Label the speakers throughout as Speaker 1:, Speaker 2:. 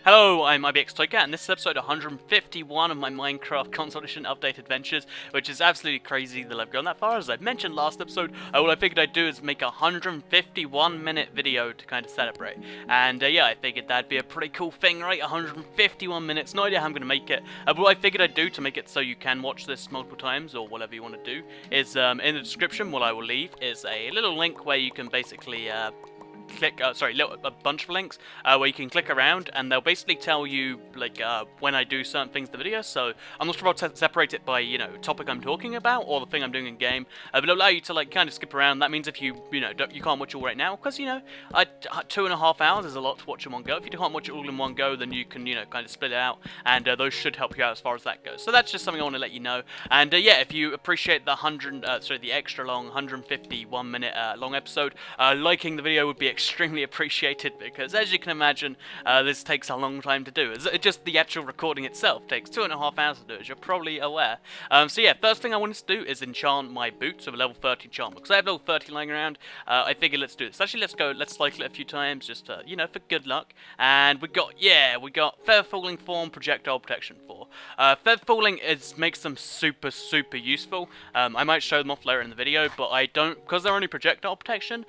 Speaker 1: Hello, I'm IBXToyCat, and this is episode 151 of my Minecraft Console Edition Update Adventures, which is absolutely crazy that I've gone that far. As I mentioned last episode, what I figured I'd do is make a 151-minute video to kind of celebrate. And yeah, I figured that'd be a pretty cool thing, right? 151 minutes, no idea how I'm going to make it. But what I figured I'd do to make it so you can watch this multiple times, or whatever you want to do, is in the description, what I will leave is a little link where you can basically click, a bunch of links where you can click around, and they'll basically tell you like when I do certain things in the video. So I'm not sure if I'll separate it by topic I'm talking about or the thing I'm doing in game, but it'll allow you to like kind of skip around. That means if you you can't watch it all right now, because 2.5 hours is a lot to watch in one go. If you can't watch it all in one go, then you can kind of split it out, and those should help you out as far as that goes. So that's just something I want to let you know. And yeah, if you appreciate the the extra long 151-minute long episode, liking the video would be extremely appreciated, because as you can imagine, this takes a long time to do. Just the actual recording itself takes 2.5 hours to do, as you're probably aware. So yeah, first thing I wanted to do is enchant my boots with a level 30 enchantment, because I have level 30 lying around. I figured let's do this. Actually, let's cycle it a few times, just for good luck. And we got Feather Falling Form, Projectile Protection 4. Feather Falling makes them super useful. I might show them off later in the video, but I don't, because they're only projectile protection.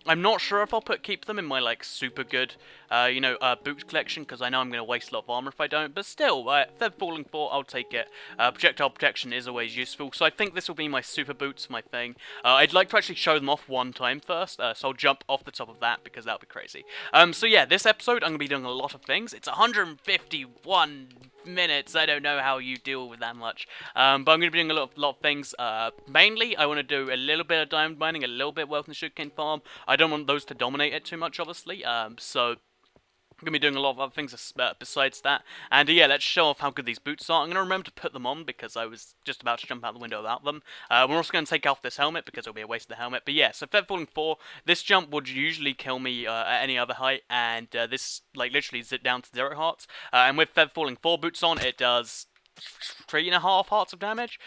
Speaker 1: I'm not sure if I'll keep them in my like super good, boot collection, because I know I'm going to waste a lot of armor if I don't. But still, Feather Falling 4, I'll take it. Projectile protection is always useful, so I think this will be my super boots, my thing. I'd like to actually show them off one time first, so I'll jump off the top of that, because that'll be crazy. So yeah, this episode I'm going to be doing a lot of things. It's 151 minutes. I don't know how you deal with that much, but I'm going to be doing a lot of things. Mainly, I want to do a little bit of diamond mining, a little bit of wealth in the sugarcane farm. I don't want those to dominate it too much, obviously. So I'm going to be doing a lot of other things besides that. And yeah, let's show off how good these boots are. I'm going to remember to put them on, because I was just about to jump out the window without them. We're also going to take off this helmet, because it'll be a waste of the helmet. But yeah, so Feather Falling 4, this jump would usually kill me at any other height, and this like literally zip down to 0 hearts. And with Feather Falling 4 boots on, it does 3.5 hearts of damage,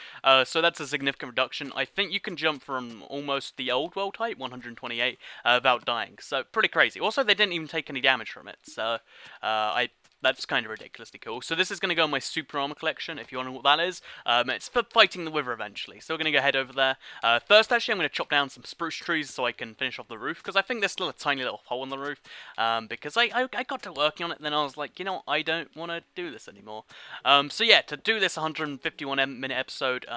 Speaker 1: so that's a significant reduction. I think you can jump from almost the old world height, 128, without dying, so pretty crazy. Also, they didn't even take any damage from it, so that's kind of ridiculously cool. So this is going to go in my super armor collection, if you want to know what that is. It's for fighting the wither eventually, so we're going to go head over there. First, actually, I'm going to chop down some spruce trees so I can finish off the roof, because I think there's still a tiny little hole in the roof, because I got to working on it, and then I was like, I don't want to do this anymore. So yeah, to do this 151-minute episode,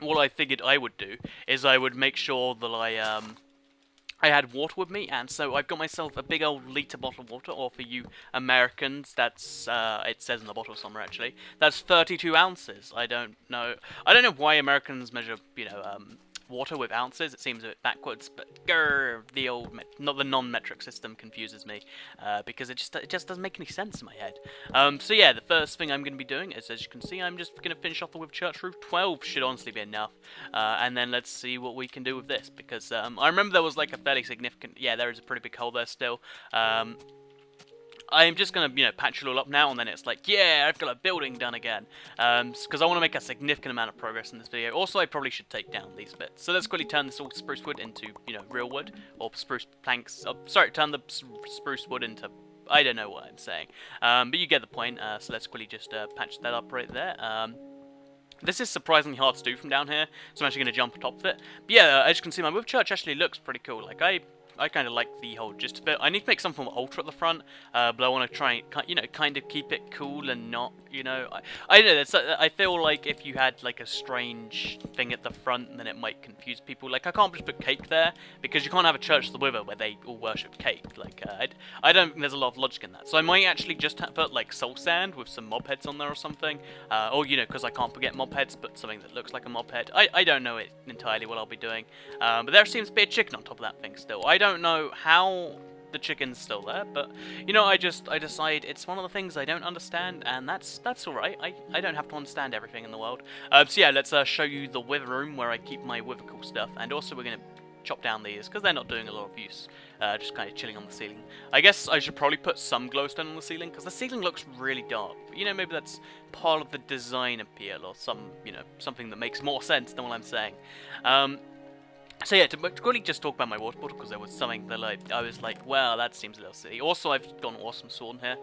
Speaker 1: what I figured I would do is I would make sure that I had water with me, and so I've got myself a big old liter bottle of water, or for you Americans, that's, it says in the bottle somewhere actually, that's 32 ounces. I don't know why Americans measure, water with ounces. It seems a bit backwards, but the old, not the non-metric system confuses me, because it just doesn't make any sense in my head. So yeah, the first thing I'm going to be doing is, as you can see, I'm just going to finish off with church roof. 12 should honestly be enough, and then let's see what we can do with this, because I remember there was like a fairly significant, there is a pretty big hole there still. I'm just going to, patch it all up now, and then it's like, yeah, I've got a building done again. Because I want to make a significant amount of progress in this video. Also, I probably should take down these bits. So let's quickly turn this all spruce wood into, real wood. Or spruce planks. Oh, sorry, turn the spruce wood into, I don't know what I'm saying. But you get the point. So let's quickly just patch that up right there. This is surprisingly hard to do from down here, so I'm actually going to jump on top of it. But yeah, as you can see, my wood church actually looks pretty cool. Like, I kind of like the whole gist of it. I need to make something with ultra at the front, but I want to try and, kind of keep it cool and not, I don't know, I feel like if you had, like, a strange thing at the front, then it might confuse people. Like, I can't just put cake there, because you can't have a church of the wither where they all worship cake. Like, I don't think there's a lot of logic in that. So I might actually just put, like, soul sand with some mob heads on there or something. Or, because I can't forget mob heads, but something that looks like a mob head. I don't know it entirely what I'll be doing. But there seems to be a chicken on top of that thing still. I don't know how the chicken's still there, but I decide it's one of the things I don't understand, and that's alright. I don't have to understand everything in the world. So yeah, let's show you the wither room where I keep my withercool stuff, and also we're gonna chop down these because they're not doing a lot of use, just kind of chilling on the ceiling. I guess I should probably put some glowstone on the ceiling, because the ceiling looks really dark. But, maybe that's part of the design appeal, or something that makes more sense than what I'm saying. So yeah, to quickly just talk about my water bottle, because there was something that I was like, well, that seems a little silly. Also, I've got an awesome sword in here.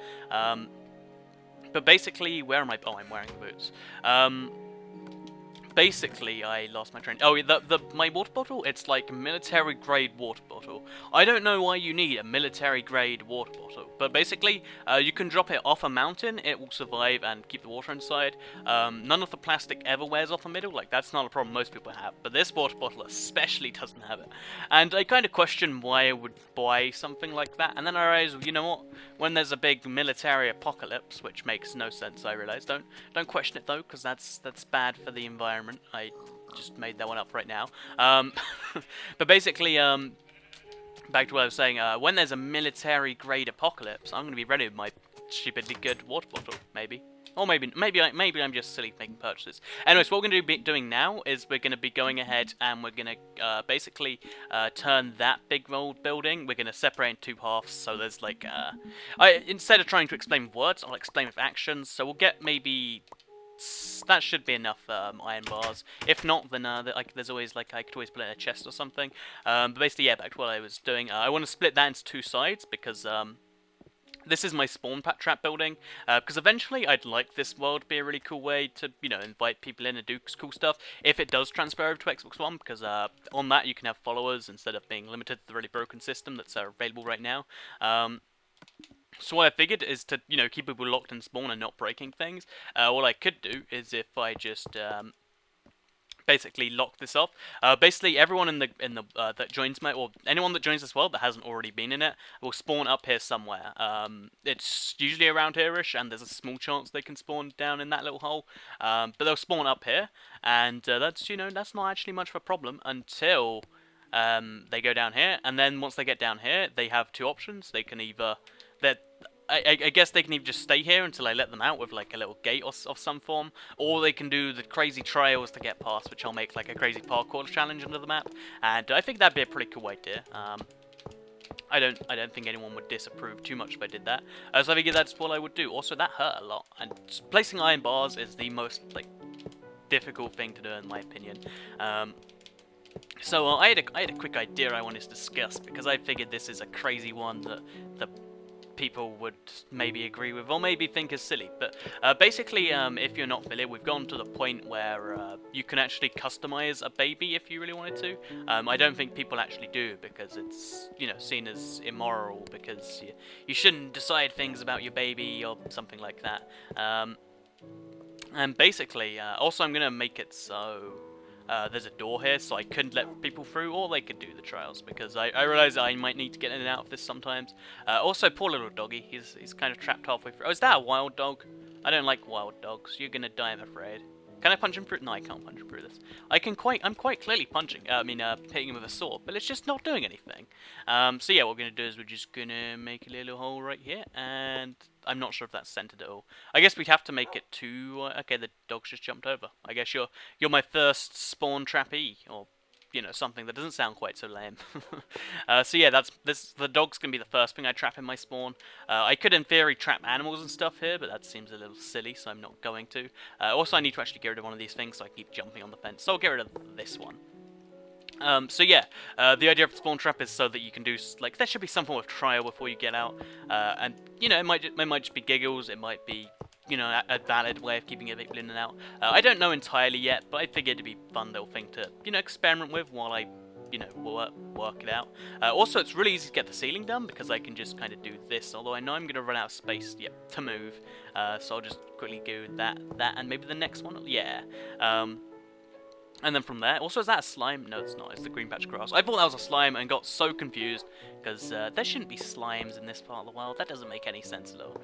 Speaker 1: But basically, where am I? Oh, I'm wearing boots. Basically, I lost my train. Oh, my water bottle, it's like a military grade water bottle. I don't know why you need a military grade water bottle, but basically, you can drop it off a mountain, it will survive and keep the water inside. None of the plastic ever wears off the middle, like that's not a problem most people have, but this water bottle especially doesn't have it. And I kind of question why I would buy something like that, and then I realized, well, you know what, when there's a big military apocalypse, which makes no sense, I realize, don't question it though, because that's bad for the environment. I just made that one up right now. But basically, back to what I was saying, when there's a military-grade apocalypse, I'm going to be ready with my stupidly good water bottle, maybe. Or maybe I'm just silly making purchases. Anyways, what we're going to be doing now is we're going to be going ahead and we're going to basically turn that big old building, we're going to separate in two halves, so there's like, instead of trying to explain with words, I'll explain with actions, so we'll get maybe... that should be enough iron bars. If not, then there's always I could always put it in a chest or something. But basically, yeah, back to what I was doing. I want to split that into two sides because this is my spawn trap building. Because eventually, I'd like this world to be a really cool way to invite people in and do cool stuff. If it does transfer over to Xbox One, because on that you can have followers instead of being limited to the really broken system that's available right now. So what I figured is to, keep people locked in spawn and not breaking things. What I could do is if I just basically lock this up. Basically, everyone in the that joins or anyone that joins this world that hasn't already been in it will spawn up here somewhere. It's usually around here-ish, and there's a small chance they can spawn down in that little hole. But they'll spawn up here, and that's that's not actually much of a problem until they go down here. And then once they get down here, they have two options. They can either I guess they can either just stay here until I let them out with like a little gate of some form, or they can do the crazy trails to get past, which I'll make like a crazy parkour challenge under the map, and I think that'd be a pretty cool idea. I don't think anyone would disapprove too much if I did that, so I figured that's what I would do. Also, that hurt a lot, and placing iron bars is the most difficult thing to do in my opinion. So I had a quick idea I wanted to discuss, because I figured this is a crazy one that the people would maybe agree with or maybe think is silly, but basically if you're not familiar, we've gone to the point where you can actually customize a baby if you really wanted to. I don't think people actually do, because it's seen as immoral, because you shouldn't decide things about your baby or something like that. And basically also I'm gonna make it so there's a door here, so I couldn't let people through, or they could do the trials, because I realize I might need to get in and out of this sometimes. Also, poor little doggy, he's kind of trapped halfway through. Oh, is that a wild dog? I don't like wild dogs. You're gonna die, I'm afraid. Can I punch him through? No, I can't punch him through this. I'm quite clearly punching. Hitting him with a sword, but it's just not doing anything. So yeah, what we're gonna do is we're just gonna make a little hole right here, and I'm not sure if that's centered at all. I guess we'd have to make it to. Okay, the dog's just jumped over. I guess you're my first spawn trappee, or something that doesn't sound quite so lame. So yeah, the dog's gonna be the first thing I trap in my spawn. I could in theory trap animals and stuff here, but that seems a little silly, so I'm not going to. Also, I need to actually get rid of one of these things, so I keep jumping on the fence. So I'll get rid of this one. So yeah, the idea of the spawn trap is so that you can do there should be some form of trial before you get out, and it might just be giggles, it might be a valid way of keeping people in and out. I don't know entirely yet, but I figured it'd be a fun little thing to experiment with while I work it out. Also, it's really easy to get the ceiling done, because I can just kind of do this, although I know I'm gonna run out of space to move, so I'll just quickly do that and maybe the next one. Yeah. And then from there, also, is that a slime? No, it's not. It's the green patch grass. I thought that was a slime and got so confused, because there shouldn't be slimes in this part of the world. That doesn't make any sense at all.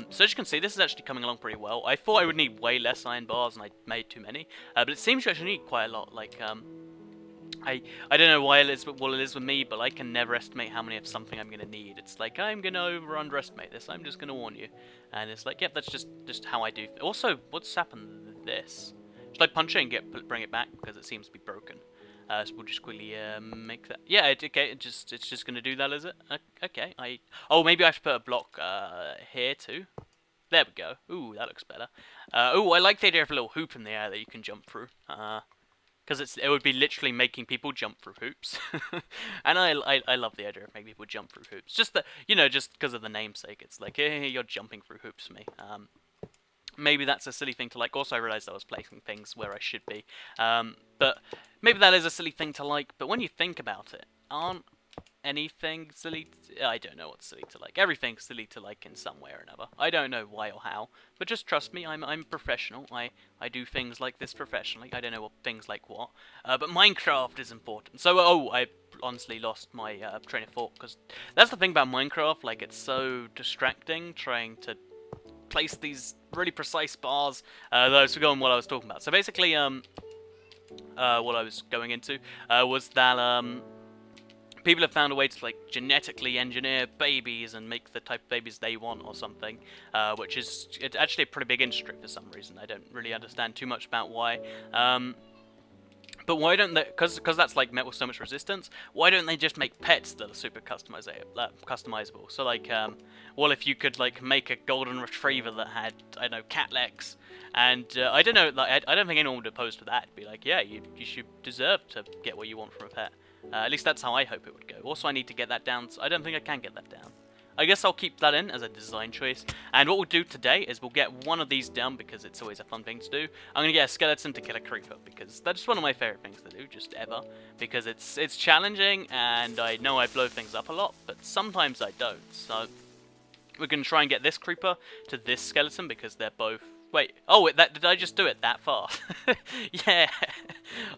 Speaker 1: So as you can see, this is actually coming along pretty well. I thought I would need way less iron bars, and I made too many. But it seems you actually need quite a lot. I don't know why it is with me, but I can never estimate how many of something I'm going to need. It's like, I'm going to underestimate this. I'm just going to warn you. And it's like, yep, that's just how I do. Also, what's happened to this? Should I punch it and bring it back, because it seems to be broken? So we'll just quickly make that. Yeah, okay. It's just gonna do that, is it? Okay. Oh, maybe I have to put a block here too. There we go. Ooh, that looks better. Ooh, I like the idea of a little hoop in the air that you can jump through. because it would be literally making people jump through hoops, and I love the idea of making people jump through hoops. Just that, just because of the namesake, it's like, hey, you're jumping through hoops for me. Maybe that's a silly thing to like. Also, I realized I was placing things where I should be, but maybe that is a silly thing to like. But when you think about it, aren't anything silly? I don't know what's silly to like. Everything's silly to like in some way or another. I don't know why or how, but just trust me. I'm professional. I do things like this professionally. I don't know what things like what, but Minecraft is important. So I honestly lost my train of thought, because that's the thing about Minecraft. Like, it's so distracting trying to place these really precise bars. That I was forgetting what I was talking about. So basically, what I was going into was that people have found a way to like genetically engineer babies and make the type of babies they want or something, which is actually a pretty big industry for some reason. I don't really understand too much about why. But why don't they? Because that's like met with so much resistance. Why don't they just make pets that are super customizable? So like, well, if you could like make a golden retriever that had, I don't know, cat legs, and I don't know, like I don't think anyone would oppose to that. It'd be like, yeah, you should deserve to get what you want from a pet. At least that's how I hope it would go. Also, I need to get that down. So I don't think I can get that down. I guess I'll keep that in as a design choice. And what we'll do today is we'll get one of these down, because it's always a fun thing to do. I'm going to get a skeleton to kill a creeper, because that's one of my favourite things to do, just ever. Because it's challenging, and I know I blow things up a lot, but sometimes I don't. So we're going to try and get this creeper to this skeleton, because they're both... Wait, did I just do it that fast? Yeah,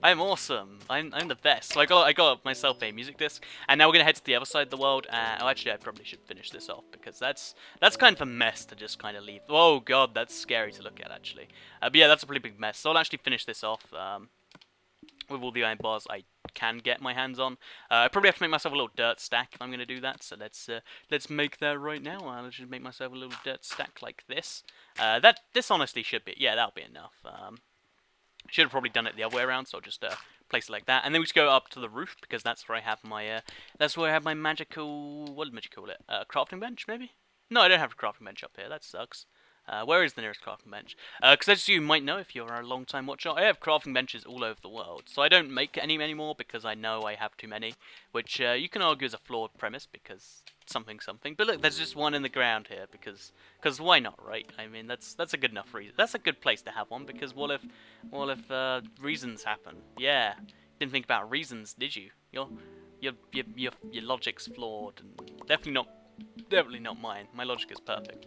Speaker 1: I'm awesome. I'm the best. So I got myself a music disc, and now we're gonna head to the other side of the world. Actually, I probably should finish this off, because that's kind of a mess to just kind of leave. Oh god, that's scary to look at actually. But yeah, that's a pretty big mess. So I'll actually finish this off with all the iron bars I can get my hands on. I probably have to make myself a little dirt stack if I'm going to do that, so let's make that right now. I'll just make myself a little dirt stack like this. This honestly should be, yeah, that'll be enough. Should have probably done it the other way around, so I'll just place it like that, and then we just go up to the roof, because that's where I have my magical, what did you call it? Crafting bench, maybe? No, I don't have a crafting bench up here. That sucks. Where is the nearest crafting bench? Because as you might know, if you're a long-time watcher, I have crafting benches all over the world. So I don't make any anymore, because I know I have too many, which you can argue is a flawed premise, because something. But look, there's just one in the ground here, because why not, right? I mean, that's a good enough reason. That's a good place to have one, because what if reasons happen? Yeah, didn't think about reasons, did you? Your logic's flawed, and definitely not mine. My logic is perfect.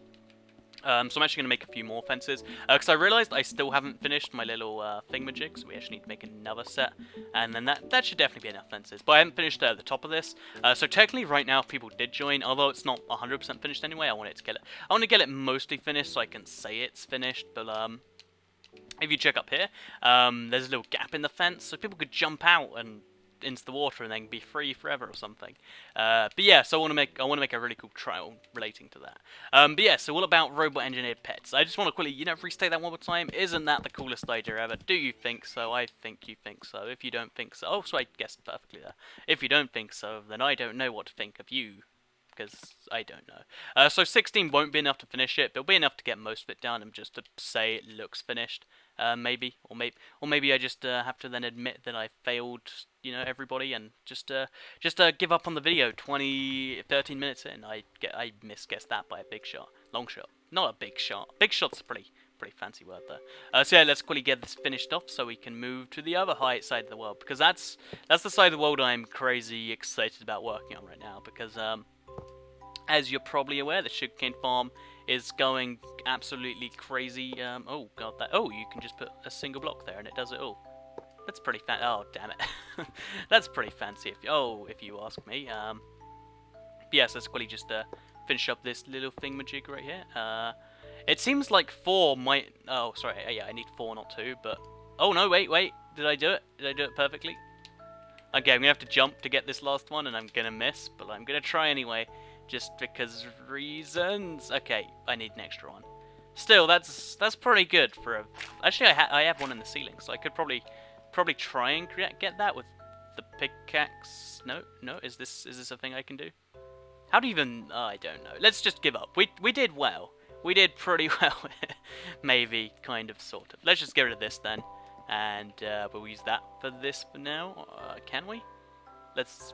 Speaker 1: So I'm actually going to make a few more fences, because I realised I still haven't finished my little thingamajig, so we actually need to make another set, and then that should definitely be enough fences. But I haven't finished the top of this, so technically right now people did join, although it's not 100% finished anyway. I want to get it mostly finished so I can say it's finished. But if you check up here, there's a little gap in the fence, so people could jump out and into the water and then be free forever or something. But yeah, so I want to make a really cool trial relating to that. But yeah, so all about robot engineered pets. I just want to quickly, restate that one more time. Isn't that the coolest idea ever? Do you think so? I think you think so. If you don't think so, so I guessed perfectly there. If you don't think so, then I don't know what to think of you, because I don't know. So 16 won't be enough to finish it, but it'll be enough to get most of it done and just to say it looks finished. Maybe I just have to then admit that I failed, everybody, and just give up on the video. 13 minutes in, I misguessed that by a big shot, long shot, not a big shot. Big shot's a pretty fancy word there. So yeah, let's quickly get this finished off so we can move to the other side of the world, because that's the side of the world I'm crazy excited about working on right now, because as you're probably aware, the sugarcane farm is going absolutely crazy. Oh god, you can just put a single block there and it does it all. That's pretty oh damn it. That's pretty fancy if you ask me. But yes, let's quickly just finish up this little thingamajig right here. It seems like 4 might... Oh, sorry, yeah, I need 4, not 2, but... Oh no, wait, did I do it? Did I do it perfectly? Okay, I'm gonna have to jump to get this last one, and I'm gonna miss, but I'm gonna try anyway. Just because reasons. Okay, I need an extra one. Still, that's pretty good for a... Actually, I have one in the ceiling, so I could probably try and get that with the pickaxe. No, is this a thing I can do? How do you even... I don't know. Let's just give up. We did well. We did pretty well. Maybe, kind of, sort of. Let's just get rid of this then. and we'll use that for this for now. Can we?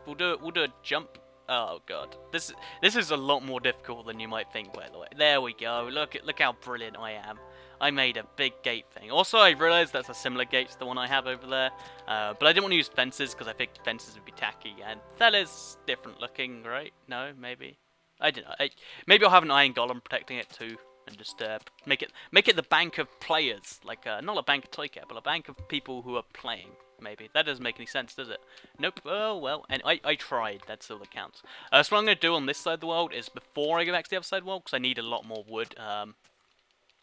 Speaker 1: We'll do a jump. Oh god, this is a lot more difficult than you might think. By the way, there we go. Look how brilliant I am. I made a big gate thing. Also, I realised that's a similar gate to the one I have over there, but I didn't want to use fences because I think fences would be tacky, and that is different looking, right? No, maybe. I don't know. Maybe I'll have an iron golem protecting it too, and just make it the bank of players, like not a bank of toy care, but a bank of people who are playing. Maybe that doesn't make any sense, does it? Nope. Oh well, and I tried. That's all that counts. So what I'm gonna do on this side of the world is before I go back to the other side of the world, because I need a lot more wood.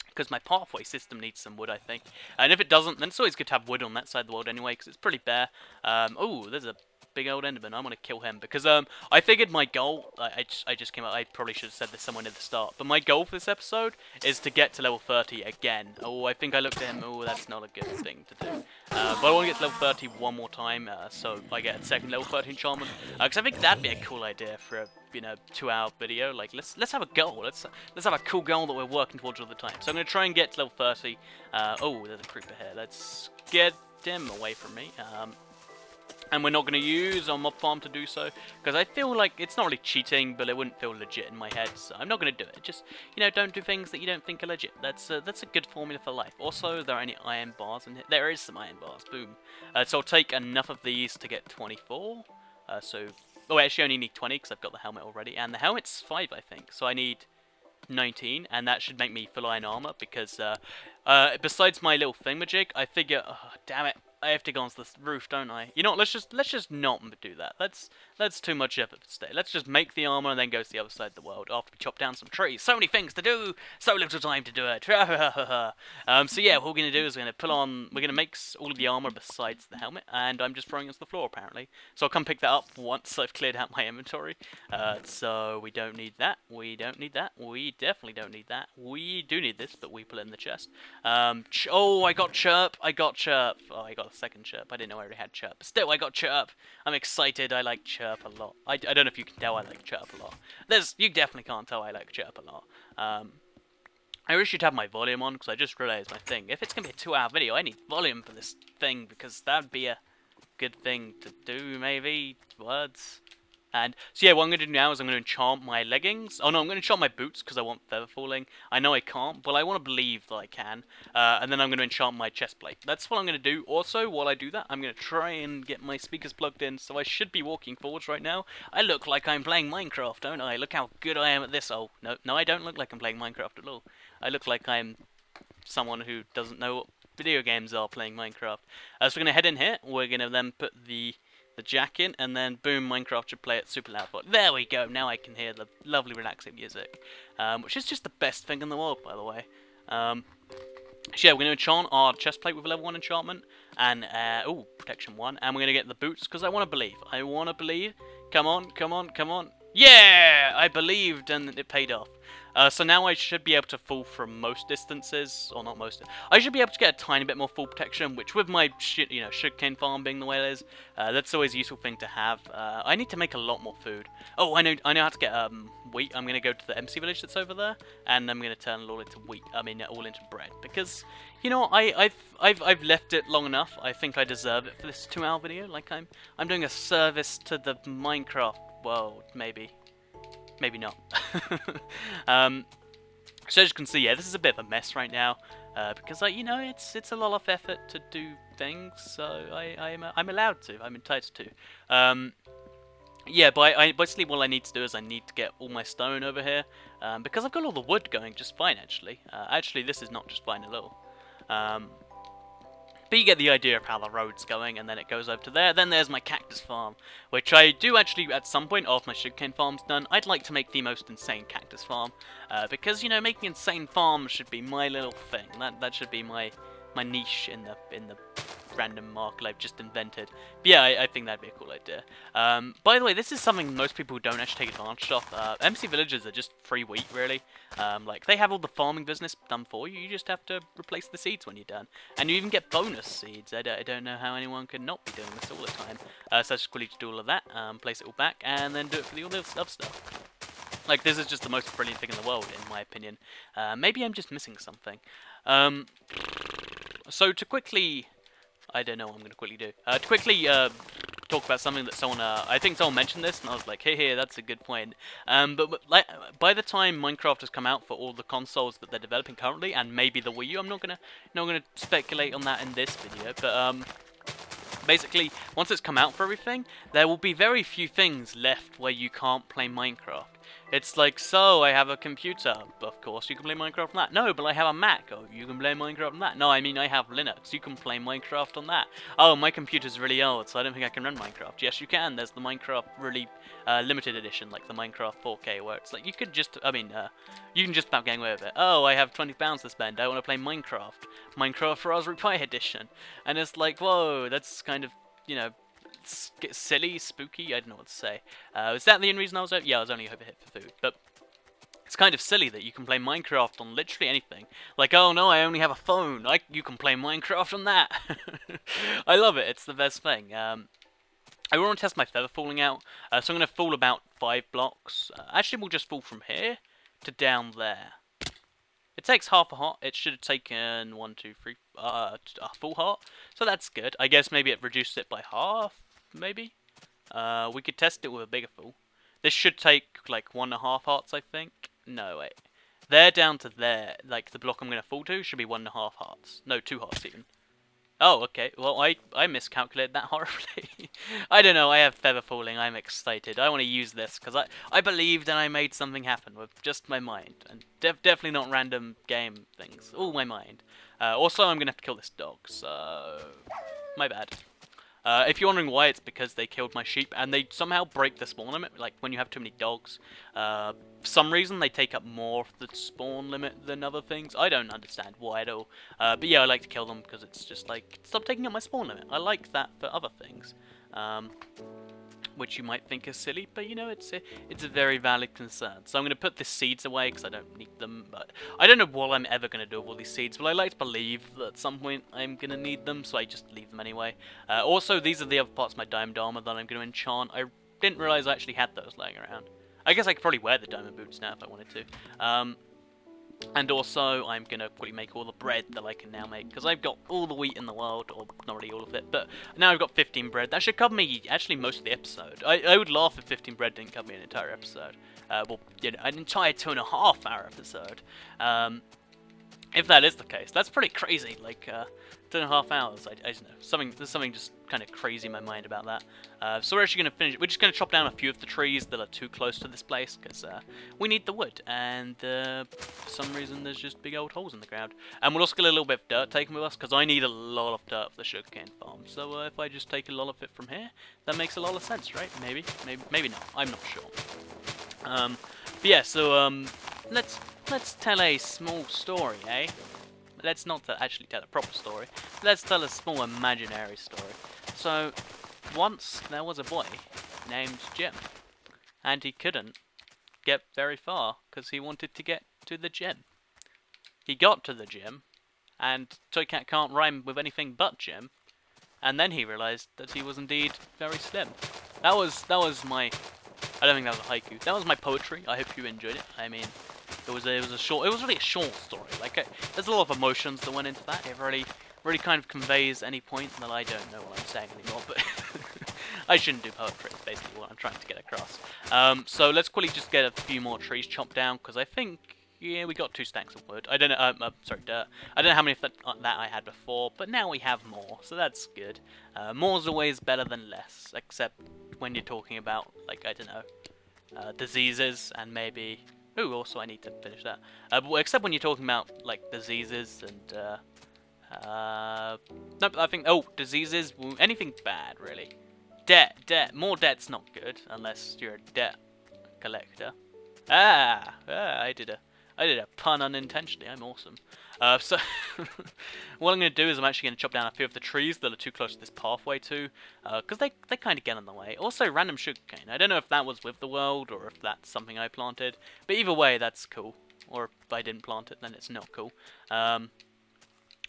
Speaker 1: Because my pathway system needs some wood, I think. And if it doesn't, then it's always good to have wood on that side of the world anyway, because it's pretty bare. Oh, there's a big old enderman. I'm going to kill him, because I figured my goal, I just came out, I probably should have said this somewhere near the start, but my goal for this episode is to get to level 30 again. Oh, I think I looked at him, oh, that's not a good thing to do. But I want to get to level 30 one more time, so I get a second level 30 enchantment, because I think that'd be a cool idea for a 2-hour video. Like, let's have a goal. Let's have a cool goal that we're working towards all the time. So I'm gonna try and get to level 30. Oh, there's a creeper here. Let's get him away from me. And we're not going to use our mob farm to do so, because I feel like it's not really cheating, but it wouldn't feel legit in my head, so I'm not going to do it. Just, don't do things that you don't think are legit. That's a good formula for life. Also, there are any iron bars in here? There is some iron bars. Boom. So I'll take enough of these to get 24. Oh, I actually only need 20 because I've got the helmet already, and the helmet's 5, I think. So I need 19, and that should make me full iron armor, because besides my little thingamajig, I figure, oh, damn it, I have to go onto the roof, don't I? You know what, let's just not do that. That's too much effort to stay. Let's just make the armor and then go to the other side of the world after we chop down some trees. So many things to do, so little time to do it. So yeah, what we're gonna do is we're gonna make all of the armor besides the helmet, and I'm just throwing it to the floor apparently. So I'll come pick that up once I've cleared out my inventory. So we don't need that. We don't need that. We definitely don't need that. We do need this, but we put it in the chest. Oh, I got chirp. Oh, I got a second chirp. I didn't know I already had chirp. But still, I got chirp. I'm excited. I like chirp a lot. I don't know if you can tell I like chirp a lot. You definitely can't tell I like chirp a lot. I really should have my volume on, because I just realised my thing. If it's going to be a 2-hour video, I need volume for this thing, because that would be a good thing to do, maybe. Words. And so yeah, what I'm going to do now is I'm going to enchant my leggings. Oh no, I'm going to enchant my boots because I want feather falling. I know I can't, but I want to believe that I can. And then I'm going to enchant my chest plate. That's what I'm going to do. Also, while I do that, I'm going to try and get my speakers plugged in. So I should be walking forwards right now. I look like I'm playing Minecraft, don't I? Look how good I am at this. Oh, no, I don't look like I'm playing Minecraft at all. I look like I'm someone who doesn't know what video games are playing Minecraft. So we're going to head in here. We're going to then put the jack in, and then boom, Minecraft should play at super loud volume. There we go, now I can hear the lovely relaxing music, which is just the best thing in the world, by the way. So yeah, we're going to enchant our chest plate with a level 1 enchantment, and, oh, protection 1, and we're going to get the boots, because I want to believe. Come on. Yeah! I believed, and it paid off. So now I should be able to fall from most distances, or not most. I should be able to get a tiny bit more full protection, which with my sugarcane farm being the way it is, that's always a useful thing to have. I need to make a lot more food. Oh, I know how to get wheat. I'm gonna go to the MC village that's over there, and I'm gonna turn it all into wheat. I mean, all into bread, because I've left it long enough. I think I deserve it for this 2-hour video. Like I'm doing a service to the Minecraft world, maybe. Maybe not. So as you can see, yeah, this is a bit of a mess right now, because it's a lot of effort to do things. So I'm allowed to. I'm entitled to. Yeah, but basically what I need to do is I need to get all my stone over here, because I've got all the wood going just fine. Actually, this is not just fine at all. But you get the idea of how the road's going, and then it goes over to there. Then there's my cactus farm, which I do actually, at some point, after my sugarcane farm's done, I'd like to make the most insane cactus farm. Because, making insane farms should be my little thing. That should be my niche in the random market I've just invented. But yeah, I think that'd be a cool idea. By the way, this is something most people don't actually take advantage of. MC villages are just free wheat, really. Like, they have all the farming business done for you. You just have to replace the seeds when you're done. And you even get bonus seeds. I don't know how anyone could not be doing this all the time. So it's just quickly to do all of that, place it all back, and then do it for the all the other stuff. Like, this is just the most brilliant thing in the world, in my opinion. Maybe I'm just missing something. So to quickly I don't know what I'm going to quickly do. To quickly talk about something that someone, I think someone mentioned this, and I was like, hey, that's a good point. But like, by the time Minecraft has come out for all the consoles that they're developing currently, and maybe the Wii U, I'm not gonna speculate on that in this video, but basically, once it's come out for everything, there will be very few things left where you can't play Minecraft. It's like, so, I have a computer. Of course, you can play Minecraft on that. No, but I have a Mac. Oh, you can play Minecraft on that. No, I mean, I have Linux. You can play Minecraft on that. Oh, my computer's really old, so I don't think I can run Minecraft. Yes, you can. There's the Minecraft really limited edition, like the Minecraft 4K, where it's like, you could just, you can just about get away with it. Oh, I have £20 to spend. I want to play Minecraft. Minecraft Raspberry Pi edition. And it's like, whoa, that's kind of, you know, silly, spooky, I don't know what to say. Is that the only reason I was over? Yeah, I was only over here for food, but it's kind of silly that you can play Minecraft on literally anything. Like, oh no, I only have a phone. You can play Minecraft on that. I love it. It's the best thing. I want to test my feather falling out, so I'm going to fall about 5 blocks. Actually, we'll just fall from here to down there. It takes half a heart. It should have taken 1, 2, 3, a full heart. So that's good. I guess maybe it reduced it by half, maybe. We could test it with a bigger full. This should take like 1.5 hearts, I think. No, wait. There down to there, like the block I'm going to fall to, should be 1.5 hearts. No, 2 hearts even. Oh, okay. Well, I miscalculated that horribly. I don't know. I have feather falling. I'm excited. I want to use this because I believed and I made something happen with just my mind. And definitely not random game things. All my mind. Also, I'm going to have to kill this dog. So, my bad. If you're wondering why, it's because they killed my sheep and they somehow break the spawn limit. Like when you have too many dogs, for some reason they take up more of the spawn limit than other things. I don't understand why at all. But yeah, I like to kill them because it's just like, stop taking up my spawn limit. I like that for other things. Which you might think is silly, but you know, it's a very valid concern. So I'm going to put the seeds away because I don't need them, but I don't know what I'm ever going to do with all these seeds, but I like to believe that at some point I'm going to need them, so I just leave them anyway. Also, these are the other parts of my diamond armor that I'm going to enchant. I didn't realize I actually had those laying around. I guess I could probably wear the diamond boots now if I wanted to. And also, I'm going to quickly make all the bread that I can now make, because I've got all the wheat in the world, or not really all of it, but now I've got 15 bread. That should cover me, actually, most of the episode. I would laugh if 15 bread didn't cover me an entire episode. Well, you know, an entire 2.5 hour episode. If that is the case, that's pretty crazy, like, 2.5 hours, I don't know, there's something just kind of crazy in my mind about that. So we're actually going to finish, we're just going to chop down a few of the trees that are too close to this place, because we need the wood, and for some reason there's just big old holes in the ground. And we'll also get a little bit of dirt taken with us, because I need a lot of dirt for the sugarcane farm, so if I just take a lot of it from here, that makes a lot of sense, right? Maybe not, I'm not sure. But yeah, so let's tell a small story, eh? Let's not actually tell a proper story. Let's tell a small imaginary story. So, once there was a boy named Jim, and he couldn't get very far because he wanted to get to the gym. He got to the gym, and Toycat can't rhyme with anything but Jim, and then he realised that he was indeed very slim. That was my. I don't think that was a haiku. That was my poetry. I hope you enjoyed it. I mean, it was really a short story. Like, there's a lot of emotions that went into that. It really kind of conveys any point that I don't know what I'm saying anymore. But I shouldn't do poetry. It's basically what I'm trying to get across. So let's quickly just get a few more trees chopped down because I think. Yeah, we got 2 stacks of wood. I don't know. Sorry, dirt. I don't know how many of that I had before, but now we have more, so that's good. More's always better than less, except when you're talking about, like, I don't know, diseases and maybe. Ooh, also I need to finish that. But except when you're talking about like diseases and no, I think diseases, anything bad really. Debt. More debt's not good unless you're a debt collector. I did a pun unintentionally. I'm awesome. So what I'm going to do is I'm actually going to chop down a few of the trees that are too close to this pathway too, because they kind of get in the way. Also, random sugarcane. I don't know if that was with the world or if that's something I planted, but either way, that's cool. Or if I didn't plant it, then it's not cool.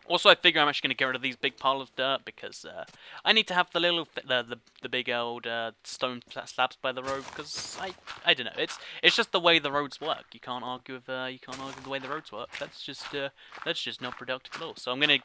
Speaker 1: Also, I figure I'm actually going to get rid of these big piles of dirt because I need to have the little, the big old stone slabs by the road because I don't know. It's just the way the roads work. You can't argue with the way the roads work. That's just not productive at all. So I'm going to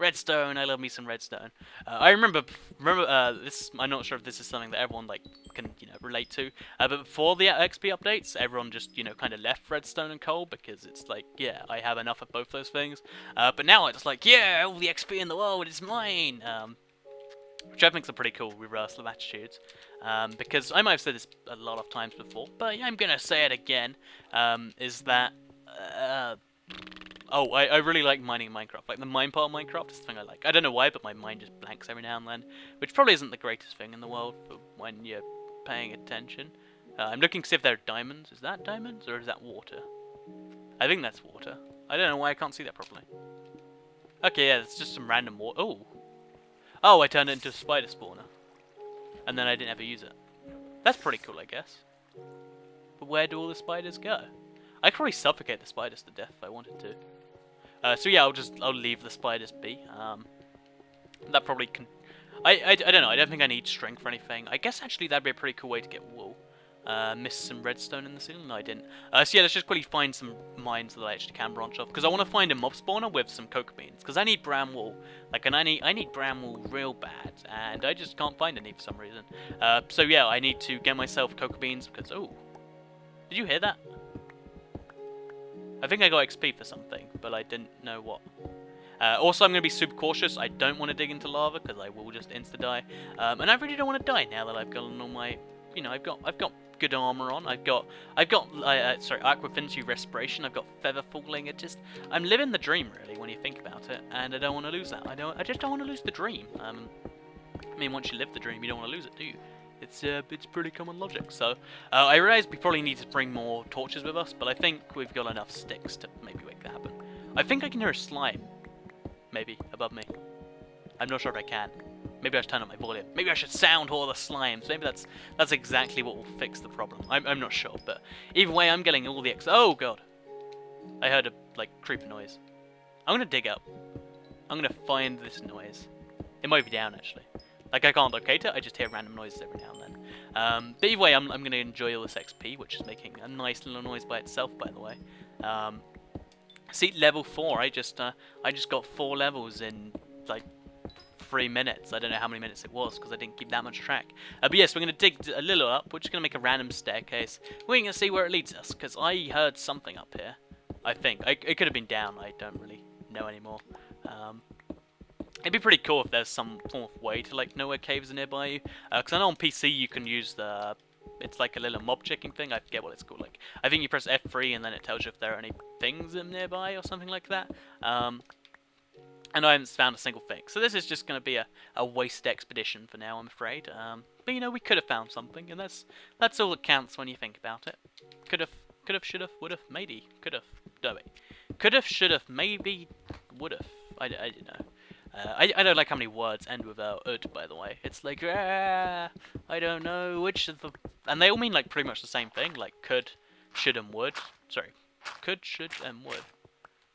Speaker 1: Redstone, I love me some redstone. I remember this. I'm not sure if this is something that everyone like can relate to. But before the XP updates, everyone just kind of left redstone and coal because it's like, yeah, I have enough of both those things. But now it's like, yeah, all the XP in the world is mine. Which I think is a pretty cool reversal of attitudes. Because I might have said this a lot of times before, but I'm gonna say it again. Is that oh, I really like mining in Minecraft. Like, the mine part of Minecraft is the thing I like. I don't know why, but my mind just blanks every now and then. Which probably isn't the greatest thing in the world but when you're paying attention. I'm looking to see if there are diamonds. Is that diamonds, or is that water? I think that's water. I don't know why I can't see that properly. Okay, yeah, it's just some random water. Oh! Oh, I turned it into a spider spawner. And then I didn't ever use it. That's pretty cool, I guess. But where do all the spiders go? I could probably suffocate the spiders to death if I wanted to. So yeah, I'll leave the spiders be. That probably can. I don't know. I don't think I need strength or anything. I guess actually that'd be a pretty cool way to get wool. Missed some redstone in the ceiling. No, I didn't. So yeah, let's just quickly find some mines that I actually can branch off, because I want to find a mob spawner with some cocoa beans, because I need brown wool. Like, and I need brown wool real bad, and I just can't find any for some reason. So yeah, I need to get myself cocoa beans because did you hear that? I think I got XP for something, but I didn't know what. Also, I'm going to be super cautious. I don't want to dig into lava because I will just insta-die. And I really don't want to die now that I've got all my, I've got good armor on. I've got Aquafinity Respiration. I've got Feather Falling. I'm living the dream really when you think about it, and I don't want to lose that. I just don't want to lose the dream. I mean, once you live the dream, you don't want to lose it, do you? It's pretty common logic. So I realise we probably need to bring more torches with us, but I think we've got enough sticks to maybe make that happen. I think I can hear a slime, maybe above me. I'm not sure if I can. Maybe I should turn up my volume. Maybe I should sound all the slimes. Maybe that's exactly what will fix the problem. I'm not sure, but either way, I'm getting all the oh god, I heard a creeper noise. I'm gonna dig up. I'm gonna find this noise. It might be down actually. Like, I can't locate it, I just hear random noises every now and then. But either way, I'm going to enjoy all this XP, which is making a nice little noise by itself, by the way. See, level 4, I just got 4 levels in, 3 minutes. I don't know how many minutes it was, because I didn't keep that much track. But yes, we're going to dig a little up, we're just going to make a random staircase. We're going to see where it leads us, because I heard something up here. I think. It could have been down, I don't really know anymore. It'd be pretty cool if there's some form of way to know where caves are nearby you. Because I know on PC you can use it's like a little mob checking thing. I forget what it's called. I think you press F3 and then it tells you if there are any things nearby or something like that. And I haven't found a single thing. So this is just going to be a waste expedition for now, I'm afraid. But we could have found something, and that's all that counts when you think about it. Could have, should have, would have, maybe. Could have. No, wait. Could have, should have, maybe, would have. I don't know. I don't like how many words end with ud, by the way. It's like, I don't know which of the... And they all mean, pretty much the same thing. Like, could, should, and would. Sorry. Could, should, and would.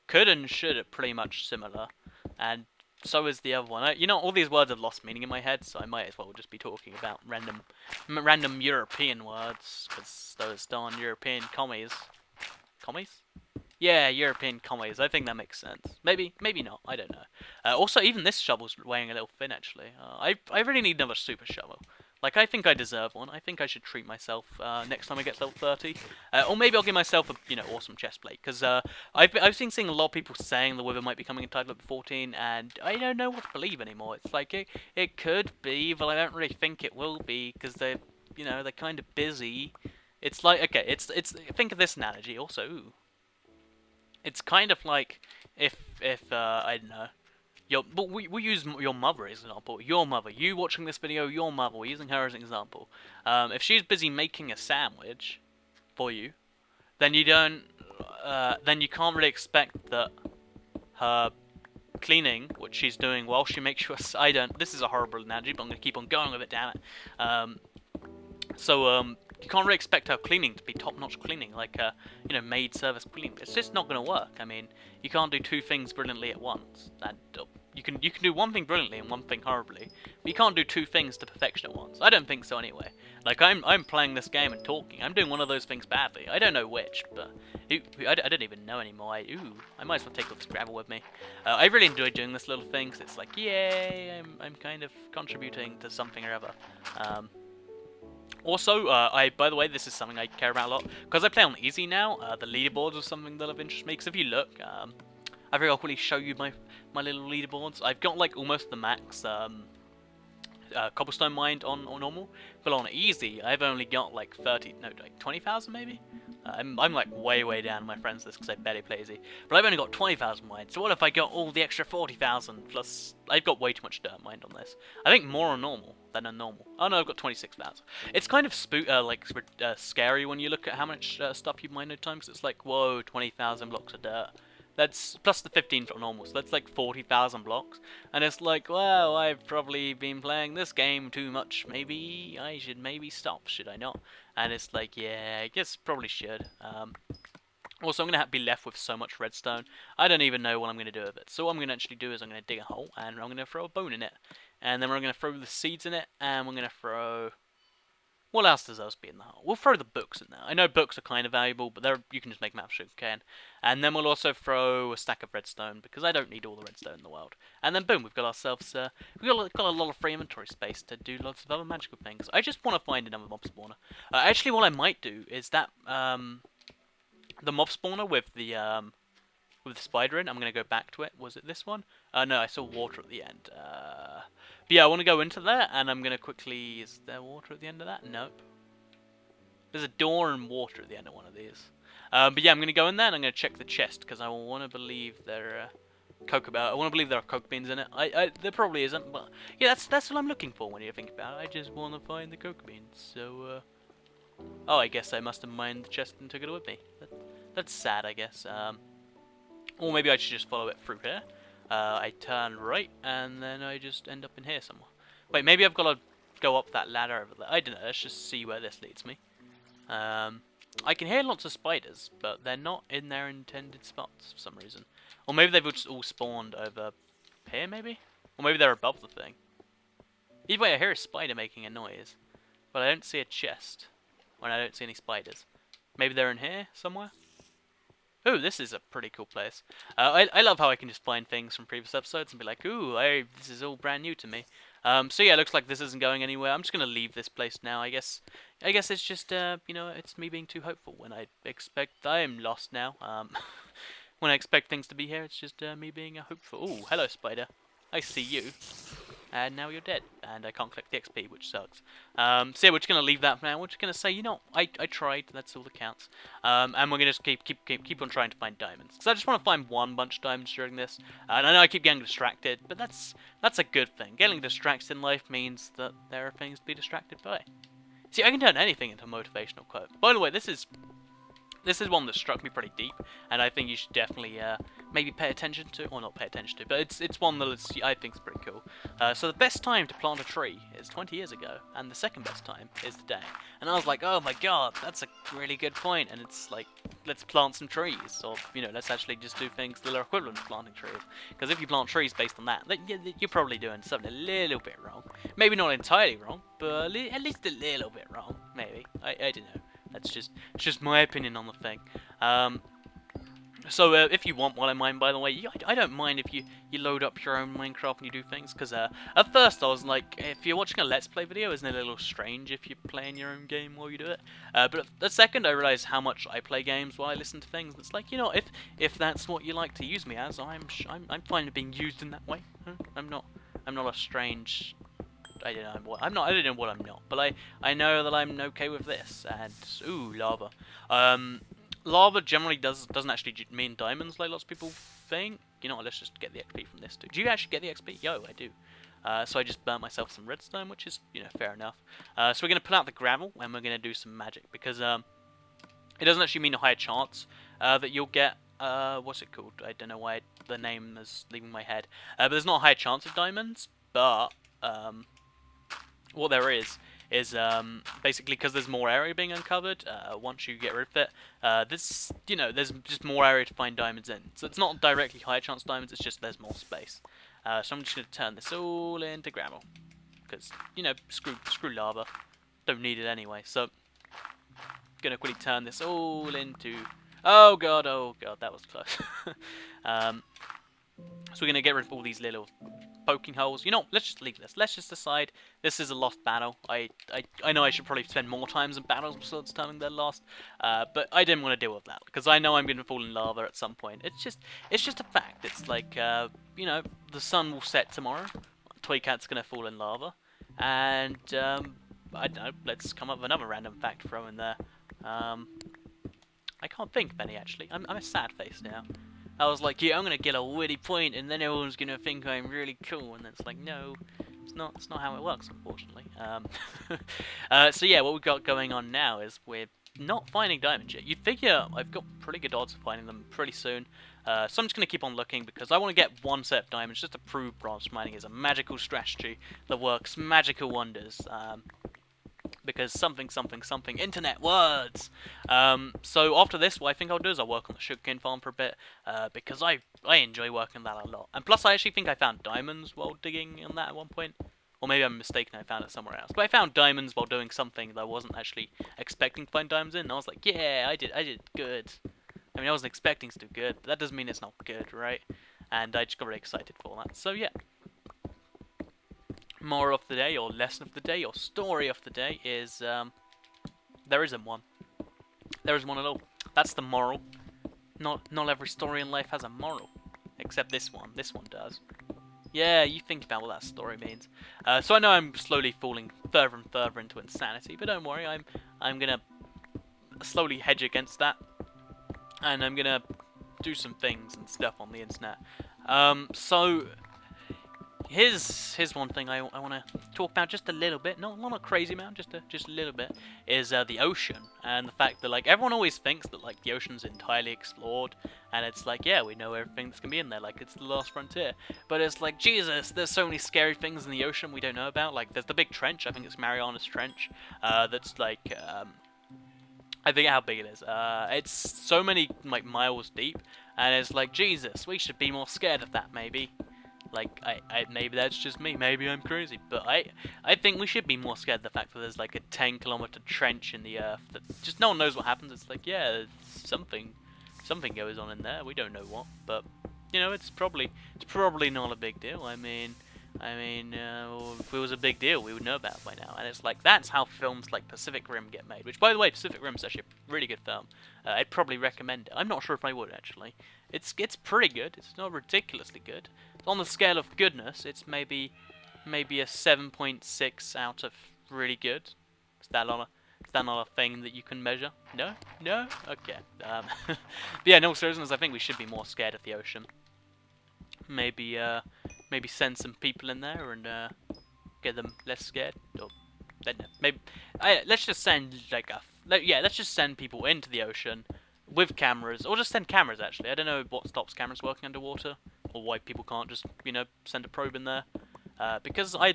Speaker 1: Could and should are pretty much similar. And so is the other one. All these words have lost meaning in my head, so I might as well just be talking about random European words. Because those darn European commies. Commies? Yeah, European commies. I think that makes sense. Maybe not. I don't know. Also, even this shovel's weighing a little thin, actually. I really need another super shovel. I think I deserve one. I think I should treat myself next time I get to level 30. Or maybe I'll give myself a, awesome chest plate. Because I've been seeing a lot of people saying the Wither might be coming in Title 14, and I don't know what to believe anymore. It's it could be, but I don't really think it will be, because they're kind of busy. It's okay, think of this analogy also. Ooh. It's kind of like if I don't know, but we use your mother as an example. Your mother, you watching this video, your mother. We're using her as an example. If she's busy making a sandwich for you, then you don't, then you can't really expect that her cleaning, which she's doing while she makes you a. This is a horrible analogy, but I'm gonna keep on going with it. Damn it. You can't really expect her cleaning to be top-notch cleaning, maid service cleaning. It's just not going to work. I mean, you can't do two things brilliantly at once. And you can do one thing brilliantly and one thing horribly, but you can't do two things to perfection at once. I don't think so anyway. Like, I'm playing this game and talking. I'm doing one of those things badly. I don't know which, but I don't even know anymore. I might as well take all this gravel with me. I really enjoy doing this little thing, 'cause it's like, yay, I'm kind of contributing to something or other. Also, by the way, this is something I care about a lot, because I play on easy now. The leaderboards are something that have interested me, because if you look, I think I'll quickly show you my little leaderboards. I've got like almost the max cobblestone mined on normal, but on easy I've only got like 20,000 maybe. I'm like way down on my friends list because I barely play easy, but I've only got 20,000 mined. So what if I got all the extra 40,000 plus? I've got way too much dirt mined on this. I think more on normal than on normal. Oh no, I've got 26,000. It's kind of scary when you look at how much stuff you've mined at times. It's like, whoa, 20,000 blocks of dirt. That's plus the 15 for normal, so that's like 40,000 blocks. And it's like, well, I've probably been playing this game too much. Maybe I should stop, should I not? And it's like, yeah, I guess probably should. Also, I'm going to be left with so much redstone. I don't even know what I'm going to do with it. So what I'm going to actually do is I'm going to dig a hole, and I'm going to throw a bone in it. And then we're going to throw the seeds in it, and we're going to throw... What else does else be in the hole? We'll throw the books in there. I know books are kind of valuable, but you can just make them out of sugarcane. And then we'll also throw a stack of redstone, because I don't need all the redstone in the world. And then boom, we've got ourselves, we've got a lot of free inventory space to do lots of other magical things. I just want to find another mob spawner. Actually, what I might do is that, the mob spawner with the spider in, I'm going to go back to it. Was it this one? No, I saw water at the end. But yeah, I want to go into there, and I'm going to quickly... Is there water at the end of that? Nope. There's a door and water at the end of one of these. But yeah, I'm going to go in there, and I'm going to check the chest, because I want to believe there are I want to believe there are coke beans in it. There probably isn't, but yeah, that's what I'm looking for when you think about it. I just want to find the coke beans. So, oh, I guess I must have mined the chest and took it with me. That's sad, I guess. Or maybe I should just follow it through here. I turn right, and then I just end up in here somewhere. Wait, maybe I've got to go up that ladder over there. I don't know, let's just see where this leads me. I can hear lots of spiders, but they're not in their intended spots for some reason. Or maybe they've just all spawned over here, maybe? Or maybe they're above the thing. Either way, I hear a spider making a noise, but I don't see a chest. Or I don't see any spiders. Maybe they're in here somewhere? Ooh, this is a pretty cool place. I love how I can just find things from previous episodes and be like, ooh, this is all brand new to me. So yeah, it looks like this isn't going anywhere. I'm just going to leave this place now, I guess. I guess it's just, you know, it's me being too hopeful when I expect... I am lost now. When I expect things to be here, it's just me being a hopeful... Ooh, hello, spider. I see you. And now you're dead, and I can't collect the XP, which sucks. So yeah, we're just going to leave that for now. We're just going to say, you know, I tried, that's all that counts. And we're going to just keep on trying to find diamonds. Because I just want to find one bunch of diamonds during this. And I know I keep getting distracted, but that's a good thing. Getting distracted in life means that there are things to be distracted by. See, I can turn anything into a motivational quote. By the way, this is one that struck me pretty deep, and I think you should definitely maybe pay attention to, or not pay attention to, but it's one that I think is pretty cool. So the best time to plant a tree is 20 years ago, and the second best time is today. And I was like, oh my god, that's a really good point, and it's like, let's plant some trees, or, you know, let's actually just do things that are equivalent to planting trees. Because if you plant trees based on that, you're probably doing something a little bit wrong. Maybe not entirely wrong, but at least a little bit wrong, maybe. I don't know. That's just my opinion on the thing. So if you want what I mine, by the way, I don't mind if you load up your own Minecraft and you do things, because at first I was like, if you're watching a Let's Play video, isn't it a little strange if you're playing your own game while you do it? But the second I realised how much I play games while I listen to things, it's like, you know, if that's what you like to use me as, I'm fine with being used in that way. I'm not a strange... I don't know what I'm not, but I know that I'm okay with this. And ooh, lava. Lava generally doesn't actually mean diamonds like lots of people think. You know what? Let's just get the XP from this too. Do you actually get the XP? Yo, I do. So I just burnt myself some redstone, which is, you know, fair enough. So we're gonna put out the gravel and we're gonna do some magic, because it doesn't actually mean a higher chance that you'll get what's it called? I don't know why the name is leaving my head. But there's not a higher chance of diamonds, but what there is basically, because there's more area being uncovered once you get rid of it, there's just more area to find diamonds in. So it's not directly higher chance diamonds, it's just there's more space. So I'm just going to turn this all into gravel, because, you know, screw lava. don't need it anyway. So, gonna quickly turn this all into. Oh god, that was close. So we're gonna get rid of all these little poking holes. You know, let's just leave this. Let's just decide this is a lost battle. I know I should probably spend more times in battles besides telling they're lost, but I didn't want to deal with that because I know I'm going to fall in lava at some point. It's just a fact. It's like you know, the sun will set tomorrow. Toycat's going to fall in lava, and I don't know. Let's come up with another random fact to throw in there. I can't think of any actually. I'm a sad face now. I was like, yeah, I'm gonna get a witty point, and then everyone's gonna think I'm really cool, and it's like, no, it's not how it works, unfortunately. So yeah, what we've got going on now is we're not finding diamonds yet. You'd figure I've got pretty good odds of finding them pretty soon, so I'm just gonna keep on looking because I want to get one set of diamonds just to prove branch mining is a magical strategy that works magical wonders. Because something, internet words! So after this, what I think I'll do is I'll work on the sugarcane farm for a bit, because I enjoy working that a lot. And plus I actually think I found diamonds while digging on that at one point. Or maybe I'm mistaken, I found it somewhere else. But I found diamonds while doing something that I wasn't actually expecting to find diamonds in, and I was like, yeah, I did good. I mean, I wasn't expecting to do good, but that doesn't mean it's not good, right? And I just got really excited for that. So yeah. Moral of the day, or lesson of the day, or story of the day is, there isn't one. There isn't one at all. That's the moral. Not every story in life has a moral. Except this one. This one does. Yeah, you think about what that story means. So I know I'm slowly falling further and further into insanity, but don't worry, I'm gonna slowly hedge against that. And I'm gonna do some things and stuff on the internet. So here's one thing I want to talk about just a little bit, not a crazy amount, just a little bit, is the ocean, and the fact that like everyone always thinks that like the ocean's entirely explored, and it's like, yeah, we know everything that's gonna be in there, like it's the last frontier, but it's like, Jesus, there's so many scary things in the ocean we don't know about. Like there's the big trench, I think it's Mariana's Trench, that's like I forget how big it is. It's so many like miles deep, and it's like, Jesus, we should be more scared of that maybe. Like, maybe that's just me, maybe I'm crazy, but I think we should be more scared of the fact that there's like a 10-kilometer trench in the earth that just no one knows what happens. It's like, yeah, something goes on in there, we don't know what, but, you know, it's probably not a big deal. I mean, if it was a big deal, we would know about it by now, and it's like, that's how films like Pacific Rim get made, which, by the way, Pacific Rim is actually a really good film. I'd probably recommend it. I'm not sure if I would, actually. It's pretty good, it's not ridiculously good. On the scale of goodness, it's maybe a 7.6 out of really good. Is that not a thing that you can measure? No? Okay. But yeah, in all seriousness, I think we should be more scared of the ocean. Maybe send some people in there and get them less scared. Or maybe let's just send let's just send people into the ocean with cameras, or just send cameras. Actually, I don't know what stops cameras working underwater, or why people can't just, you know, send a probe in there. Because I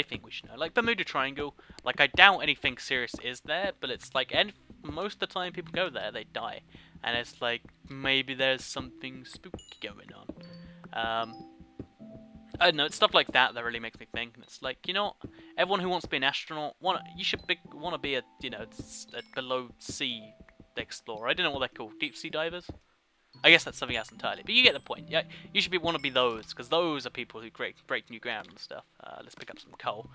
Speaker 1: think we should know. Like Bermuda Triangle, like I doubt anything serious is there, but it's like most of the time people go there, they die, and it's like maybe there's something spooky going on. I don't know, it's stuff like that that really makes me think. And it's like, you know, everyone who wants to be an astronaut, want to be a, you know, a below sea explorer. I don't know what they're called. Deep sea divers. I guess that's something else entirely, but you get the point. Yeah, you should want to be those, because those are people who break new ground and stuff. Let's pick up some coal.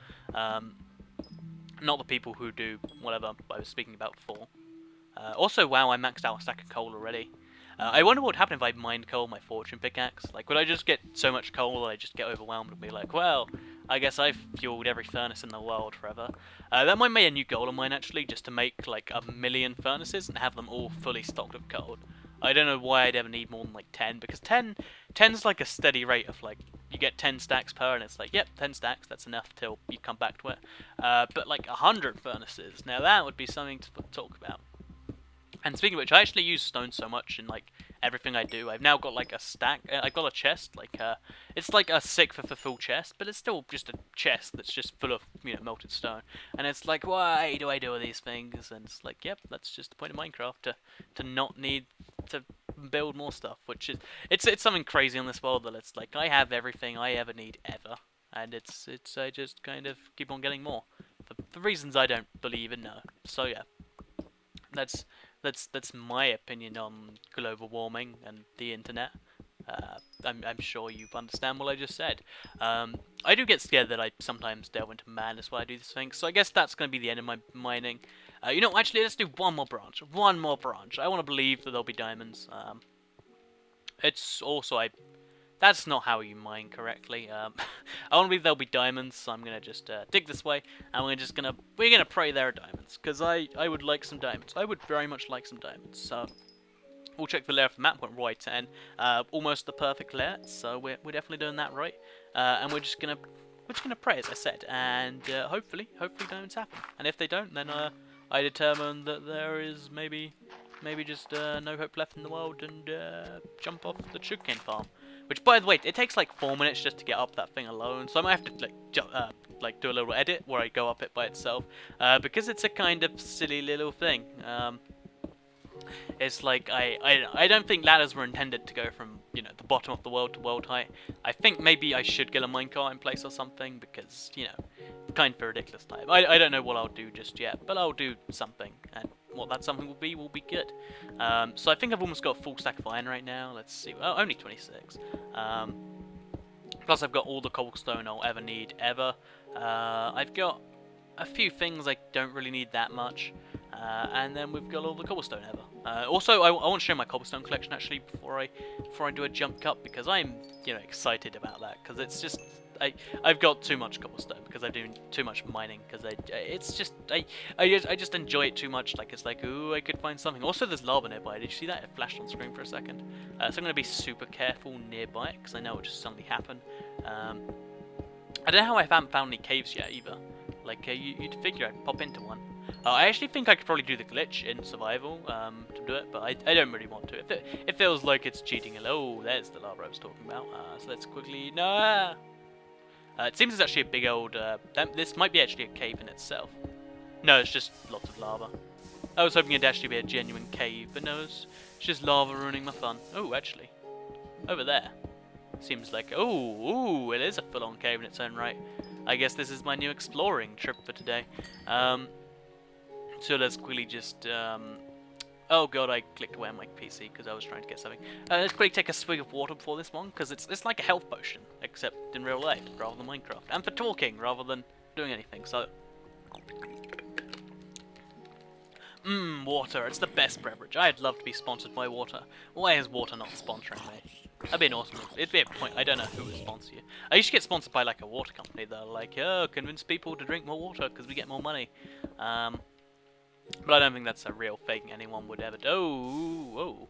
Speaker 1: Not the people who do whatever I was speaking about before. Also, wow, I maxed out a stack of coal already. I wonder what would happen if I mined coal with my fortune pickaxe. Like, would I just get so much coal that I just get overwhelmed and be like, well, I guess I've fueled every furnace in the world forever. That might be a new goal of mine, actually, just to make, like, 1,000,000 furnaces and have them all fully stocked with coal. I don't know why I'd ever need more than, like, 10, because 10's like a steady rate of, like, you get 10 stacks per, and it's like, yep, 10 stacks, that's enough till you come back to it. But, like, 100 furnaces, now that would be something to talk about. And speaking of which, I actually use stone so much in, like, everything I do. I've now got, like, a stack. I've got a chest, like, it's like a 6 of a full chest, but it's still just a chest that's just full of, you know, melted stone. And it's like, why do I do all these things? And it's like, yep, that's just the point of Minecraft, to not need to build more stuff, which is, it's something crazy on this world that it's like, I have everything I ever need ever. And I just kind of keep on getting more. for reasons I don't believe in. No. So yeah, that's that's my opinion on global warming and the internet. I'm sure you understand what I just said. I do get scared that I sometimes delve into madness while I do this thing, so I guess that's going to be the end of my mining. You know, actually, let's do one more branch. One more branch. I want to believe that there'll be diamonds. It's also, that's not how you mine correctly. I want to believe there'll be diamonds, so I'm going to just dig this way, and we're going to pray there are diamonds, because I would like some diamonds. I would very much like some diamonds, so we'll check the layer of the map, went right 10, almost the perfect layer, so we're definitely doing that right, and we're just gonna pray, as I said, and hopefully diamonds happen, and if they don't, then I determine that there is maybe just no hope left in the world, and jump off the sugarcane farm, which, by the way, it takes like 4 minutes just to get up that thing alone, so I might have to like do a little edit where I go up it by itself, because it's a kind of silly little thing. It's like, I don't think ladders were intended to go from, you know, the bottom of the world to world height. I think maybe I should get a minecart in place or something, because, you know, kind of a ridiculous type. I don't know what I'll do just yet, but I'll do something, and what that something will be good. So I think I've almost got a full stack of iron right now. Let's see, well, only 26. Plus I've got all the cobblestone I'll ever need, ever. I've got a few things I don't really need that much. And then we've got all the cobblestone ever. Also, I want to show my cobblestone collection actually before I do a jump cut, because I'm, you know, excited about that, because it's just I've got too much cobblestone because I'm doing too much mining, because it's just I just enjoy it too much. Like, it's like, ooh, I could find something. Also, there's lava nearby. Did you see that? It flashed on screen for a second. So I'm gonna be super careful nearby, because I know it'll just suddenly happen. I don't know how I haven't found any caves yet either. Like, you'd figure I'd pop into one. I actually think I could probably do the glitch in survival to do it, but I don't really want to. It feels like it's cheating. Oh, there's the lava I was talking about. So let's quickly... No! It seems it's actually a big old... this might be actually a cave in itself. No, it's just lots of lava. I was hoping it'd actually be a genuine cave, but no, it's just lava ruining my fun. Oh, actually. Over there. Seems like... Ooh, it is a full-on cave in its own right. I guess this is my new exploring trip for today. So let's quickly just, oh god, I clicked away on my PC because I was trying to get something. Let's quickly take a swig of water before this one, because it's like a health potion, except in real life, rather than Minecraft. And for talking, rather than doing anything, so... Water, it's the best beverage. I'd love to be sponsored by water. Why is water not sponsoring me? That'd be an awesome... It'd be a point. I don't know who would sponsor you. I used to get sponsored by, like, a water company. They're like, oh, convince people to drink more water because we get more money. But I don't think that's a real thing anyone would ever do. Oh.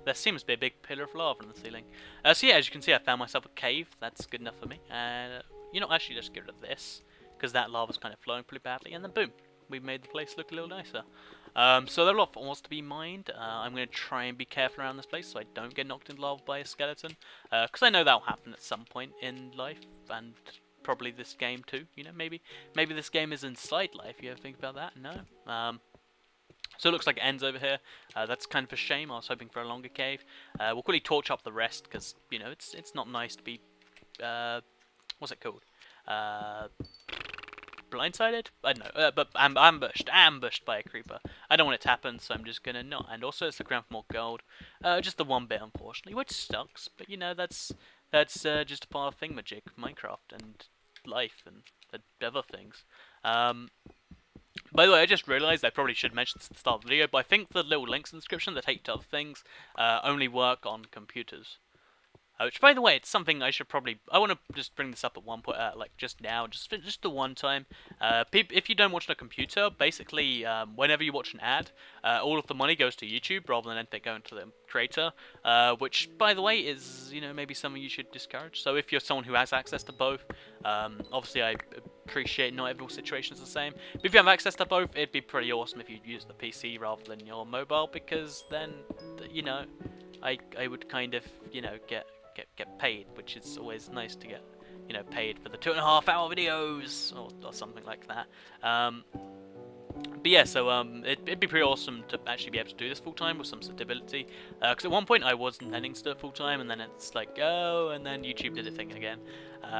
Speaker 1: There seems to be a big pillar of lava in the ceiling. So yeah, as you can see, I found myself a cave. That's good enough for me. And, you know, actually, let's get rid of this, because that lava's kind of flowing pretty badly. And then, boom, we've made the place look a little nicer. So there are a lot of ores to be mined. I'm going to try and be careful around this place so I don't get knocked into lava by a skeleton. Because I know that'll happen at some point in life, and probably this game too. You know, maybe this game is inside life. You ever think about that? No. So it looks like it ends over here. That's kind of a shame. I was hoping for a longer cave. We'll quickly torch up the rest, because, you know, it's not nice to be... what's it called? Blindsided? I don't know, but ambushed by a creeper. I don't want it to happen, so I'm just gonna not. And also, it's the ground for more gold. Just the one bit, unfortunately, which sucks. But you know, that's just a part of thingamajig, Minecraft and life and other things. By the way, I just realised I probably should mention this at the start of the video, but I think the little links in the description that take to other things only work on computers. Which, by the way, it's something I should probably... I want to just bring this up at one point, like just now, just the one time. If you don't watch on a computer, basically, whenever you watch an ad, all of the money goes to YouTube rather than anything going to the creator. Which, by the way, is, you know, maybe something you should discourage. So if you're someone who has access to both, obviously I appreciate not every situation is the same. But if you have access to both, it'd be pretty awesome if you use the PC rather than your mobile, because then, you know, I would kind of, you know, get paid, which is always nice to get, you know, paid for the 2.5-hour videos or something like that. But yeah, so it'd be pretty awesome to actually be able to do this full time with some stability. Because at one point I was intending to do it full time, and then it's like, oh, and then YouTube did a thing again,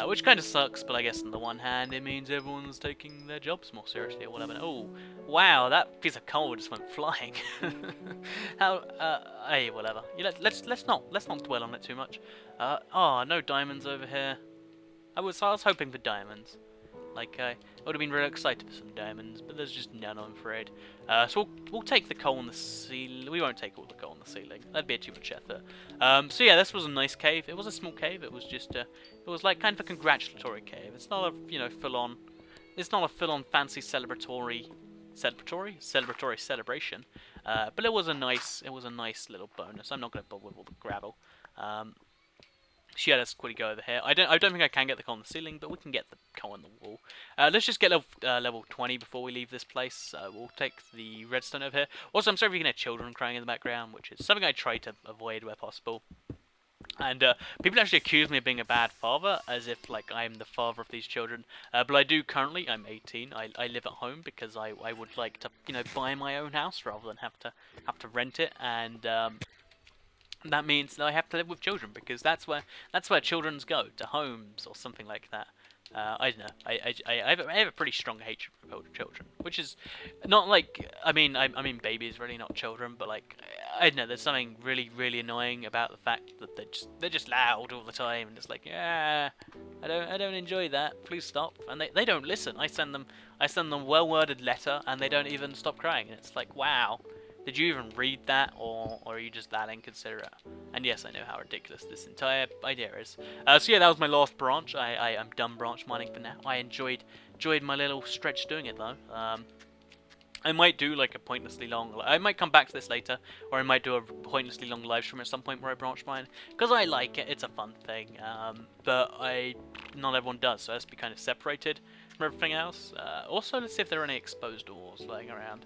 Speaker 1: which kind of sucks. But I guess on the one hand, it means everyone's taking their jobs more seriously or whatever. Oh, wow, that piece of coal just went flying. How? Hey, whatever. Let's not dwell on it too much. Oh, no diamonds over here. I was hoping for diamonds. Like, I would have been really excited for some diamonds, but there's just none, I'm afraid. So we'll take the coal on the ceiling. We won't take all the coal on the ceiling. That'd be too much effort. So yeah, this was a nice cave. It was a small cave. It was just it was like kind of a congratulatory cave. It's not a full-on. It's not a full-on fancy celebratory celebration. But it was a nice little bonus. I'm not going to bother with all the gravel. So yeah, let's quickly go over here. I don't think I can get the coal on the ceiling, but we can get the coal on the wall. Let's just get level 20 before we leave this place. We'll take the redstone over here. Also, I'm sorry if you can hear children crying in the background, which is something I try to avoid where possible. And people actually accuse me of being a bad father, as if like I'm the father of these children. But I do currently. I'm 18. I live at home because I would like to buy my own house rather than have to rent it. And that means that I have to live with children because that's where children go, to homes or something like that. I don't know. I have a pretty strong hatred for children, which is not like I mean babies really, not children, but like I don't know. There's something really annoying about the fact that they're just loud all the time and it's like yeah, I don't enjoy that. Please stop. And they don't listen. I send them a well-worded letter and they don't even stop crying. And it's like wow. Did you even read that, or are you just that inconsiderate? And yes, I know how ridiculous this entire idea is. So yeah, that was my last branch. I'm done branch mining for now. I enjoyed my little stretch doing it though. I might do like a pointlessly long. I might come back to this later, or I might do a pointlessly long live stream at some point where I branch mine because I like it. It's a fun thing. But not everyone does, so it has to be kind of separated from everything else. Also, let's see if there are any exposed ores lying around.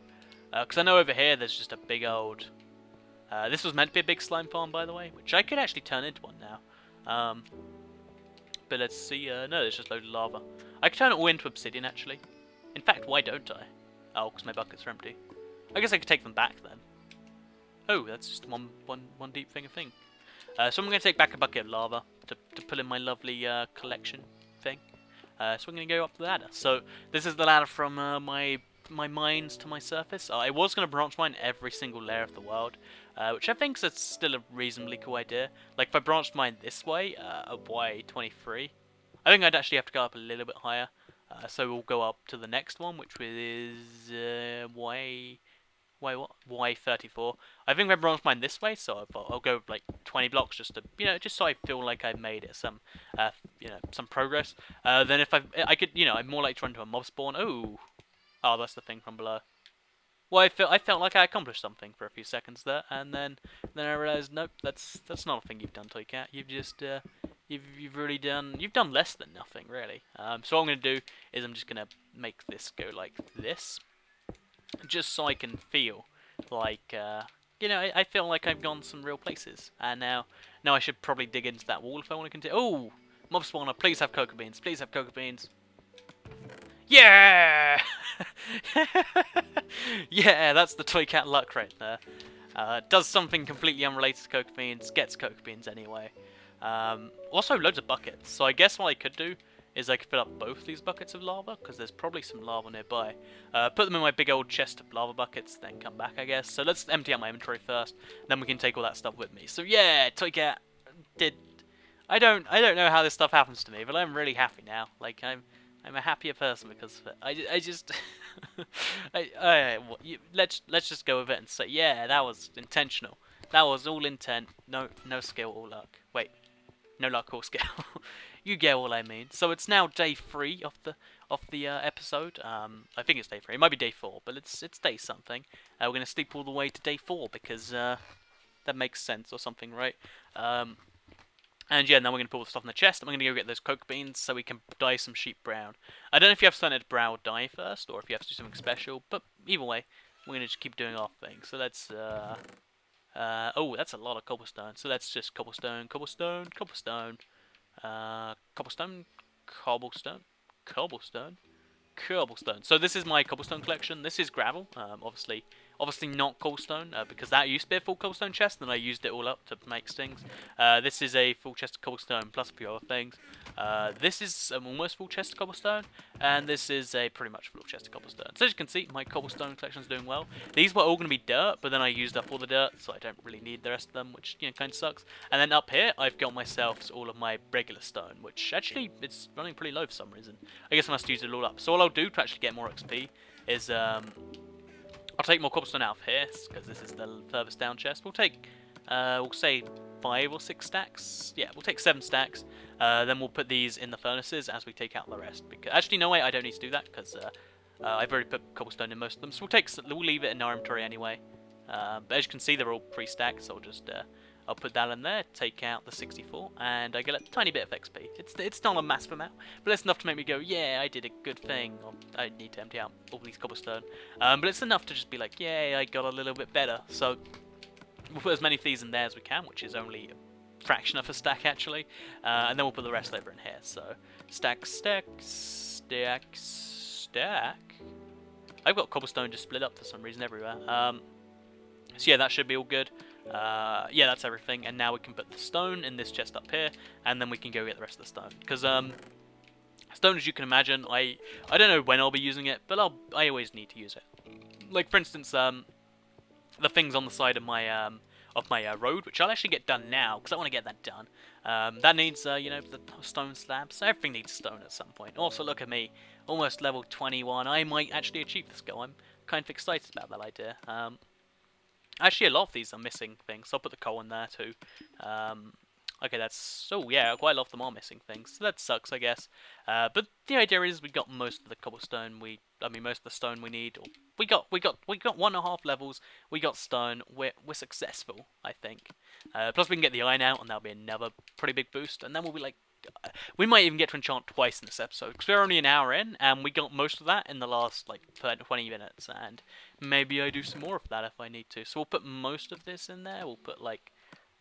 Speaker 1: Because I know over here there's just a big old... this was meant to be a big slime farm, by the way, which I could actually turn into one now. But let's see. No, there's just loads of lava. I could turn it all into obsidian, actually. In fact, why don't I? Oh, because my buckets are empty. I guess I could take them back, then. Oh, that's just one deep thing of thing. So I'm going to take back a bucket of lava to put in my lovely collection thing. So I'm going to go up the ladder. So this is the ladder from my mines to my surface. I was going to branch mine every single layer of the world, which I think is still a reasonably cool idea. Like if I branched mine this way, at Y23, I think I'd actually have to go up a little bit higher. So we'll go up to the next one, which is Y34. I think I branched mine this way, so I'll go like 20 blocks just to just so I feel like I made it some progress. Then if I could I'm more likely to run to a mob spawn. Oh, that's the thing from below. Well, I felt like I accomplished something for a few seconds there, and then I realised, nope, that's not a thing you've done, Toycat. You've just you've done less than nothing, really. So what I'm gonna do is I'm just gonna make this go like this, just so I can feel like I feel like I've gone some real places, and now I should probably dig into that wall if I want to continue. Oh, mob spawner, please have cocoa beans, please have cocoa beans. Yeah! Yeah, that's the Toycat luck right there. Does something completely unrelated to cocoa beans, gets cocoa beans anyway. Also, loads of buckets. So I guess what I could do is I could fill up both these buckets of lava, because there's probably some lava nearby. Put them in my big old chest of lava buckets, then come back, I guess. So let's empty out my inventory first, then we can take all that stuff with me. So yeah, Toycat did... I don't know how this stuff happens to me, but I'm really happy now. Like, I'm a happier person because of it. I just let's just go with it and say yeah, that was intentional. That was all intent. No skill or luck. Wait, no luck or skill. You get what I mean. So it's now day 3 of the episode. I think it's day 3. It might be day 4, but it's day something. We're gonna sleep all the way to day 4 because that makes sense or something, right? And yeah, now we're going to put all the stuff in the chest, and we're going to go get those coke beans so we can dye some sheep brown. I don't know if you have to turn it brown or dye first, or if you have to do something special, but either way, we're going to just keep doing our thing. So let's, oh, that's a lot of cobblestone. So that's just cobblestone, cobblestone, cobblestone, cobblestone, cobblestone, cobblestone, cobblestone. So this is my cobblestone collection. This is gravel, obviously not cobblestone, because that used to be a full cobblestone chest, and I used it all up to make things. This is a full chest of cobblestone plus a few other things. This is an almost full chest of cobblestone, and this is a pretty much full chest of cobblestone. So as you can see, my cobblestone collection is doing well. These were all going to be dirt, but then I used up all the dirt, so I don't really need the rest of them, which, you know, kind of sucks. And then up here, I've got myself all of my regular stone, which actually, it's running pretty low for some reason. I guess I must use it all up. So all I'll do to actually get more XP is, I'll take more cobblestone out of here, because this is the furthest down chest. We'll take, we'll say 5 or 6 stacks. Yeah, we'll take 7 stacks. Then we'll put these in the furnaces as we take out the rest. Because actually, no way, I don't need to do that, because I've already put cobblestone in most of them. So we'll leave it in our inventory anyway. But as you can see, they're all pre-stacked, so I'll put that in there, take out the 64, and I get a tiny bit of XP. It's not a massive amount, but it's enough to make me go, yeah, I did a good thing. Or I need to empty out all these cobblestone. But it's enough to just be like, yay, I got a little bit better. So we'll put as many of these in there as we can, which is only a fraction of a stack, actually. And then we'll put the rest over in here. So stack, stack, stack, stack. I've got cobblestone just split up for some reason everywhere. So yeah, that should be all good. Yeah, that's everything, and now we can put the stone in this chest up here, and then we can go get the rest of the stone. Because stone, as you can imagine, I don't know when I'll be using it, but I always need to use it. Like for instance, the things on the side of my road, which I'll actually get done now because I want to get that done. That needs you know, the stone slabs. So everything needs stone at some point. Also, look at me, almost level 21. I might actually achieve this goal. I'm kind of excited about that idea. Actually, a lot of these are missing things, so I'll put the coal in there too. Okay, that's... Oh, yeah, quite a lot of them are missing things, so that sucks, I guess. But the idea is we got most of the cobblestone most of the stone we need. We got 1.5 levels, we got stone, we're successful, I think. Plus we can get the iron out, and that'll be another pretty big boost, and then we'll be like... We might even get to enchant twice in this episode, because we're only an hour in, and we got most of that in the last, like, 20 minutes, and maybe I do some more of that if I need to. So we'll put most of this in there, we'll put, like,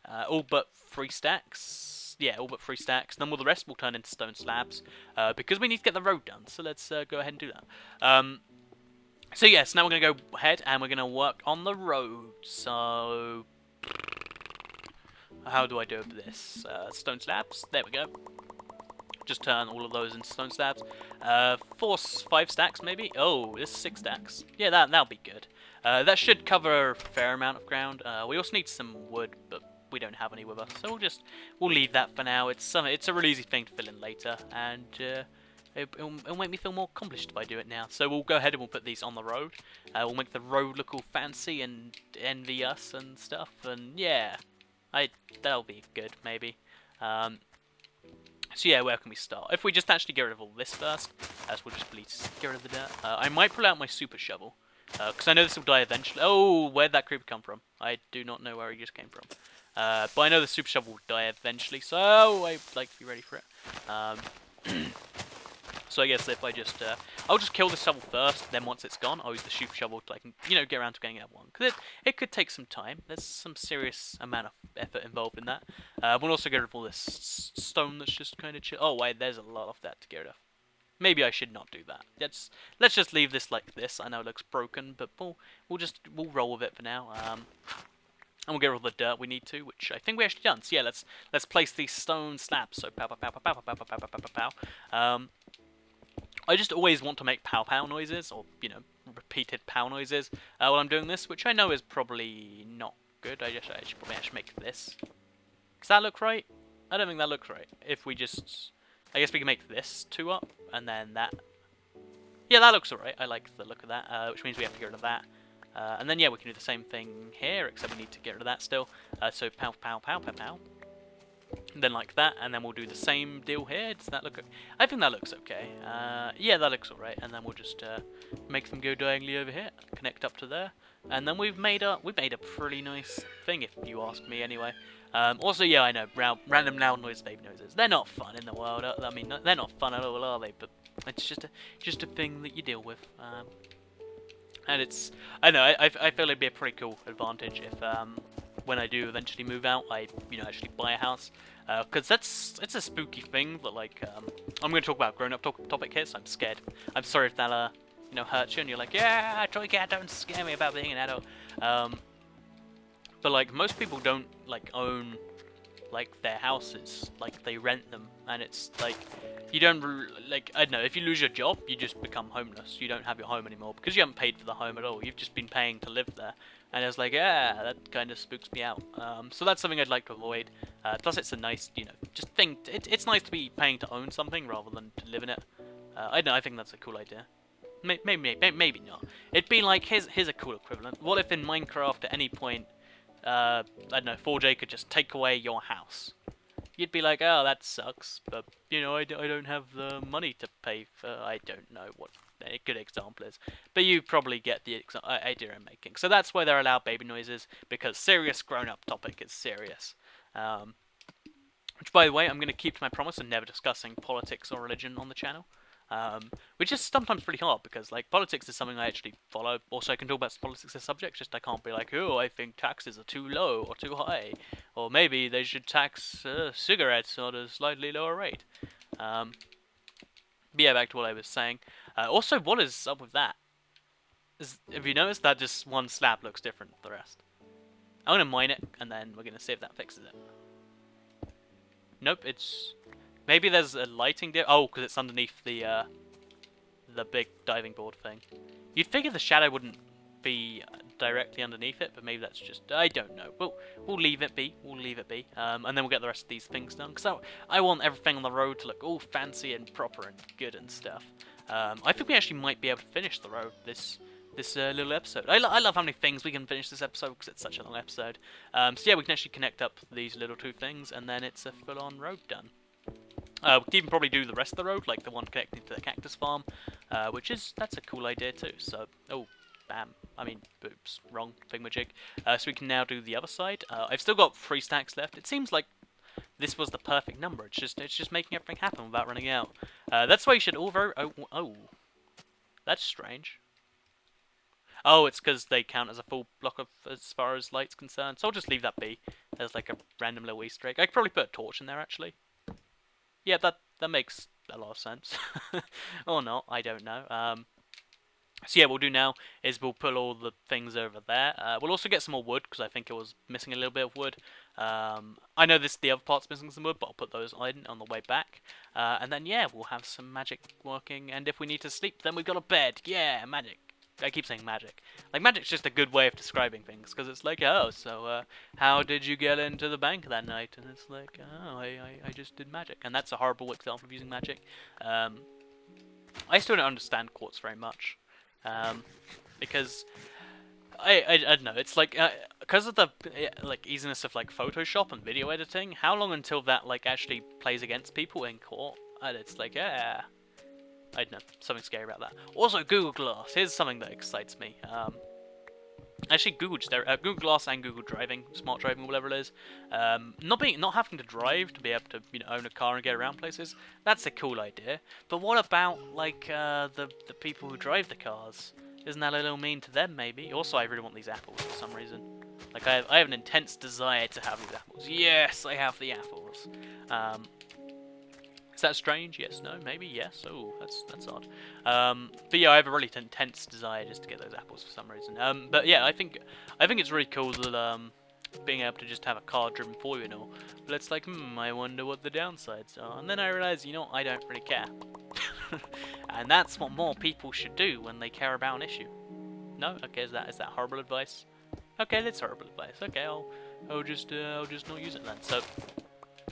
Speaker 1: all but 3 stacks. Yeah, all but 3 stacks, then the rest will turn into stone slabs, because we need to get the road done, so let's go ahead and do that. So yes, now we're going to go ahead, and we're going to work on the road, so... How do I do this? Stone slabs. There we go. Just turn all of those into stone slabs. 5 stacks maybe. Oh, this is 6 stacks. Yeah, that'll be good. That should cover a fair amount of ground. We also need some wood, but we don't have any with us, so we'll leave that for now. It's a really easy thing to fill in later, and it'll make me feel more accomplished if I do it now. So we'll go ahead and we'll put these on the road. We'll make the road look all fancy and envy us and stuff, and yeah. That'll be good, maybe. So yeah, where can we start? If we just actually get rid of all this first, as we'll just please get rid of the dirt. I might pull out my super shovel, because I know this will die eventually. Oh, where'd that creeper come from? I do not know where he just came from. But I know the super shovel will die eventually, so I'd like to be ready for it. So I guess if I just, I'll just kill the shovel first, then once it's gone, I'll use the super shovel to, like, you know, get around to getting that one. Because it could take some time. There's some serious amount of effort involved in that. We'll also get rid of all this stone that's just kind of chill. Oh, wait, there's a lot of that to get rid of. Maybe I should not do that. Let's just leave this like this. I know it looks broken, but we'll roll with it for now. And we'll get rid of all the dirt we need to, which I think we actually done. So yeah, let's place these stone slabs. So pow pow pow pow pow pow pow pow pow pow pow. I just always want to make pow-pow noises, or, you know, repeated pow noises while I'm doing this, which I know is probably not good. I should probably actually make this. Does that look right? I don't think that looks right. If we just... I guess we can make this 2 up, and then that. Yeah, that looks alright. I like the look of that, which means we have to get rid of that. And then, yeah, we can do the same thing here, except we need to get rid of that still. So pow, pow, pow, pow, pow. And then like that, and then we'll do the same deal here. Does that look... I think that looks okay. Yeah, that looks alright. And then we'll just make them go diagonally over here, connect up to there. And then we've made a pretty nice thing, if you ask me anyway. Also, yeah, I know, random loud noise baby noises. They're not fun in the world. I mean, they're not fun at all, are they? But it's just a thing that you deal with. And it's... I know, I feel it'd be a pretty cool advantage if... when I do eventually move out, I actually buy a house, because it's a spooky thing that like I'm going to talk about grown-up topic here, so I'm scared. I'm sorry if that hurts you, and you're like, yeah, Toy Cat, don't scare me about being an adult. But like most people don't like own like their houses, like they rent them, and it's like you don't like, I don't know, if you lose your job, you just become homeless. You don't have your home anymore because you haven't paid for the home at all. You've just been paying to live there, and it's like, yeah, that kind of spooks me out. So that's something I'd like to avoid. Plus, it's a nice, just thing. It's nice to be paying to own something rather than to live in it. I don't know. I think that's a cool idea. Maybe not. It'd be like, here's a cool equivalent. What if in Minecraft at any point, I don't know, 4J could just take away your house? You'd be like, oh, that sucks, but, I don't have the money to pay for, I don't know what a good example is. But you probably get the idea I'm making. So that's why they're allowed baby noises, because serious grown-up topic is serious. Which, by the way, I'm going to keep to my promise of never discussing politics or religion on the channel. Which is sometimes pretty hard, because like politics is something I actually follow. Also, I can talk about politics as subjects, just I can't be like, oh, I think taxes are too low or too high, or maybe they should tax cigarettes at a slightly lower rate. But yeah, back to what I was saying. Also, what is up with that? Have you noticed that just one slab looks different than the rest? I'm gonna mine it, and then we're gonna see if that fixes it. Nope, it's... Maybe there's a lighting there. Oh, because it's underneath the big diving board thing. You'd figure the shadow wouldn't be directly underneath it, but maybe that's just... I don't know. We'll leave it be. We'll leave it be. And then we'll get the rest of these things done. Because I want everything on the road to look all fancy and proper and good and stuff. I think we actually might be able to finish the road this little episode. I love how many things we can finish this episode because it's such a long episode. So yeah, we can actually connect up these little two things, and then it's a full-on road done. We could even probably do the rest of the road, like the one connecting to the cactus farm, that's a cool idea too. So, oh, bam, I mean, oops, wrong thingamajig. So we can now do the other side. I've still got 3 stacks left. It seems like this was the perfect number. It's just making everything happen without running out. That's why you should all vote. Oh, that's strange. Oh, it's because they count as a full block of as far as light's concerned. So I'll just leave that be as like a random little Easter egg. I could probably put a torch in there actually. Yeah, that makes a lot of sense. Or not, I don't know. So yeah, what we'll do now is we'll pull all the things over there. We'll also get some more wood, because I think it was missing a little bit of wood. I know the other part's missing some wood, but I'll put those on the way back. And then yeah, we'll have some magic working, and if we need to sleep, then we've got a bed. Yeah, magic. I keep saying magic. Like, magic's just a good way of describing things, because it's like, oh, so, how did you get into the bank that night? And it's like, oh, I just did magic. And that's a horrible example of using magic. I still don't understand quartz very much. Because, I don't know, it's like, because of the, like, easiness of, like, Photoshop and video editing, how long until that, like, actually plays against people in court? And it's like, yeah... I don't know, something scary about that. Also, Google Glass. Here's something that excites me. Actually, Google Glass and Google Driving, Smart Driving, whatever it is. Not having to drive to be able to own a car and get around places. That's a cool idea. But what about like the people who drive the cars? Isn't that a little mean to them? Maybe. Also, I really want these apples for some reason. Like I have an intense desire to have these apples. Yes, I have the apples. Is that strange? Yes, no, maybe, yes. Oh, that's odd. But yeah, I have a really intense desire just to get those apples for some reason. But yeah, I think it's really cool that being able to just have a car driven for you and all. But it's like, I wonder what the downsides are. And then I realize, I don't really care. And that's what more people should do when they care about an issue. No? Okay, is that horrible advice? Okay, that's horrible advice. Okay, I'll just not use it then. So.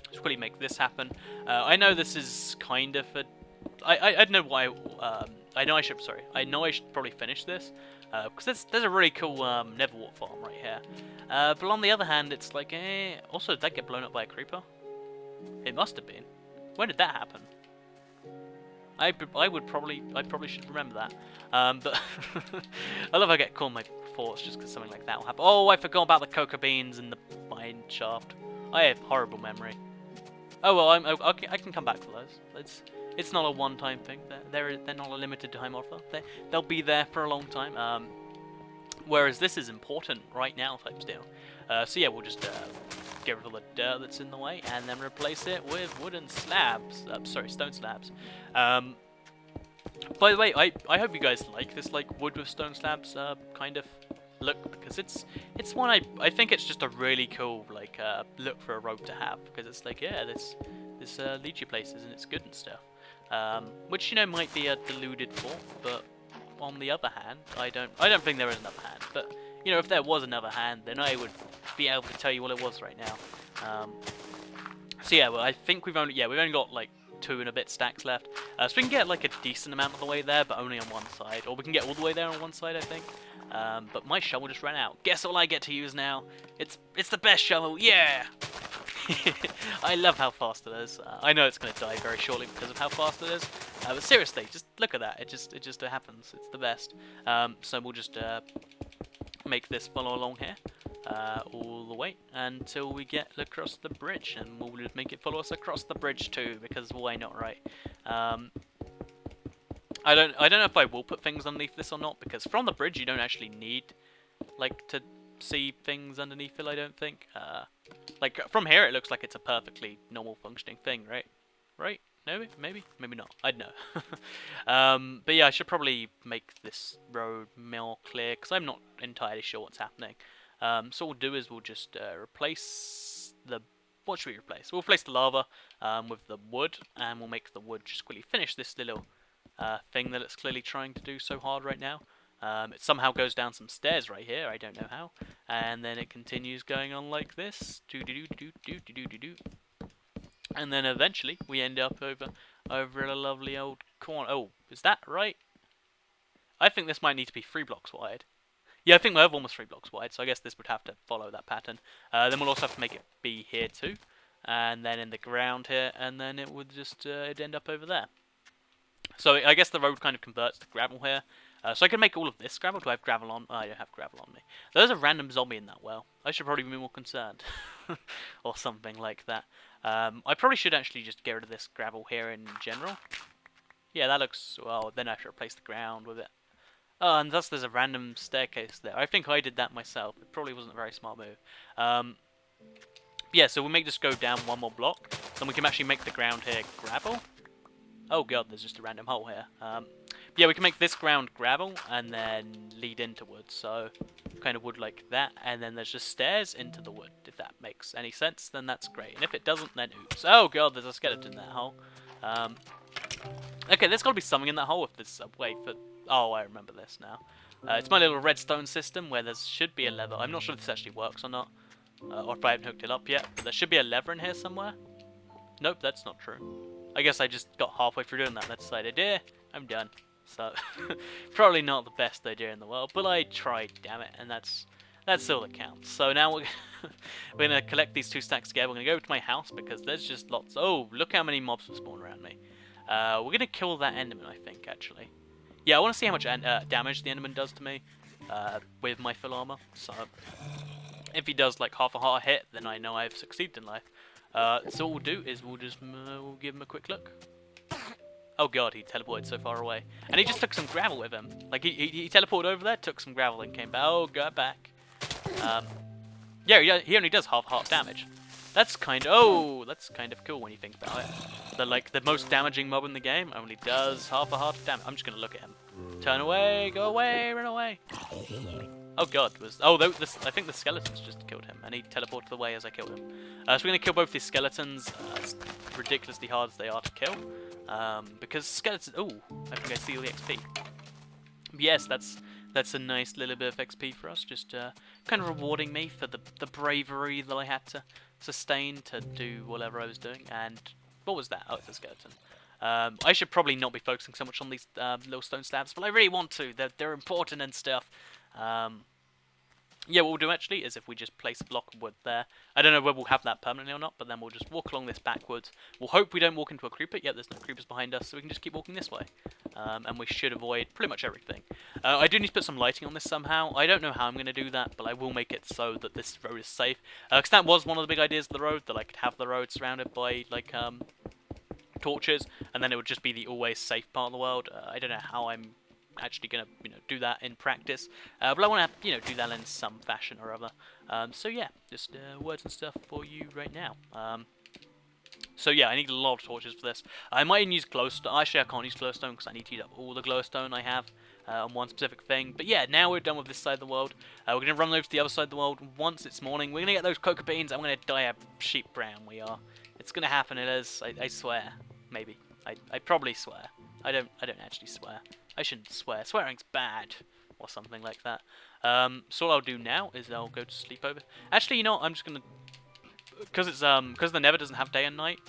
Speaker 1: Let's quickly make this happen. I know this is kind of a... I don't know why... I know I should probably finish this. Because there's a really cool Neverwart farm right here. But on the other hand, it's like... Also, did that get blown up by a creeper? It must have been. When did that happen? I probably should remember that. But I love how I get caught in my thoughts just because something like that will happen. Oh, I forgot about the cocoa beans and the mine shaft. I have horrible memory. Oh well, I can come back to those. It's not a one-time thing. They're not a limited time offer. They'll be there for a long time. Whereas this is important right now type deal. So yeah, we'll just get rid of all the dirt that's in the way, and then replace it with wooden slabs. Sorry, stone slabs. By the way, I hope you guys like this like wood with stone slabs kind of look, because it's one I think it's just a really cool like look for a road to have, because it's like, yeah, this leads you places and it's good and stuff. Which, you know, might be a deluded thought, but on the other hand, I don't think there is another hand. But you know, if there was another hand, then I would be able to tell you what it was right now. So yeah, well, I think we've only got like 2 and a bit stacks left, so we can get like a decent amount of the way there, but only on one side, or we can get all the way there on one side, I think. But my shovel just ran out. Guess what I get to use now? It's the best shovel, yeah! I love how fast it is. I know it's going to die very shortly because of how fast it is, but seriously, just look at that. It just happens. It's the best. So we'll just make this follow along here all the way until we get across the bridge, and we'll just make it follow us across the bridge too, because why not, right? I don't know if I will put things underneath this or not, because from the bridge you don't actually need like to see things underneath it, I don't think. Like from here it looks like it's a perfectly normal functioning thing, right? Right? Maybe not. I don't know. But yeah, I should probably make this road more clear, because I'm not entirely sure what's happening. So what we'll do is we'll just replace the... What should we replace? We'll replace the lava with the wood, and we'll make the wood just quickly finish this little thing that it's clearly trying to do so hard right now. It somehow goes down some stairs right here, I don't know how, and then it continues going on like this, and then eventually we end up over a lovely old corner. Oh, is that right? I think this might need to be 3 blocks wide. Yeah, I think my other one was 3 blocks wide, so I guess this would have to follow that pattern. Then we'll also have to make it be here too, and then in the ground here, and then it would just it'd end up over there. So I guess the road kind of converts to gravel here. So I can make all of this gravel. Do I have gravel on? Oh, I don't have gravel on me. There's a random zombie in that well. I should probably be more concerned. Or something like that. I probably should actually just get rid of this gravel here in general. Yeah, that looks... Well, then I have to replace the ground with it. Oh, and thus there's a random staircase there. I think I did that myself. It probably wasn't a very smart move. Yeah, so we'll make this go down 1 more block. Then we can actually make the ground here gravel. Oh god, there's just a random hole here. Yeah, we can make this ground gravel and then lead into wood. So, kind of wood like that. And then there's just stairs into the wood. If that makes any sense, then that's great. And if it doesn't, then oops. Oh god, there's a skeleton in that hole. Okay, there's got to be something in that hole if there's a way for... Oh, I remember this now. It's my little redstone system where there should be a lever. I'm not sure if this actually works or not. Or if I haven't hooked it up yet. But there should be a lever in here somewhere. Nope, that's not true. I guess I just got halfway through doing that. That's the side idea. I'm done. So, probably not the best idea in the world, but I tried, damn it, and that's all that counts. So now we're gonna collect these 2 stacks together. We're gonna go over to my house because there's just lots. Oh, look how many mobs will spawn around me. We're gonna kill that Enderman, I think, actually. Yeah, I want to see how much damage the Enderman does to me with my full armor. So, if he does like half a heart hit, then I know I've succeeded in life. So what we'll do is we'll just we'll give him a quick look. Oh god, he teleported so far away. And he just took some gravel with him. Like, he teleported over there, took some gravel and came back. Oh, got back. Yeah, he only does half heart damage. That's kind of cool when you think about it. The most damaging mob in the game only does half a heart of damage. I'm just gonna look at him. Turn away, go away, run away. Oh god, I think the skeletons just killed him, and he teleported away as I killed him. So we're gonna kill both these skeletons, as ridiculously hard as they are to kill. Because skeletons... Oh, I think I see all the XP. Yes, that's a nice little bit of XP for us, just kind of rewarding me for the bravery that I had to sustain to do whatever I was doing. And what was that? Oh, it's a skeleton. I should probably not be focusing so much on these little stone slabs, but I really want to. They're important and stuff. Yeah, what we'll do actually is if we just place a block of wood there. I don't know whether we'll have that permanently or not, but then we'll just walk along this backwards. We'll hope we don't walk into a creeper. Yep, there's no creepers behind us, so we can just keep walking this way. And we should avoid pretty much everything. I do need to put some lighting on this somehow. I don't know how I'm going to do that, but I will make it so that this road is safe. Because that was one of the big ideas of the road, that I could have the road surrounded by, like, torches, and then it would just be the always safe part of the world. I don't know how I'm actually gonna, do that in practice. But I want to, do that in some fashion or other. So yeah, just words and stuff for you right now. So yeah, I need a lot of torches for this. I might even use glowstone. Actually, I can't use glowstone because I need to use up all the glowstone I have on one specific thing. But yeah, now we're done with this side of the world. We're going to run over to the other side of the world once it's morning. We're going to get those cocoa beans. I'm going to dye a sheep brown. We are. It's going to happen. It is. I swear. Maybe. I probably swear. I don't actually swear. I shouldn't swear. Swearing's bad. Or something like that. So what I'll do now is I'll go to sleep over. Actually, you know what? I'm just going to... Because the Nether doesn't have day and night,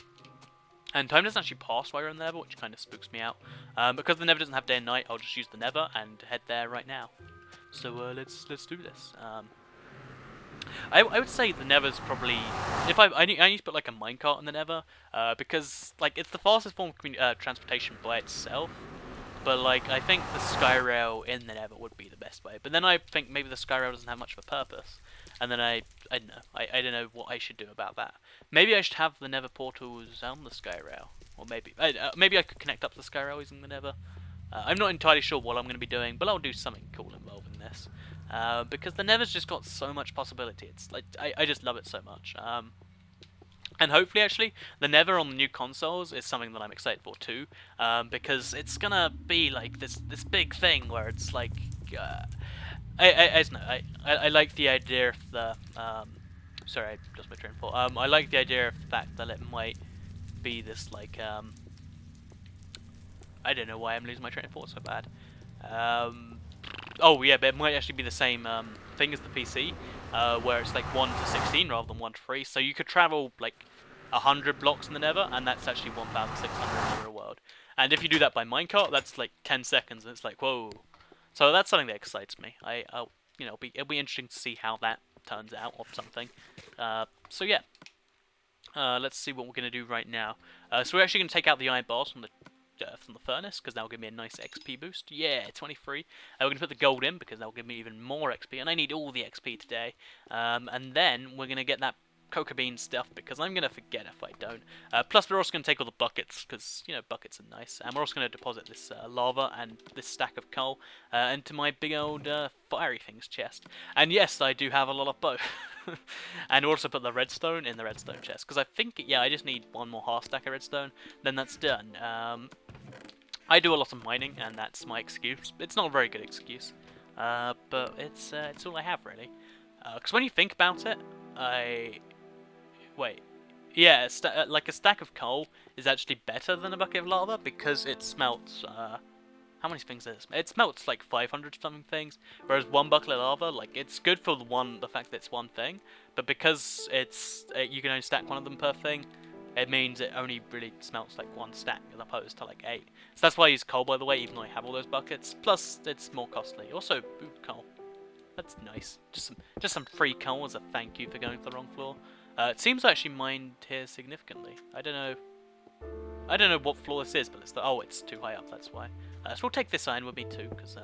Speaker 1: and time doesn't actually pass while you're in the Nether, which kind of spooks me out. Because the Nether doesn't have day and night, I'll just use the Nether and head there right now. So let's do this. I would say the Nether's probably, if I need to put like a minecart in the Nether, because like it's the fastest form of transportation by itself. But like I think the Skyrail in the Nether would be the best way. But then I think maybe the Skyrail doesn't have much of a purpose. And then I don't know. I don't know what I should do about that. Maybe I should have the Nether portals on the Skyrail, or maybe I could connect up the Skyrail using the Nether. I'm not entirely sure what I'm going to be doing, but I'll do something cool involving this. Because the Nether's just got so much possibility. It's like I just love it so much. And hopefully, actually, the Nether on the new consoles is something that I'm excited for too, because it's gonna be like this big thing where it's like. I like the idea of the sorry, I lost my train of thought. I like the idea of the fact that it might be this like I don't know why I'm losing my train of thought so bad. Oh yeah, but it might actually be the same thing as the PC, where it's like 1 to 16 rather than 1 to 3. So you could travel like 100 blocks in the Nether, and that's actually 1,600 in the real world. And if you do that by minecart, that's like 10 seconds, and it's like whoa. So that's something that excites me. I'll it'll be interesting to see how that turns out or something. So yeah, let's see what we're gonna do right now. So we're actually gonna take out the iron bars from the furnace because that'll give me a nice XP boost. Yeah, 23. We're gonna put the gold in because that'll give me even more XP, and I need all the XP today. And then we're gonna get that cocoa bean stuff because I'm gonna forget if I don't. Plus we're also gonna take all the buckets because buckets are nice, and we're also gonna deposit this lava and this stack of coal into my big old fiery things chest. And yes, I do have a lot of both. And also put the redstone in the redstone chest because I think I just need one more half stack of redstone, then that's done. I do a lot of mining, and that's my excuse. It's not a very good excuse, but it's all I have really. Because when you think about it, yeah, like a stack of coal is actually better than a bucket of lava because it smelts, how many things is it? It smelts like 500 something things, whereas one bucket of lava, like, it's good for the fact that it's one thing, but because it's, you can only stack one of them per thing, it means it only really smelts like one stack as opposed to like 8. So that's why I use coal, by the way, even though I have all those buckets, plus it's more costly. Also, coal. That's nice. Just some free coal as a thank you for going to the wrong floor. It seems I actually mined here significantly. I don't know what floor this is, but it's too high up. That's why. So we'll take this iron with me too, because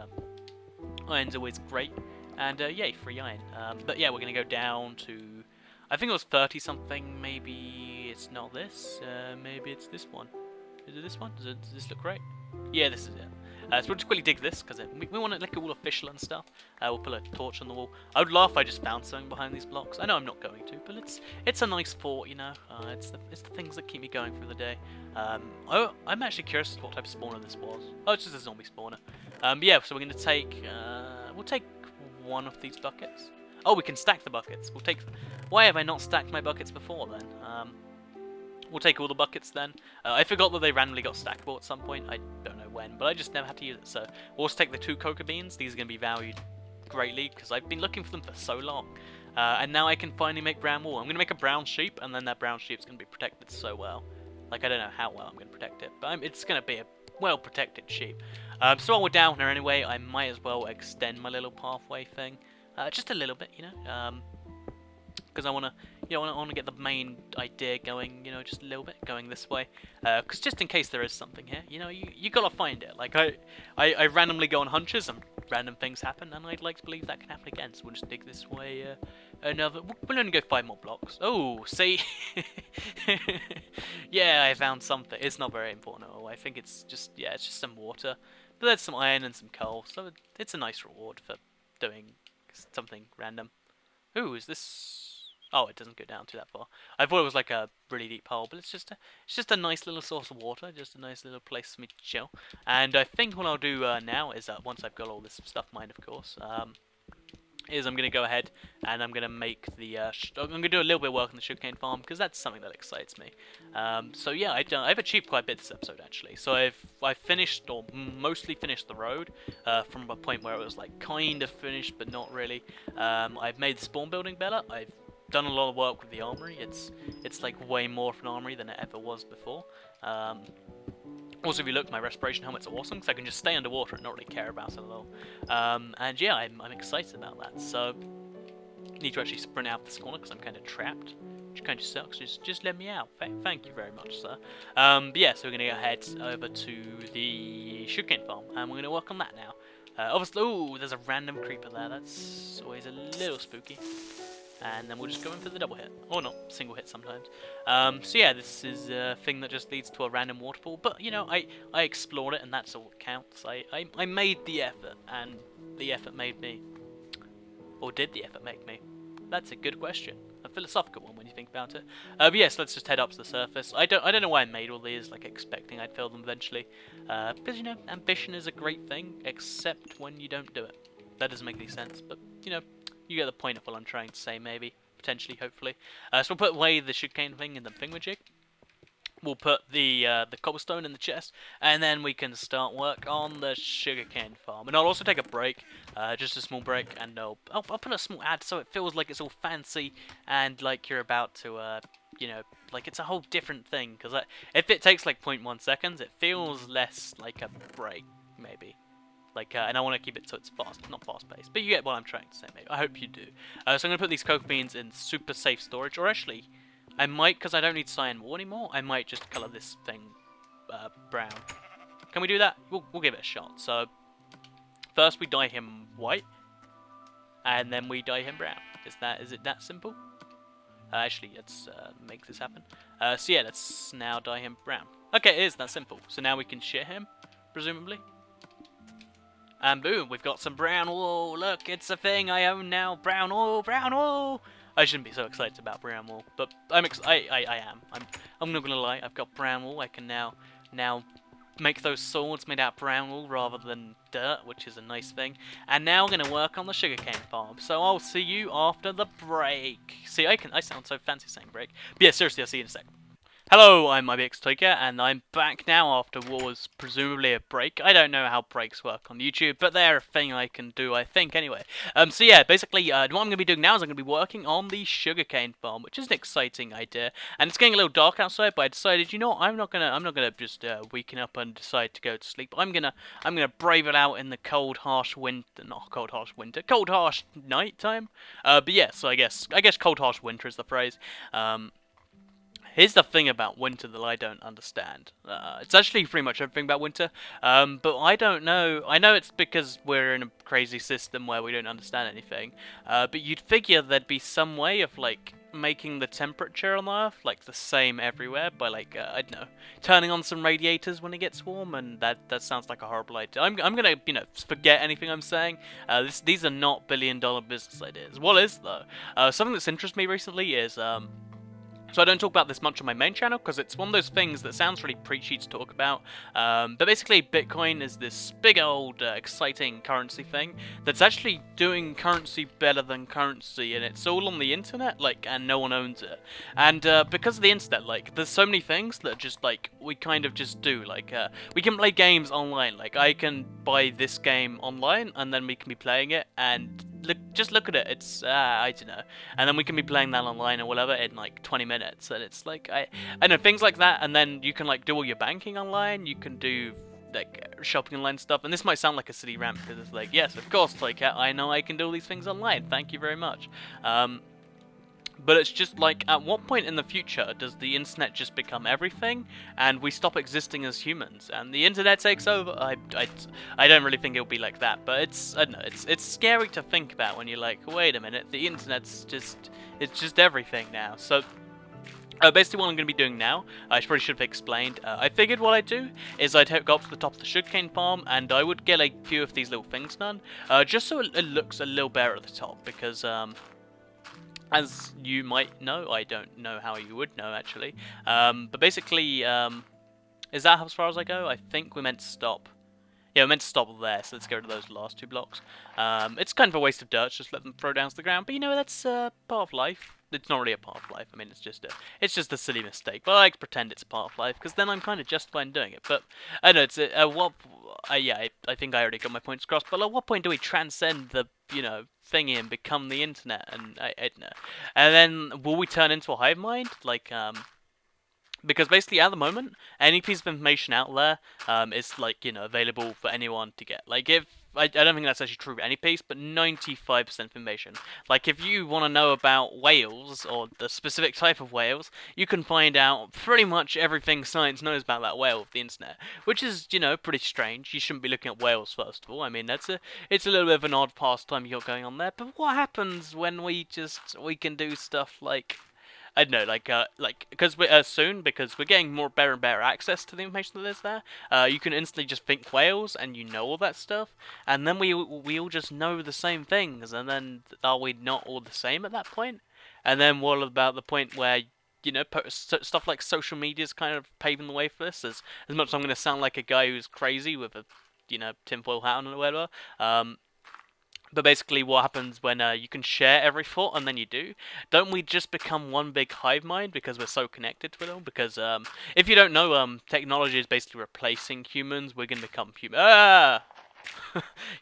Speaker 1: iron's always great. And yay, free iron. But yeah, we're gonna go down to. I think it was 30 something. Maybe it's not this. Maybe it's this one. Is it this one? Does this look right? Yeah, this is it. So we'll just quickly dig this, because we want it like all official and stuff. We'll put a torch on the wall. I would laugh if I just found something behind these blocks. I know I'm not going to, but it's a nice thought, it's the things that keep me going through the day. I'm actually curious what type of spawner this was. Oh, it's just a zombie spawner. Yeah, so we're going to take, we'll take one of these buckets. Oh, we can stack the buckets. Why have I not stacked my buckets before then? We'll take all the buckets then. I forgot that they randomly got stackable at some point. I don't know when, but I just never had to use it. So we'll also take the 2 cocoa beans. These are going to be valued greatly because I've been looking for them for so long. And now I can finally make brown wool. I'm going to make a brown sheep, and then that brown sheep's going to be protected so well. Like, I don't know how well I'm going to protect it, but it's going to be a well-protected sheep. So while we're down here anyway, I might as well extend my little pathway thing. Just a little bit, because I want to get the main idea going, just a little bit going this way, because just in case there is something here, you gotta find it. Like I randomly go on hunches and random things happen, and I'd like to believe that can happen again. So we'll just dig this way. We'll only go 5 more blocks. Oh, see, yeah, I found something. It's not very important at all. I think it's just some water. But there's some iron and some coal, so it's a nice reward for doing something random. Ooh, is this... Oh, it doesn't go down too that far. I thought it was like a really deep hole, but it's just a nice little source of water, just a nice little place for me to chill. And I think what I'll do now is, once I've got all this stuff mined, of course, is I'm going to go ahead and I'm going to make the... I'm going to do a little bit of work on the sugarcane farm, because that's something that excites me. So yeah, I've achieved quite a bit this episode, actually. So I've finished, or mostly finished the road, from a point where it was like kind of finished, but not really. I've made the spawn building better. I've done a lot of work with the armory. It's like way more of an armory than it ever was before. Also, if you look, my respiration helmet's awesome, because I can just stay underwater and not really care about it at all. And yeah, I'm excited about that. So, need to actually sprint out this corner, because I'm kind of trapped, which kind of sucks. Just let me out. Thank you very much, sir. But yeah, so we're going to go ahead over to the sugarcane farm, and we're going to work on that now. Obviously, ooh, there's a random creeper there. That's always a little spooky. And then we'll just go in for the double hit. Or not, single hit sometimes. So yeah, this is a thing that just leads to a random waterfall. But, you know, I explored it, and that's all that counts. I made the effort, and the effort made me. Or did the effort make me? That's a good question. A philosophical one when you think about it. But yes, let's just head up to the surface. I don't know why I made all these, like expecting I'd fail them eventually. Because, you know, ambition is a great thing, except when you don't do it. That doesn't make any sense, but, you know, you get the point of what I'm trying to say, maybe. Potentially, hopefully. So we'll put away the sugarcane thing in the thingamajig. We'll put the cobblestone in the chest, and then we can start work on the sugarcane farm. And I'll also take a break, just a small break, and I'll put a small ad so it feels like it's all fancy, and like you're about to, you know, like it's a whole different thing. Because if it takes like 0.1 seconds, it feels less like a break, maybe. Like, and I want to keep it so it's not fast-paced. But you get what I'm trying to say, maybe. I hope you do. So I'm going to put these cocoa beans in super safe storage. Or actually, I might, because I don't need cyan wool anymore, I might just colour this thing brown. Can we do that? We'll give it a shot. So, first we dye him white. And then we dye him brown. Is it that simple? Actually, let's make this happen. So yeah, let's now dye him brown. Okay, it is that simple. So now we can shear him, presumably. And boom, we've got some brown wool. Look, it's a thing I own now. Brown wool, brown wool. I shouldn't be so excited about brown wool, but I am. I'm not gonna lie. I've got brown wool. I can now make those swords made out of brown wool rather than dirt, which is a nice thing. And now we're gonna work on the sugarcane farm. So I'll see you after the break. See, I sound so fancy saying break. But yeah, seriously, I'll see you in a sec. Hello, I'm IBXToyker, and I'm back now after what was presumably a break. I don't know how breaks work on YouTube, but they're a thing I can do, I think, anyway. So yeah, basically, what I'm going to be doing now is I'm going to be working on the sugarcane farm, which is an exciting idea. And it's getting a little dark outside, but I decided, you know what, I'm not gonna just weaken up and decide to go to sleep. I'm gonna brave it out in the cold, harsh cold, harsh night time. But yeah, so I guess cold, harsh winter is the phrase. Here's the thing about winter that I don't understand. It's actually pretty much everything about winter, but I don't know. I know it's because we're in a crazy system where we don't understand anything, but you'd figure there'd be some way of, like, making the temperature on Earth, like, the same everywhere by, like, I don't know, turning on some radiators when it gets warm, and that sounds like a horrible idea. I'm gonna, you know, forget anything I'm saying. These are not billion-dollar business ideas. What is, though? Something that's interested me recently is, so I don't talk about this much on my main channel, because it's one of those things that sounds really preachy to talk about. But basically, Bitcoin is this big old, exciting currency thing that's actually doing currency better than currency, and it's all on the internet, like, and no one owns it. And because of the internet, like, there's so many things that just, like, we kind of just do. Like, we can play games online. Like, I can buy this game online, and then we can be playing it, and just look at it. It's I don't know, and then we can be playing that online or whatever in like 20 minutes, and it's like I know things like that. And then you can like do all your banking online. You can do like shopping online stuff. And this might sound like a silly rant because it's like, yes, of course, like I know I can do all these things online. Thank you very much. But it's just like, at what point in the future does the internet just become everything, and we stop existing as humans, and the internet takes over? I don't really think it'll be like that, but I don't know, it's scary to think about when you're like, wait a minute, the internet's just everything now. So Basically, what I'm going to be doing now, I probably should have explained. I figured what I'd do is I'd go up to the top of the sugarcane farm and I would get a few of these little things done, just so it looks a little better at the top. Because as you might know, I don't know how you would know actually, but basically, is that as far as I go? I think we're meant to stop. Yeah, we're meant to stop there, so let's go to those last 2 blocks. It's kind of a waste of dirt, just let them throw down to the ground, but you know, that's part of life. It's not really a part of life, I mean, it's just a silly mistake, but I like to pretend it's a part of life, because then I'm kind of justified in doing it, but, I know, it's, yeah, I think I already got my points across, but at what point do we transcend the, you know, thingy and become the internet, and, I don't know. And then, will we turn into a hive mind? Like, because basically at the moment, any piece of information out there is like, you know, available for anyone to get. Like if I don't think that's actually true for any piece, but 95% of information. Like if you want to know about whales or the specific type of whales, you can find out pretty much everything science knows about that whale with the internet, which is, you know, pretty strange. You shouldn't be looking at whales first of all. I mean, it's a little bit of an odd pastime you got going on there. But what happens when we can do stuff like, I don't know, like because we're soon, because we're getting better and better access to the information that is there. You can instantly just think whales, and you know all that stuff, and then we all just know the same things, and then are we not all the same at that point? And then what about the point where, you know, stuff like social media is kind of paving the way for this? As much as I'm going to sound like a guy who's crazy with a, you know, tinfoil hat on or whatever. But basically, what happens when you can share every thought, and then you do? Don't we just become one big hive mind because we're so connected to it all? Because if you don't know, technology is basically replacing humans. We're gonna become human.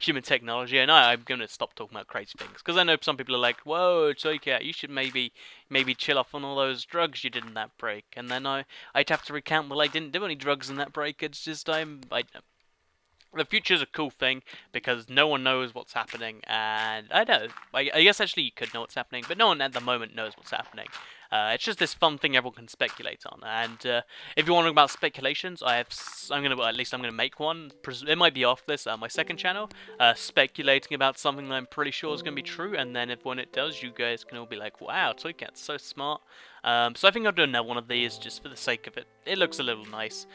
Speaker 1: Human technology, and I'm gonna stop talking about crazy things because I know some people are like, "Whoa, Toycat, you should maybe chill off on all those drugs you did in that break." And then I'd have to recount, well, I didn't do any drugs in that break. It's just the future's a cool thing because no one knows what's happening, and I don't know. I guess actually you could know what's happening, but no one at the moment knows what's happening. It's just this fun thing everyone can speculate on. And if you're wondering about speculations, I'm gonna make one. It might be off this my second channel, speculating about something that I'm pretty sure is gonna be true. And then when it does, you guys can all be like, "Wow, Toycat's so smart." So I think I'll do another one of these just for the sake of it. It looks a little nice.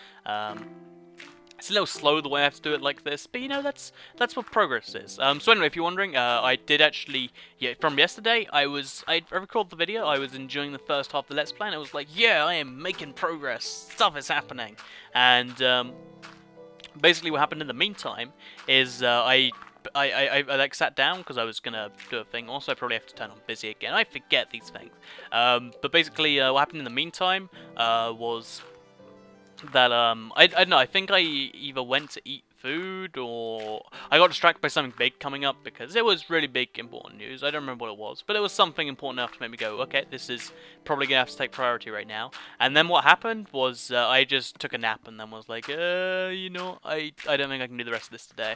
Speaker 1: It's a little slow the way I have to do it like this, but you know, that's what progress is. So anyway, if you're wondering, I did actually, from yesterday, I recorded the video, I was enjoying the first half of the Let's Play, and I was like, yeah, I am making progress, stuff is happening. And basically what happened in the meantime is I like sat down because I was gonna do a thing. Also, I probably have to turn on busy again. I forget these things. But basically, what happened in the meantime was that I don't know, I think I either went to eat food or I got distracted by something big coming up because it was really big important news. I don't remember what it was, but it was something important enough to make me go, okay, this is probably gonna have to take priority right now. And then what happened was I just took a nap and then was like, you know, I don't think I can do the rest of this today.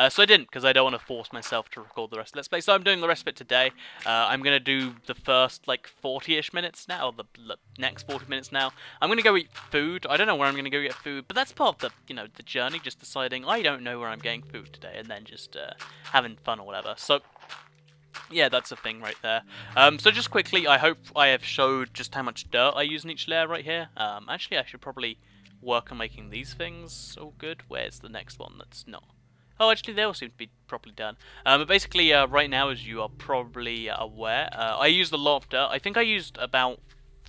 Speaker 1: So I didn't, because I don't want to force myself to record the rest of Let's Play. So I'm doing the rest of it today. I'm gonna do the first like 40ish minutes now, or the next 40 minutes now. I'm gonna go eat food. I don't know where I'm gonna go get food, but that's part of the, you know, the journey, just deciding I don't know where I'm getting food today, and then just having fun or whatever. So yeah, that's a thing right there. So just quickly, I hope I have showed just how much dirt I use in each layer right here. Actually, I should probably work on making these things all good. Where's the next one that's not? Oh, actually, they all seem to be properly done. But basically, right now, as you are probably aware, I used a lot of dirt. I think I used about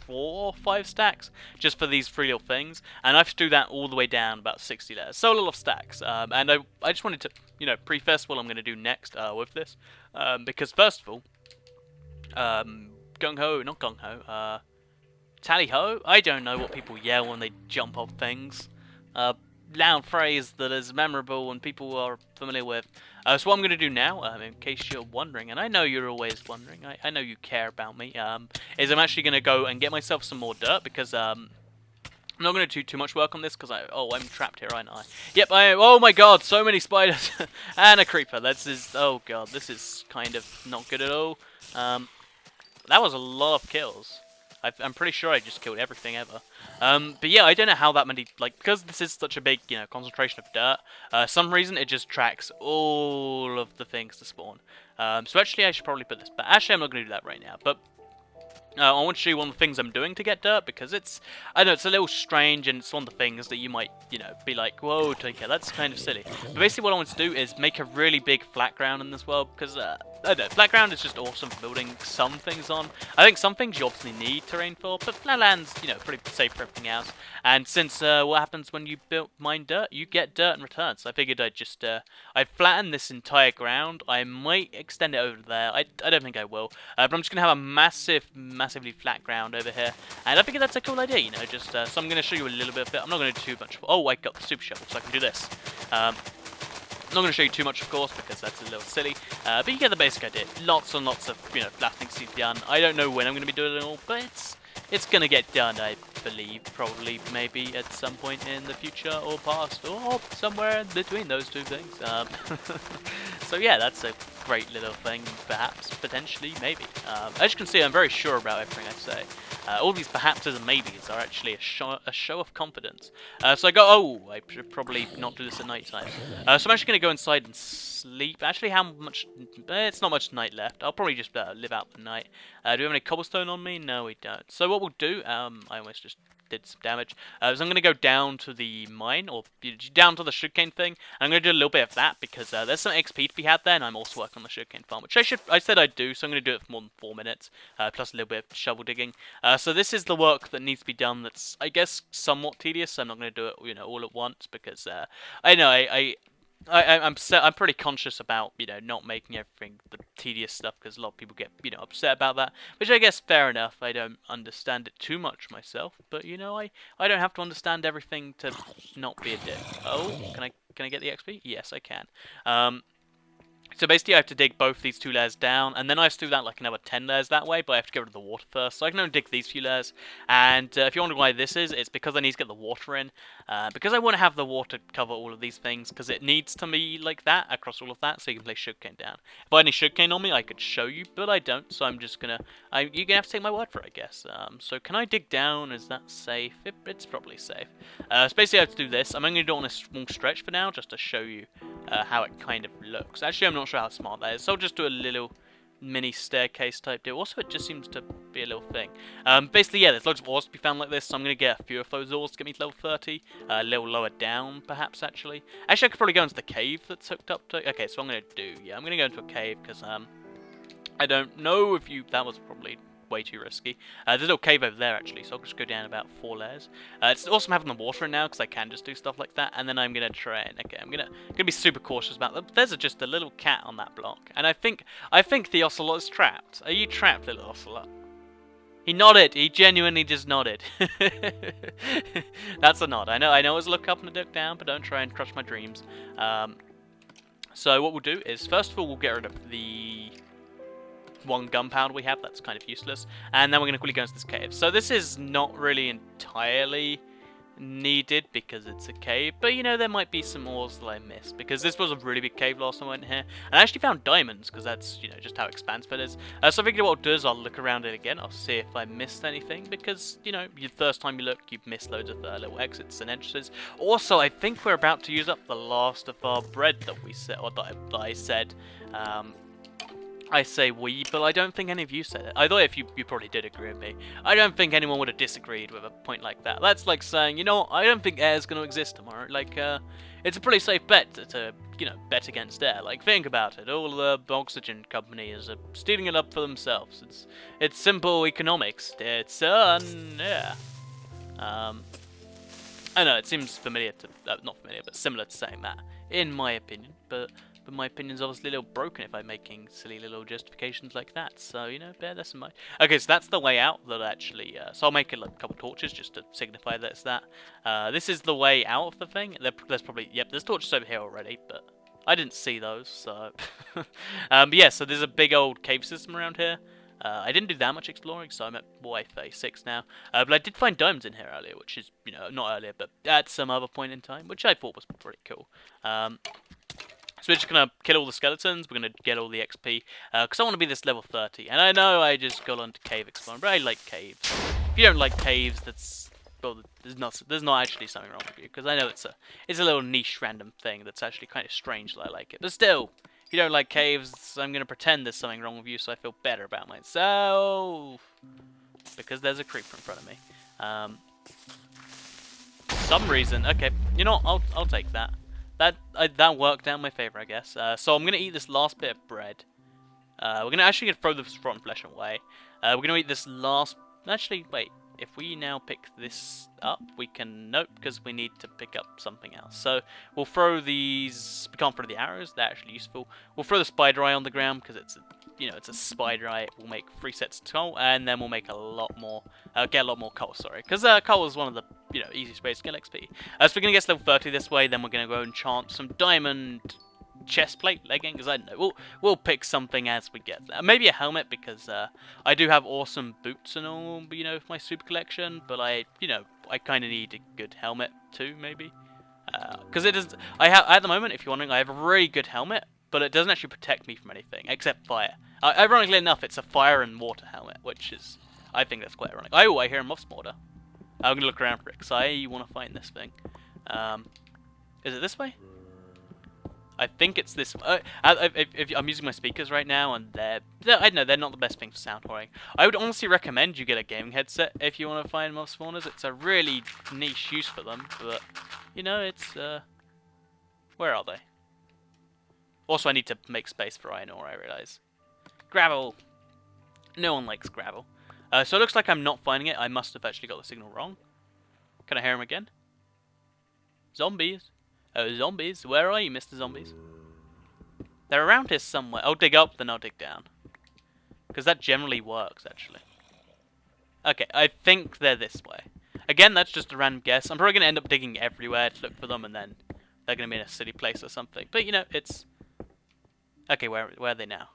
Speaker 1: 4 or 5 stacks just for these 3 little things, and I have to do that all the way down about 60 layers. So a lot of stacks. And I just wanted to, you know, preface what I'm going to do next with this, because first of all, gung ho, not gung ho, tally ho. I don't know what people yell when they jump off things. Loud phrase that is memorable and people are familiar with. So what I'm going to do now, in case you're wondering, and I know you're always wondering, I know you care about me, is I'm actually going to go and get myself some more dirt, because I'm not going to do too much work on this, because I'm trapped here, aren't I? Yep, oh my god, so many spiders, and a creeper. Oh god, this is kind of not good at all. That was a lot of kills. I'm pretty sure I just killed everything ever. But yeah, I don't know how that many, like, because this is such a big, you know, concentration of dirt, some reason it just tracks all of the things to spawn. So actually I should probably put this back. Actually, I'm not going to do that right now, but I want to show you one of the things I'm doing to get dirt, because it's, I know, it's a little strange, and it's one of the things that you might, you know, be like, whoa, okay, that's kind of silly. But basically what I want to do is make a really big flat ground in this world, because, I don't know, flat ground is just awesome for building some things on. I think some things you obviously need terrain for, but flat land's, you know, pretty safe for everything else. And since, what happens when you mine dirt? You get dirt in return, so I figured I'd just, I'd flatten this entire ground. I might extend it over there. I don't think I will, but I'm just going to have a massively flat ground over here, and I figured that's a cool idea, you know, just, so I'm going to show you a little bit of it. I'm not going to do too much. Oh, I got the super shovel, so I can do this. I'm not going to show you too much, of course, because that's a little silly, but you get the basic idea. Lots and lots of, you know, flattening to be done. I don't know when I'm going to be doing it all, but it's going to get done, I believe, probably, maybe, at some point in the future, or past, or somewhere in between those two things. So yeah, that's a great little thing, perhaps, potentially, maybe. As you can see, I'm very sure about everything I say. All these perhapses and maybes are actually a show of confidence. So I go, oh, I should probably not do this at night time. So I'm actually going to go inside and sleep. Actually, how much? It's not much night left. I'll probably just live out the night. Do we have any cobblestone on me? No, we don't. So what we'll do, I almost just did some damage. So I'm going to go down to the mine, or down to the sugarcane thing. And I'm going to do a little bit of that, because there's some XP to be had there, and I'm also working on the sugarcane farm, which I said I'd do, so I'm going to do it for more than 4 minutes, plus a little bit of shovel digging. So this is the work that needs to be done that's, I guess, somewhat tedious. So I'm not going to do it, you know, all at once, because I know I'm pretty conscious about, you know, not making everything the tedious stuff, because a lot of people get, you know, upset about that, which I guess fair enough. I don't understand it too much myself, but you know, I don't have to understand everything to not be a dick. Oh, can I get the XP? Yes, I can. So basically I have to dig both these 2 layers down, and then I have to do that like another 10 layers that way, but I have to get rid of the water first, so I can only dig these few layers. And if you're wondering why this is, it's because I need to get the water in, because I want to have the water cover all of these things, because it needs to be like that across all of that, so you can place sugarcane down. If I had any sugarcane on me, I could show you, but I don't, so I'm just gonna, you're gonna have to take my word for it, I guess. So can I dig down? Is that safe? It's probably safe. So basically I have to do this. I'm only going to do it on a small stretch for now, just to show you how it kind of looks. Actually, I'm not sure how smart that is, so I'll just do a little mini staircase type deal. Also, it just seems to be a little thing. Basically, yeah, there's loads of ores to be found like this, so I'm going to get a few of those ores to get me to level 30. A little lower down, perhaps, actually. Actually, I could probably go into the cave that's hooked up to... Okay, so I'm going to do... Yeah, I'm going to go into a cave, because I don't know if you... That was probably way too risky. There's a little cave over there, actually, so I'll just go down about 4 layers. It's awesome having the water in now, because I can just do stuff like that, and then I'm going to try and... Okay, I'm gonna be super cautious about that. There's just a little cat on that block, and I think the ocelot is trapped. Are you trapped, little ocelot? He nodded. He genuinely just nodded. That's a nod. I know it's a look up and a look down, but don't try and crush my dreams. So what we'll do is, first of all, we'll get rid of the 1 gunpowder we have. That's kind of useless. And then we're going to quickly go into this cave. So this is not really entirely needed because it's a cave, but you know, there might be some ores that I missed, because this was a really big cave last time I went here, and I actually found diamonds, because that's, you know, just how expansive it is. So I figured what I'll do is I'll look around it again, I'll see if I missed anything, because, you know, the first time you look, you've missed loads of little exits and entrances. Also, I think we're about to use up the last of our bread that we said, or that I said. I say we, but I don't think any of you said it. I thought if you probably did agree with me. I don't think anyone would have disagreed with a point like that. That's like saying, you know, I don't think air's going to exist tomorrow. Like, it's a pretty safe bet to, you know, bet against air. Like, think about it. All the oxygen companies are stealing it up for themselves. It's simple economics. It's, yeah. I know, it seems familiar to, not familiar, but similar to saying that, in my opinion, but my opinion's obviously a little broken if I'm making silly little justifications like that, so, you know, bear this in mind. Okay, so that's the way out that actually, so I'll make a couple torches just to signify that it's that. This is the way out of the thing. There's probably, yep, there's torches over here already, but I didn't see those, so... but yeah, so there's a big old cave system around here. I didn't do that much exploring, so I'm at Y36 now. But I did find diamonds in here earlier, which is, you know, not earlier, but at some other point in time, which I thought was pretty cool. So we're just going to kill all the skeletons, we're going to get all the XP, because I want to be this level 30. And I know I just got onto cave exploring, but I like caves. If you don't like caves, that's... Well, there's not actually something wrong with you, because I know it's a little niche random thing that's actually kind of strange that I like it. But still, if you don't like caves, I'm going to pretend there's something wrong with you so I feel better about myself. because there's a creeper in front of me. Some reason, okay, you know what, I'll take that. That worked out in my favor, I guess. So I'm gonna eat this last bit of bread. We're gonna actually throw the rotten flesh away. We're gonna eat this last. Actually, wait. If we now pick this up, we can... Nope, because we need to pick up something else. So, we'll throw these... We can't throw the arrows, they're actually useful. We'll throw the spider eye on the ground, because it's a, it's a spider eye. We'll make 3 sets of coal, and then we'll make a lot more... get a lot more coal, sorry. Because coal is one of the, easiest ways to get XP. So we're going to get to level 30 this way, then we're going to go and enchant some diamond... chest plate leggings, I don't know. We'll pick something as we get there. Maybe a helmet, because I do have awesome boots and all, for my super collection, but I kind of need a good helmet too, maybe. Because it is, at the moment, if you're wondering, I have a really good helmet, but it doesn't actually protect me from anything, except fire. Ironically enough, it's a fire and water helmet, which is, I think that's quite ironic. Oh, I hear a mob spawner. I'm going to look around for it, because I want to find this thing. Is it this way? I think it's this. If I'm using my speakers right now, and I know they're not the best thing for sound whoring. I would honestly recommend you get a gaming headset if you want to find mob spawners. It's a really niche use for them, but it's where are they? Also, I need to make space for iron ore. I realize. Gravel. No one likes gravel. So it looks like I'm not finding it. I must have actually got the signal wrong. Can I hear him again? Zombies. Oh, zombies. Where are you, Mr. Zombies? They're around here somewhere. I'll dig up, then I'll dig down. Because that generally works, actually. Okay, I think they're this way. Again, that's just a random guess. I'm probably going to end up digging everywhere to look for them, and then they're going to be in a city place or something. But, it's... Okay, where are they now?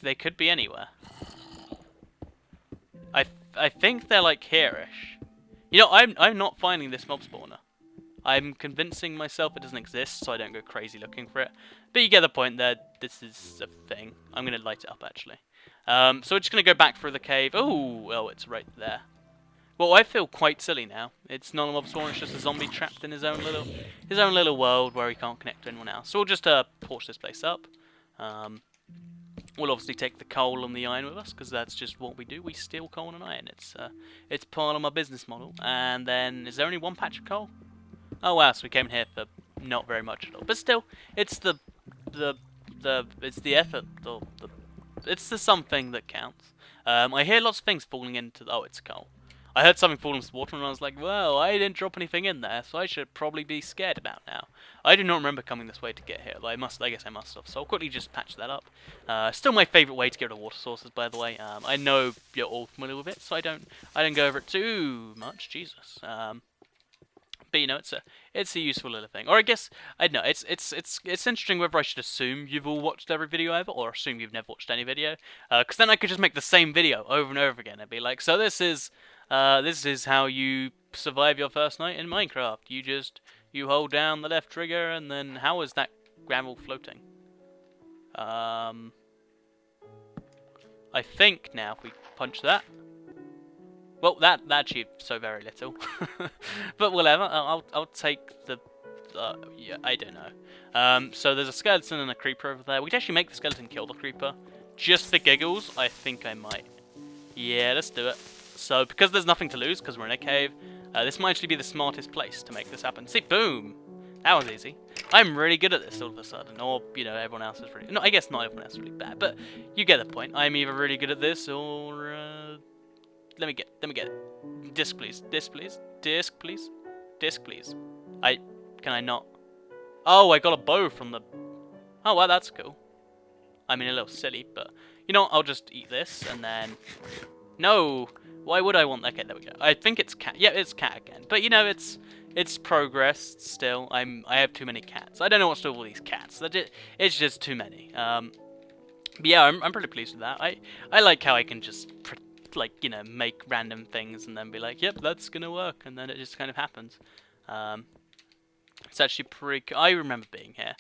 Speaker 1: They could be anywhere. I think they're, like, here-ish. I'm not finding this mob spawner. I'm convincing myself it doesn't exist, so I don't go crazy looking for it. But you get the point there. This is a thing. I'm going to light it up, actually. So we're just going to go back through the cave. Oh, it's right there. Well, I feel quite silly now. It's not a mob spawner, it's just a zombie trapped in his own little world where he can't connect to anyone else. So we'll just torch this place up. We'll obviously take the coal and the iron with us, because that's just what we do. We steal coal and iron. It's part of my business model. And then, is there only one patch of coal? Oh wow, so we came in here for not very much at all. But still, it's the effort, it's the something that counts. I hear lots of things falling into. Oh, it's coal. I heard something fall into the water, and I was like, well, I didn't drop anything in there, so I should probably be scared about now. I do not remember coming this way to get here, though I guess I must have, so I'll quickly just patch that up. Still my favourite way to get rid of water sources, by the way. I know you're all familiar with it, so I don't go over it too much, Jesus. But it's a useful little thing. Or I guess I don't know. It's interesting whether I should assume you've all watched every video ever, or assume you've never watched any video. Because then I could just make the same video over and over again. I'd be like, so this is how you survive your first night in Minecraft. You hold down the left trigger, and then how is that gravel floating? I think now if we punch that. Well, that achieved so very little. But whatever, I'll take the... yeah, I don't know. So there's a skeleton and a creeper over there. We could actually make the skeleton kill the creeper. Just for giggles, I think I might. Yeah, let's do it. So, because there's nothing to lose, because we're in a cave, this might actually be the smartest place to make this happen. See, boom! That was easy. I'm really good at this all of a sudden, or, everyone else is really... No, I guess not everyone else is really bad, but you get the point. I'm either really good at this, or... Let me get it. Disc, please. Disc, please. Disc, please. Disc, please. Can I not? Oh, I got a bow from the... Oh, well, that's cool. I mean, a little silly, but... I'll just eat this, and then... No! Why would I want... Okay, there we go. I think it's cat. Yeah, it's cat again. But, it's progress still. I have too many cats. I don't know what's to do with all these cats. It's just too many. But yeah, I'm pretty pleased with that. I like how I can just... make random things and then be like, yep, that's gonna work, and then it just kind of happens. It's actually pretty... I remember being here.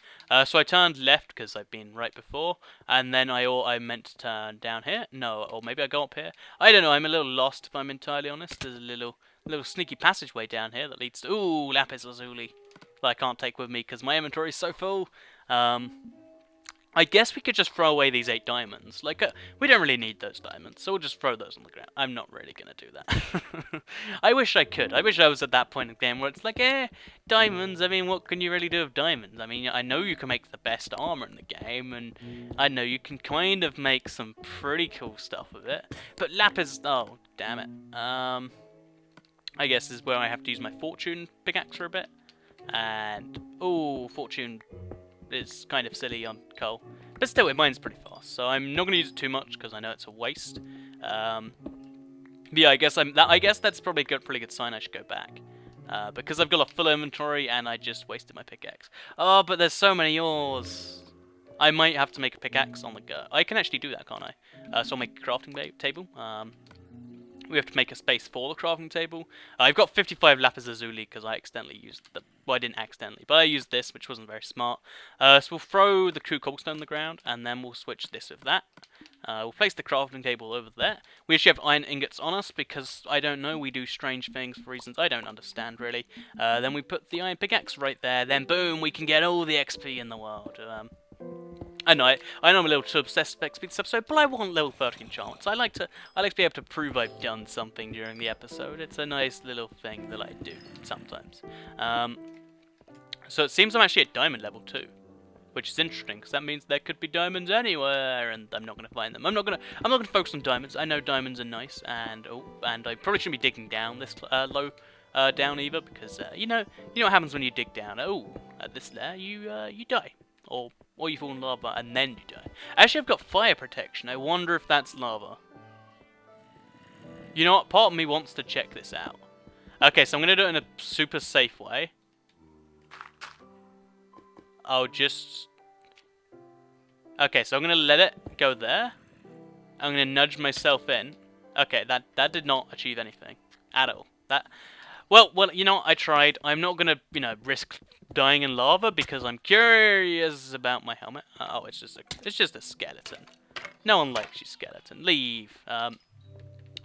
Speaker 1: So I turned left because I've been right before, and then I meant to turn down here. No, or maybe I go up here. I don't know. I'm a little lost if I'm entirely honest. There's a little sneaky passageway down here that leads to... Ooh, lapis lazuli that I can't take with me because my inventory is so full. I guess we could just throw away these 8 diamonds. Like, we don't really need those diamonds, so we'll just throw those on the ground. I'm not really gonna do that. I wish I could. I wish I was at that point in the game where it's like, diamonds, I mean, what can you really do with diamonds? I mean, I know you can make the best armor in the game, and I know you can kind of make some pretty cool stuff with it. But lapis, oh, damn it. I guess this is where I have to use my fortune pickaxe for a bit. And, oh, fortune is kind of silly on coal, but still, it mines pretty fast, so I'm not going to use it too much because I know it's a waste. But yeah, I guess that's probably a pretty good sign I should go back, because I've got a full inventory and I just wasted my pickaxe. Oh, but there's so many ores. I might have to make a pickaxe on the go. I can actually do that, can't I? So I'll make a crafting table. We have to make a space for the crafting table. I've got 55 lapis lazuli because I accidentally used the... Well, I didn't accidentally, but I used this, which wasn't very smart. So we'll throw the 2 cobblestone on the ground, and then we'll switch this with that. We'll place the crafting table over there. We actually have iron ingots on us because, I don't know, we do strange things for reasons I don't understand, really. Then we put the iron pickaxe right there, then boom, we can get all the XP in the world. I know I'm a little too obsessed with XP this episode, but I want level 30 enchantments. I like to be able to prove I've done something during the episode. It's a nice little thing that I do sometimes. So it seems I'm actually at diamond level 2, which is interesting because that means there could be diamonds anywhere, and I'm not going to find them. I'm not going to focus on diamonds. I know diamonds are nice, and I probably shouldn't be digging down this low down either, because you know what happens when you dig down. At this layer you die, or you fall in lava and then you die. Actually, I've got fire protection. I wonder if that's lava. You know what? Part of me wants to check this out. Okay, so I'm going to do it in a super safe way. Okay, so I'm going to let it go there. I'm going to nudge myself in. Okay, that did not achieve anything at all. Well, you know, I tried. I'm not going to, risk dying in lava because I'm curious about my helmet. Oh, it's just a skeleton. No one likes you, skeleton. Leave.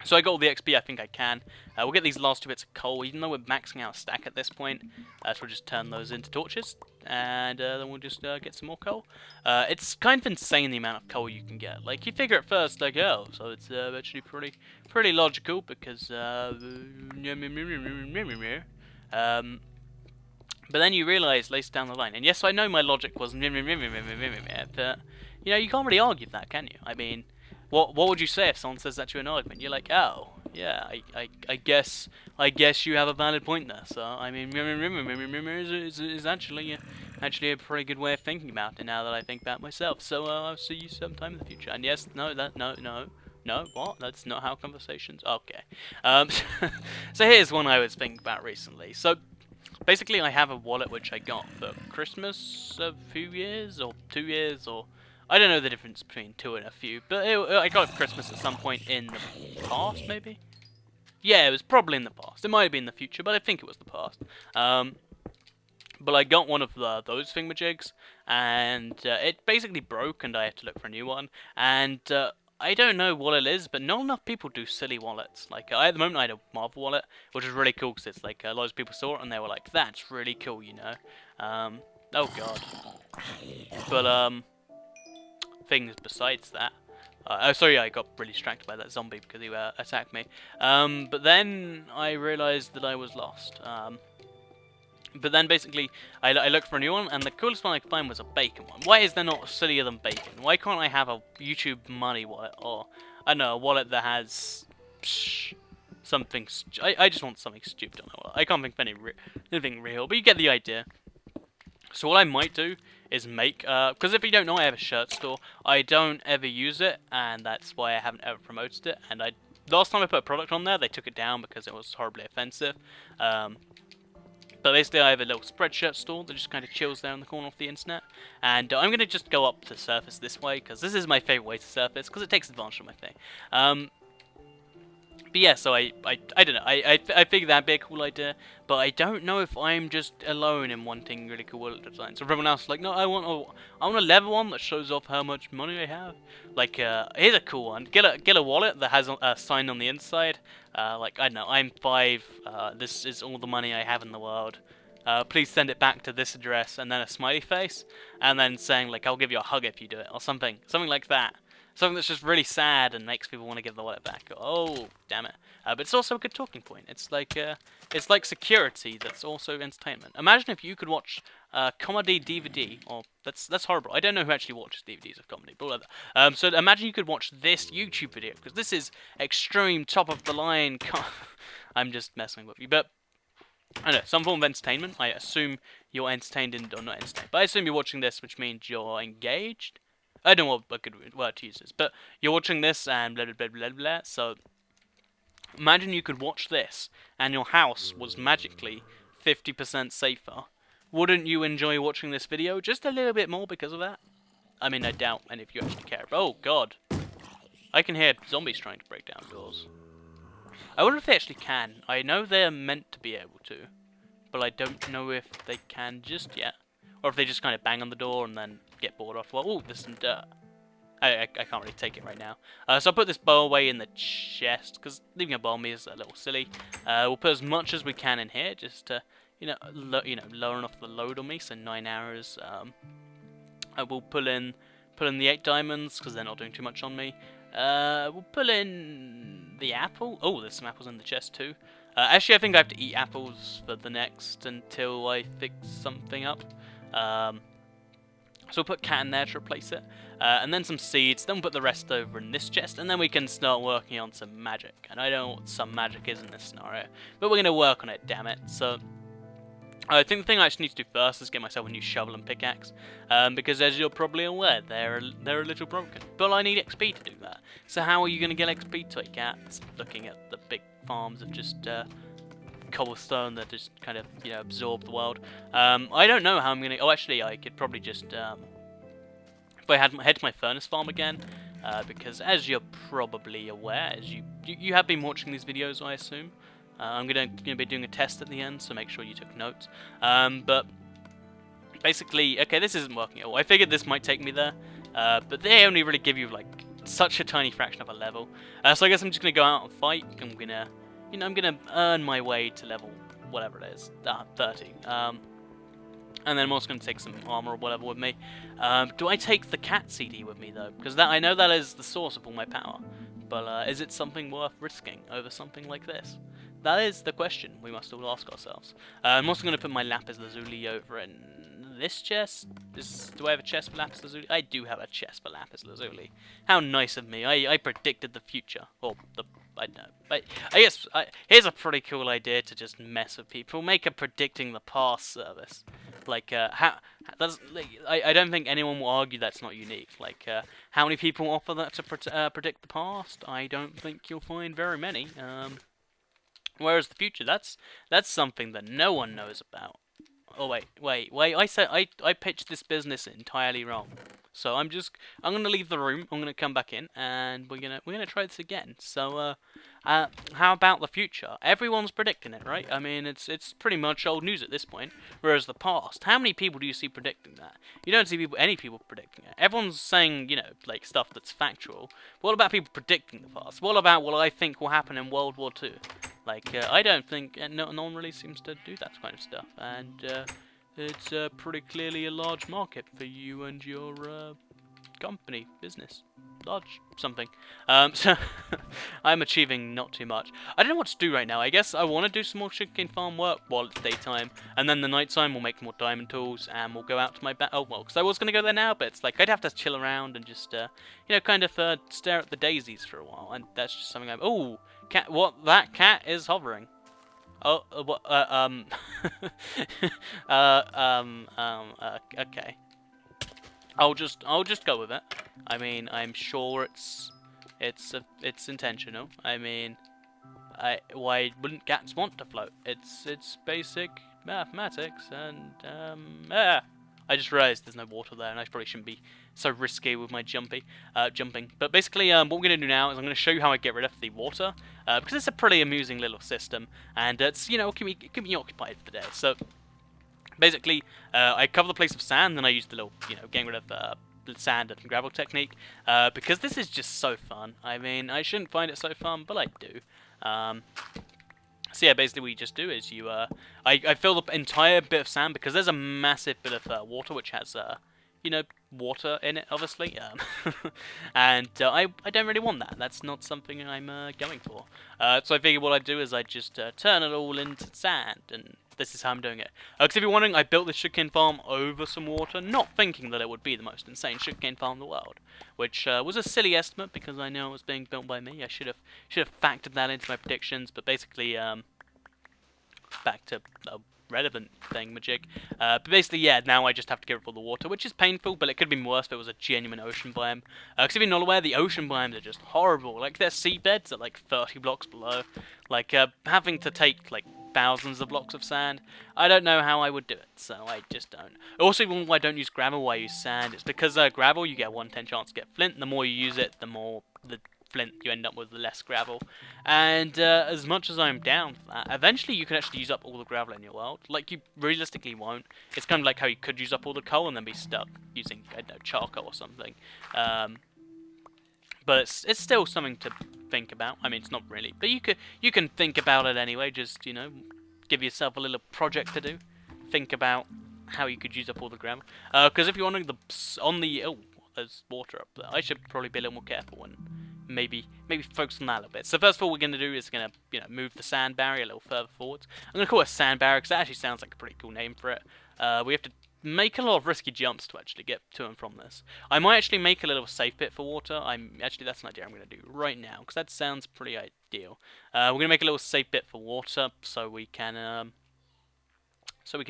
Speaker 1: So I got all the XP I think I can. We'll get these last 2 bits of coal, even though we're maxing out a stack at this point. So we'll just turn those into torches, and then we'll just get some more coal. It's kind of insane the amount of coal you can get. Like, you figure at first, like, oh, so it's actually pretty logical, because but then you realise later down the line, and yes, I know my logic was but you can't really argue that, can you? I mean, what would you say if someone says that to an argument? You're like, oh, yeah, I guess you have a valid point there. So I mean, is actually a pretty good way of thinking about it now that I think about myself. So I'll see you sometime in the future. And yes, no, what? That's not how conversations. Okay. So here's one I was thinking about recently. So basically, I have a wallet which I got for Christmas a few years, or 2 years, or I don't know the difference between 2 and a few, but I got it for Christmas at some point in the past, maybe? Yeah, it was probably in the past. It might have been the future, but I think it was the past. But I got one of those thingamajigs, and it basically broke, and I had to look for a new one. And I don't know what it is, but not enough people do silly wallets. Like, at the moment I had a Marvel wallet, which is really cool, because it's like, a lot of people saw it, and they were like, that's really cool, you know? Oh god. But, things besides that. Oh, sorry, I got really distracted by that zombie because he attacked me. But then I realised that I was lost. But then basically, I looked for a new one, and the coolest one I could find was a bacon one. Why is there not sillier than bacon? Why can't I have a YouTube money wallet, or, I don't know, a wallet that has something... I just want something stupid on my wallet. I can't think of anything real, but you get the idea. So what I might do is make, because if you don't know, I have a shirt store. I don't ever use it, and that's why I haven't ever promoted it. And last time I put a product on there, they took it down because it was horribly offensive. But basically, I have a little spreadshirt store that just kind of chills there in the corner of the internet. And I'm going to just go up to surface this way, because this is my favourite way to surface, because it takes advantage of my thing. But yeah, so I don't know, I figured that'd be a cool idea, but I don't know if I'm just alone in wanting really cool wallet designs. So everyone else is like, no, I want a leather one that shows off how much money I have. Like, here's a cool one. Get a wallet that has a sign on the inside. Like, I don't know, I'm 5, this is all the money I have in the world. please send it back to this address, and then a smiley face, and then saying like, I'll give you a hug if you do it, or something like that. Something that's just really sad and makes people want to give the wallet back. Oh, damn it! But it's also a good talking point. It's like security that's also entertainment. Imagine if you could watch comedy DVD, or that's horrible. I don't know who actually watches DVDs of comedy, but whatever. So imagine you could watch this YouTube video, because this is extreme, top of the line. I'm just messing with you, but I don't know, some form of entertainment. I assume you're entertained or not entertained, but I assume you're watching this, which means you're engaged. I don't know what a good word to use is, but you're watching this and blah blah blah blah blah. So imagine you could watch this and your house was magically 50% safer. Wouldn't you enjoy watching this video just a little bit more because of that? I mean, I doubt any of you actually care. Oh god, I can hear zombies trying to break down doors. I wonder if they actually can. I know they're meant to be able to, but I don't know if they can just yet. Or if they just kind of bang on the door and then get bored off. Well, oh, there's some dirt. I can't really take it right now. So I'll put this bow away in the chest, because leaving a bow on me is a little silly. We'll put as much as we can in here, just to, lower enough the load on me, so 9 hours. I will pull in the 8 diamonds, because they're not doing too much on me. We'll pull in the apple. Oh, there's some apples in the chest too. Actually, I think I have to eat apples for the next until I fix something up. So we'll put cat in there to replace it, and then some seeds, then we'll put the rest over in this chest, and then we can start working on some magic. And I don't know what some magic is in this scenario, but we're going to work on it, damn it. So I think the thing I actually need to do first is get myself a new shovel and pickaxe, because as you're probably aware, they're a little broken. But I need XP to do that. So how are you going to get XP, Toy Cats? Looking at the big farms of just cobblestone that just kind of absorb the world. I don't know how I'm gonna. Oh, actually, I could probably just if I head to my furnace farm again, because as you're probably aware, as you have been watching these videos, I assume. I'm gonna be doing a test at the end, so make sure you took notes. But basically, okay, this isn't working at all. I figured this might take me there, but they only really give you like such a tiny fraction of a level. So I guess I'm just gonna go out and fight. I'm gonna earn my way to level whatever it is, 30. And then I'm also gonna take some armor or whatever with me. Do I take the cat CD with me though? Because I know that is the source of all my power. But is it something worth risking over something like this? That is the question we must all ask ourselves. I'm also gonna put my lapis lazuli over in this chest. Do I have a chest for lapis lazuli? I do have a chest for lapis lazuli. How nice of me! I predicted the future, or I don't know. But I guess here's a pretty cool idea to just mess with people. Make a predicting the past service. Like I don't think anyone will argue that's not unique. Like how many people offer that to predict the past? I don't think you'll find very many. Whereas the future, that's something that no one knows about. Oh wait! I said I pitched this business entirely wrong. So I'm gonna leave the room. I'm gonna come back in, and we're gonna try this again. So how about the future? Everyone's predicting it, right? I mean, it's pretty much old news at this point. Whereas the past, how many people do you see predicting that? You don't see any people predicting it. Everyone's saying like stuff that's factual. But what about people predicting the past? What about what I think will happen in World War II? Like I don't think no one really seems to do that kind of stuff, and it's pretty clearly a large market for you and your company, business, large something. So I'm achieving not too much. I don't know what to do right now. I guess I want to do some more sugarcane farm work while it's daytime, and then the nighttime we'll make more diamond tools, and we'll go out to my because I was gonna go there now, but it's like I'd have to chill around and just kind of stare at the daisies for a while, and that's just something oh, cat! What? That cat is hovering. Oh, what? Okay. I'll just go with it. I mean, I'm sure it's intentional. I mean, why wouldn't cats want to float? It's basic mathematics, and I just realised there's no water there, and I probably shouldn't be so risky with my jumping. But basically, what we're going to do now is I'm going to show you how I get rid of the water, because it's a pretty amusing little system, and it's keep me occupied for the day. So basically, I cover the place with sand, then I use the little getting rid of sand and gravel technique, because this is just so fun. I mean, I shouldn't find it so fun, but I do. So yeah, basically what you just do is you, I fill the entire bit of sand because there's a massive bit of water which has, you know, water in it, obviously. And I don't really want that. That's not something I'm going for. So I figured what I'd do is I'd just turn it all into sand, and this is how I'm doing it. Because if you're wondering, I built this sugarcane farm over some water, not thinking that it would be the most insane sugarcane farm in the world, which was a silly estimate because I know it was being built by me. I should have factored that into my predictions, but basically, back to a relevant thingamajig. But basically, yeah, now I just have to get rid of all the water, which is painful, but it could have been worse if it was a genuine ocean biome. Because if you're not aware, the ocean biomes are just horrible. Like, their seabeds are like 30 blocks below. Like, having to take, like, thousands of blocks of sand. I don't know how I would do it, so I just don't. Also, even why I don't use gravel, why I use sand, it's because gravel, you get a 1/10 chance to get flint. The more you use it, the more the flint you end up with, the less gravel. And as much as I'm down for that, eventually you can actually use up all the gravel in your world. Like, you realistically won't. It's kind of like how you could use up all the coal and then be stuck using, I don't know, charcoal or something. But it's still something to think about. I mean, it's not really, but you can think about it anyway. Just, you know, give yourself a little project to do. Think about how you could use up all the gravel. Because if you're wondering, oh, there's water up there. I should probably be a little more careful and maybe focus on that a little bit. So first of all, what we're gonna do is move the sand barrier a little further forwards. I'm gonna call it a sand barrier because that actually sounds like a pretty cool name for it. We have to make a lot of risky jumps to actually get to and from this. I might actually make a little safe pit for water. That's an idea I'm going to do right now because that sounds pretty ideal. We're going to make a little safe pit for water so we can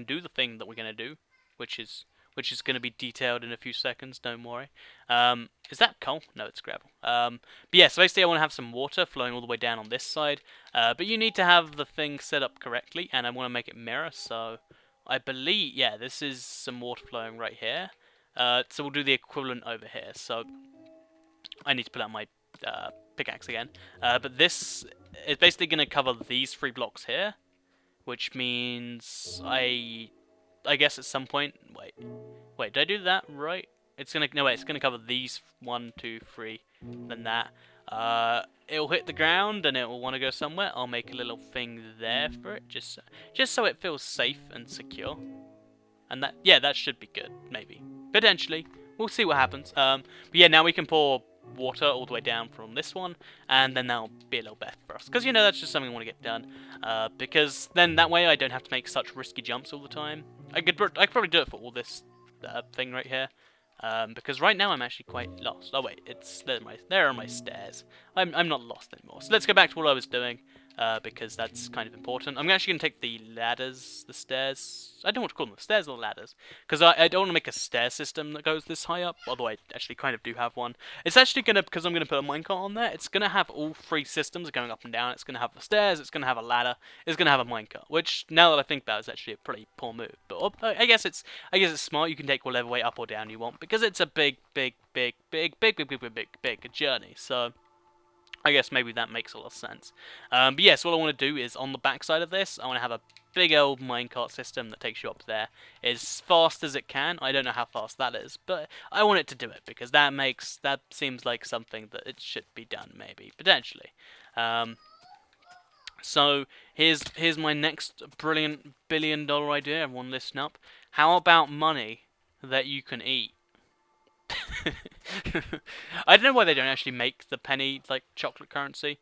Speaker 1: do the thing that we're going to do, which is going to be detailed in a few seconds. Don't worry. Is that coal? No, it's gravel. But yeah, so basically I want to have some water flowing all the way down on this side. But you need to have the thing set up correctly, and I want to make it mirror, so I believe, yeah, this is some water flowing right here. So we'll do the equivalent over here. So I need to pull out my pickaxe again. But this is basically going to cover these 3 blocks here, which means I guess at some point, wait, did I do that right? It's gonna cover these 1, 2, 3, then that. It'll hit the ground and it will want to go somewhere. I'll make a little thing there for it, just so it feels safe and secure. And that should be good, maybe. Potentially. We'll see what happens. But yeah, now we can pour water all the way down from this one, and then that'll be a little better for us. Because, that's just something I want to get done. Because then that way I don't have to make such risky jumps all the time. I could probably do it for all this thing right here. Because right now I'm actually quite lost. Oh wait, there are my stairs. I'm not lost anymore. So let's go back to what I was doing, because that's kind of important. I'm actually going to take the stairs. I don't know what to call them, the stairs or the ladders. Because I don't want to make a stair system that goes this high up, although I actually kind of do have one. It's actually going to, because I'm going to put a minecart on there, it's going to have all 3 systems going up and down. It's going to have the stairs, it's going to have a ladder, it's going to have a minecart. Which, now that I think about it, is actually a pretty poor move. But I guess it's smart. You can take whatever way up or down you want, because it's a big journey. So I guess maybe that makes a lot of sense. But yes, what I want to do is on the back side of this, I want to have a big old minecart system that takes you up there as fast as it can. I don't know how fast that is, but I want it to do it because that seems like something that it should be done, maybe potentially. So here's my next brilliant $1 billion idea. Everyone listen up. How about money that you can eat? I don't know why they don't actually make the penny like chocolate currency.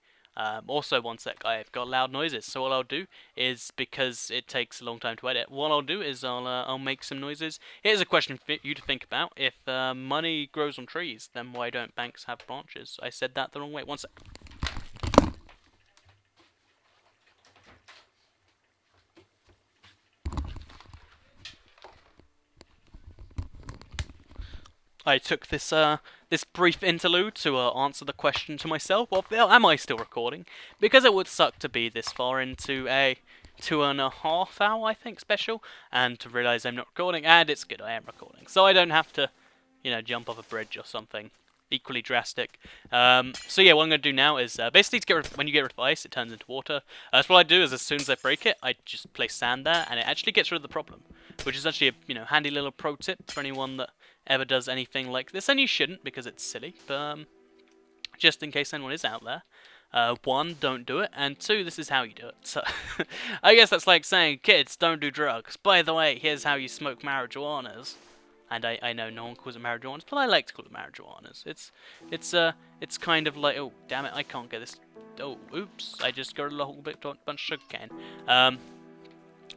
Speaker 1: Also, one sec, I've got loud noises. So what I'll do is, because it takes a long time to edit, what I'll do is I'll make some noises. Here's a question for you to think about: if money grows on trees, then why don't banks have branches? I said that the wrong way. One sec. I took this brief interlude to answer the question to myself. Well, am I still recording? Because it would suck to be this far into a 2.5 hour, I think, special, and to realise I'm not recording. And it's good, I am recording, so I don't have to, jump off a bridge or something equally drastic. So yeah, what I'm going to do now is basically when you get rid of ice, it turns into water. So what I do is, as soon as I break it, I just place sand there, and it actually gets rid of the problem, which is actually a handy little pro tip for anyone that ever does anything like this. And you shouldn't, because it's silly, but just in case anyone is out there. One, don't do it, and two, this is how you do it. So, I guess that's like saying, kids, don't do drugs. By the way, here's how you smoke marijuanas. And I know no one calls it marijuanas, but I like to call it marijuanas. It's kind of like, oh, damn it, I can't get this. Oh, oops, I just got a whole bunch of sugarcane.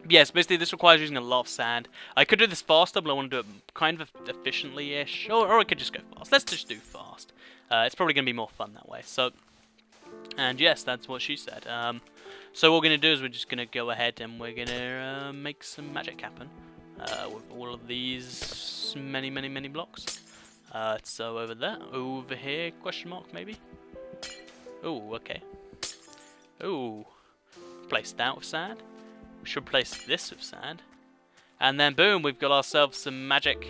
Speaker 1: Yes, basically this requires using a lot of sand. I could do this faster, but I want to do it kind of efficiently-ish, or I could just go fast. Let's just do fast. It's probably going to be more fun that way. So, and yes, that's what she said. So what we're going to do is we're just going to go ahead and we're going to make some magic happen with all of these many blocks. So over there, over here, question mark maybe? Oh, okay. Oh, place that with sand. We should place this with sand. And then boom, we've got ourselves some magic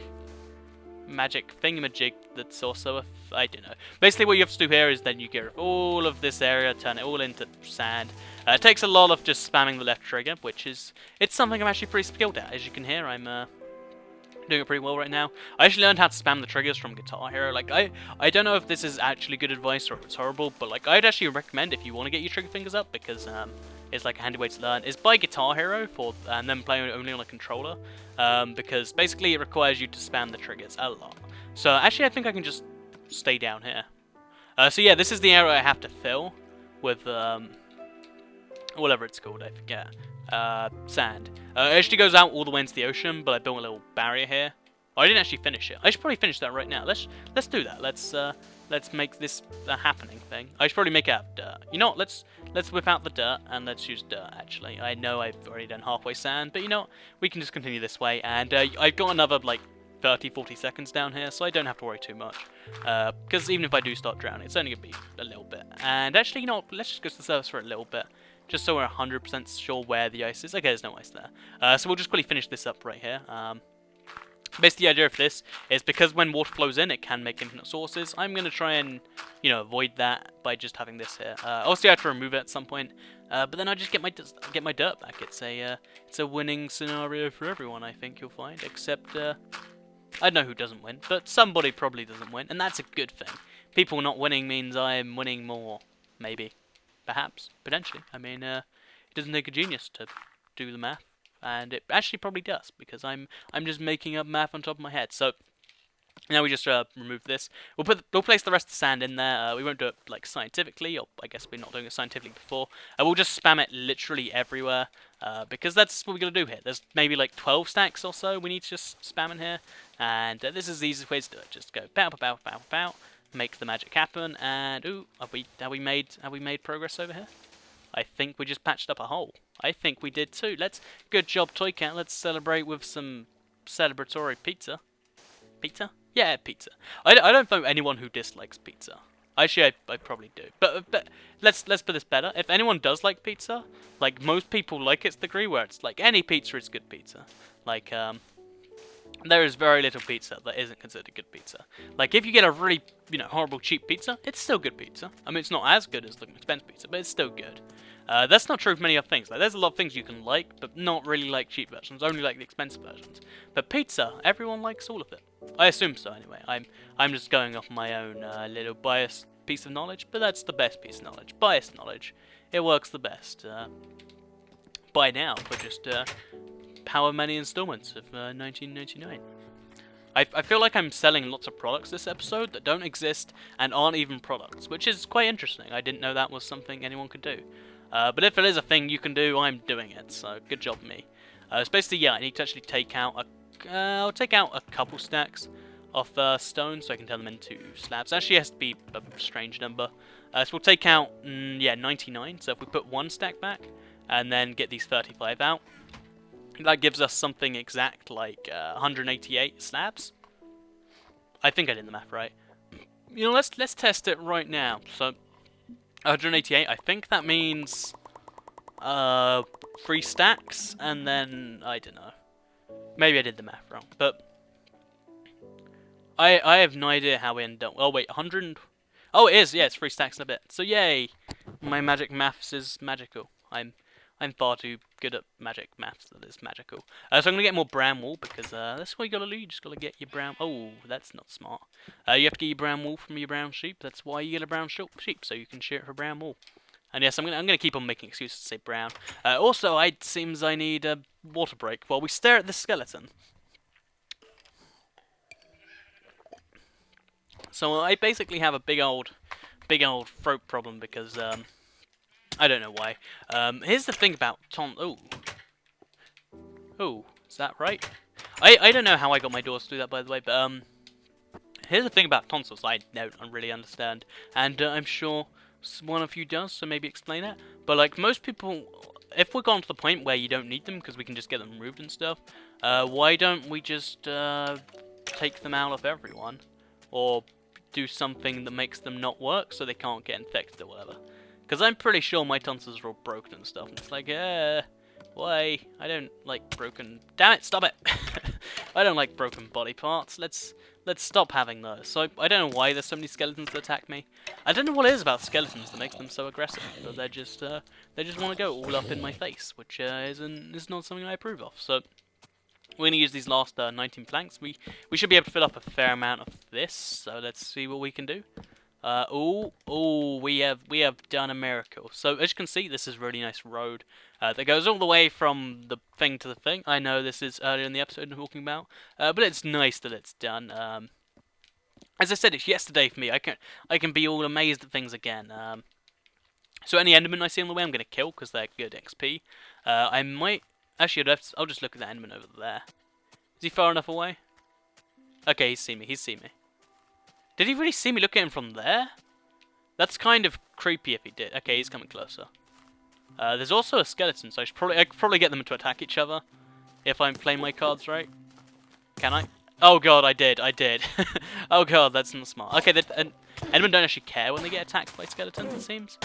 Speaker 1: thingamajig that's also I don't know. Basically what you have to do here is then you get rid of all of this area, turn it all into sand. It takes a lot of just spamming the left trigger, which is, it's something I'm actually pretty skilled at. As you can hear, I'm doing it pretty well right now. I actually learned how to spam the triggers from Guitar Hero. Like, I don't know if this is actually good advice or if it's horrible, but like, I'd actually recommend if you want to get your trigger fingers up, because it's like a handy way to learn, is buy Guitar Hero and then play only on a controller, because basically it requires you to spam the triggers a lot. So actually I think I can just stay down here. So yeah, this is the area I have to fill with whatever it's called, I forget. Sand. It actually goes out all the way into the ocean, but I built a little barrier here. Oh, I didn't actually finish it. I should probably finish that right now. Let's do that. Let's make this a happening thing. I should probably make it out of dirt. You know what? Let's whip out the dirt and let's use dirt. Actually, I know I've already done halfway sand, but you know what? We can just continue this way. And I've got another like 30-40 seconds down here, so I don't have to worry too much. Because even if I do start drowning, it's only gonna be a little bit. And actually, you know what? Let's just go to the surface for a little bit. Just so we're 100% sure where the ice is. Okay, there's no ice there. So we'll just quickly finish this up right here. Basically, the idea of this is because when water flows in, it can make infinite sources. I'm going to try and, you know, avoid that by just having this here. Obviously, I have to remove it at some point. But then I just get my dirt back. It's a winning scenario for everyone, I think you'll find. Except, I don't know who doesn't win, but somebody probably doesn't win. And that's a good thing. People not winning means I'm winning more, maybe. Perhaps, potentially. I mean, it doesn't take a genius to do the math, and it actually probably does, because I'm just making up math on top of my head. So now we just remove this. We'll place the rest of the sand in there. We won't do it like scientifically, or I guess we're not doing it scientifically before. We'll just spam it literally everywhere, because that's what we're gonna do here. There's maybe like 12 stacks or so we need to just spam in here, and this is the easiest way to do it. Just go pow pow pow pow pow. Make the magic happen, and ooh, have we made progress over here? I think we just patched up a hole. I think we did too. Good job, Toy Cat. Let's celebrate with some celebratory pizza. Pizza? Yeah, pizza. I don't know anyone who dislikes pizza. Actually, I probably do. But let's put this better. If anyone does like pizza, like most people like its degree, where it's like any pizza is good pizza. Like there is very little pizza that isn't considered good pizza. Like, if you get a really, you know, horrible cheap pizza, it's still good pizza. I mean, it's not as good as the expensive pizza, but it's still good. That's not true of many other things. Like, there's a lot of things you can like, but not really like cheap versions, only like the expensive versions. But pizza, everyone likes all of it. I assume so, anyway. I'm just going off my own little biased piece of knowledge, but that's the best piece of knowledge. Biased knowledge. It works the best. Buy now for just however many installments of 1999. I feel like I'm selling lots of products this episode that don't exist and aren't even products, which is quite interesting. I didn't know that was something anyone could do. But if it is a thing you can do, I'm doing it, so good job me. So basically, yeah, I need to actually take out I'll take out a couple stacks of stone so I can turn them into slabs. Actually, it has to be a strange number. So we'll take out, yeah, 99. So if we put one stack back and then get these 35 out, that gives us something exact like 188 slabs. I think I did the math right. You know, let's test it right now. So 188. I think that means 3 stacks, and then I don't know. Maybe I did the math wrong, but I have no idea how we ended up. Oh wait, 100. Oh, it is. Yeah, it's 3 stacks and a bit. So yay, my magic maths is magical. I'm I'm far too good at magic maths that is magical. So I'm gonna get more brown wool because that's what you gotta do. You just gotta get your brown. Oh, that's not smart. You have to get your brown wool from your brown sheep. That's why you get a brown sheep, so you can shear it for brown wool. And yes, I'm gonna keep on making excuses to say brown. Also, it seems I need a water break while we stare at this skeleton. So I basically have a big old throat problem because I don't know why. Here's the thing about Oh, is that right? I don't know how I got my doors to do that, by the way, but here's the thing about tonsils I don't really understand, and I'm sure one of you does, so maybe explain it. But like most people, if we're gone to the point where you don't need them because we can just get them removed and stuff, why don't we just take them out of everyone, or do something that makes them not work so they can't get infected or whatever? Because I'm pretty sure my tonsils are all broken and stuff, and it's like, why? I don't like broken... Damn it, stop it! I don't like broken body parts. Let's stop having those. So I don't know why there's so many skeletons that attack me. I don't know what it is about skeletons that makes them so aggressive, but they just want to go all up in my face, which is not something I approve of. So we're going to use these last 19 planks. We should be able to fill up a fair amount of this, so let's see what we can do. We have done a miracle. So as you can see, this is a really nice road that goes all the way from the thing to the thing. I know this is earlier in the episode I'm talking about, but it's nice that it's done. As I said, it's yesterday for me. I can be all amazed at things again. So any Enderman I see on the way, I'm gonna kill because they're good XP. I might actually. I'll just look at the Enderman over there. Is he far enough away? Okay, he's seen me. He's seen me. Did he really see me look at him from there? That's kind of creepy if he did. Okay, he's coming closer. There's also a skeleton, so I could probably get them to attack each other if I'm playing my cards right. Can I? Oh god, I did. Oh god, that's not smart. Okay, Endermen don't actually care when they get attacked by skeletons, it seems.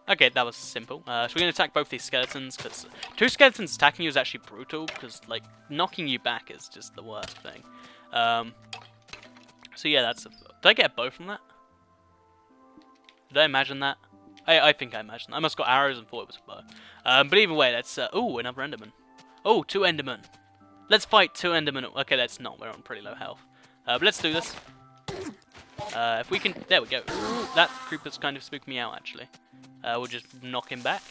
Speaker 1: Okay, that was simple. So we're going to attack both these skeletons, because 2 skeletons attacking you is actually brutal, because, like, knocking you back is just the worst thing. So yeah, did I get a bow from that? Did I imagine that? I think I imagined that. I must have got arrows and thought it was a bow. But either way, let's... ooh, another Enderman. Oh, 2 Endermen. Let's fight 2 Endermen. Okay, let's not. We're on pretty low health. But let's do this. If we can... There we go. Ooh, that creeper's kind of spooked me out, actually. We'll just knock him back.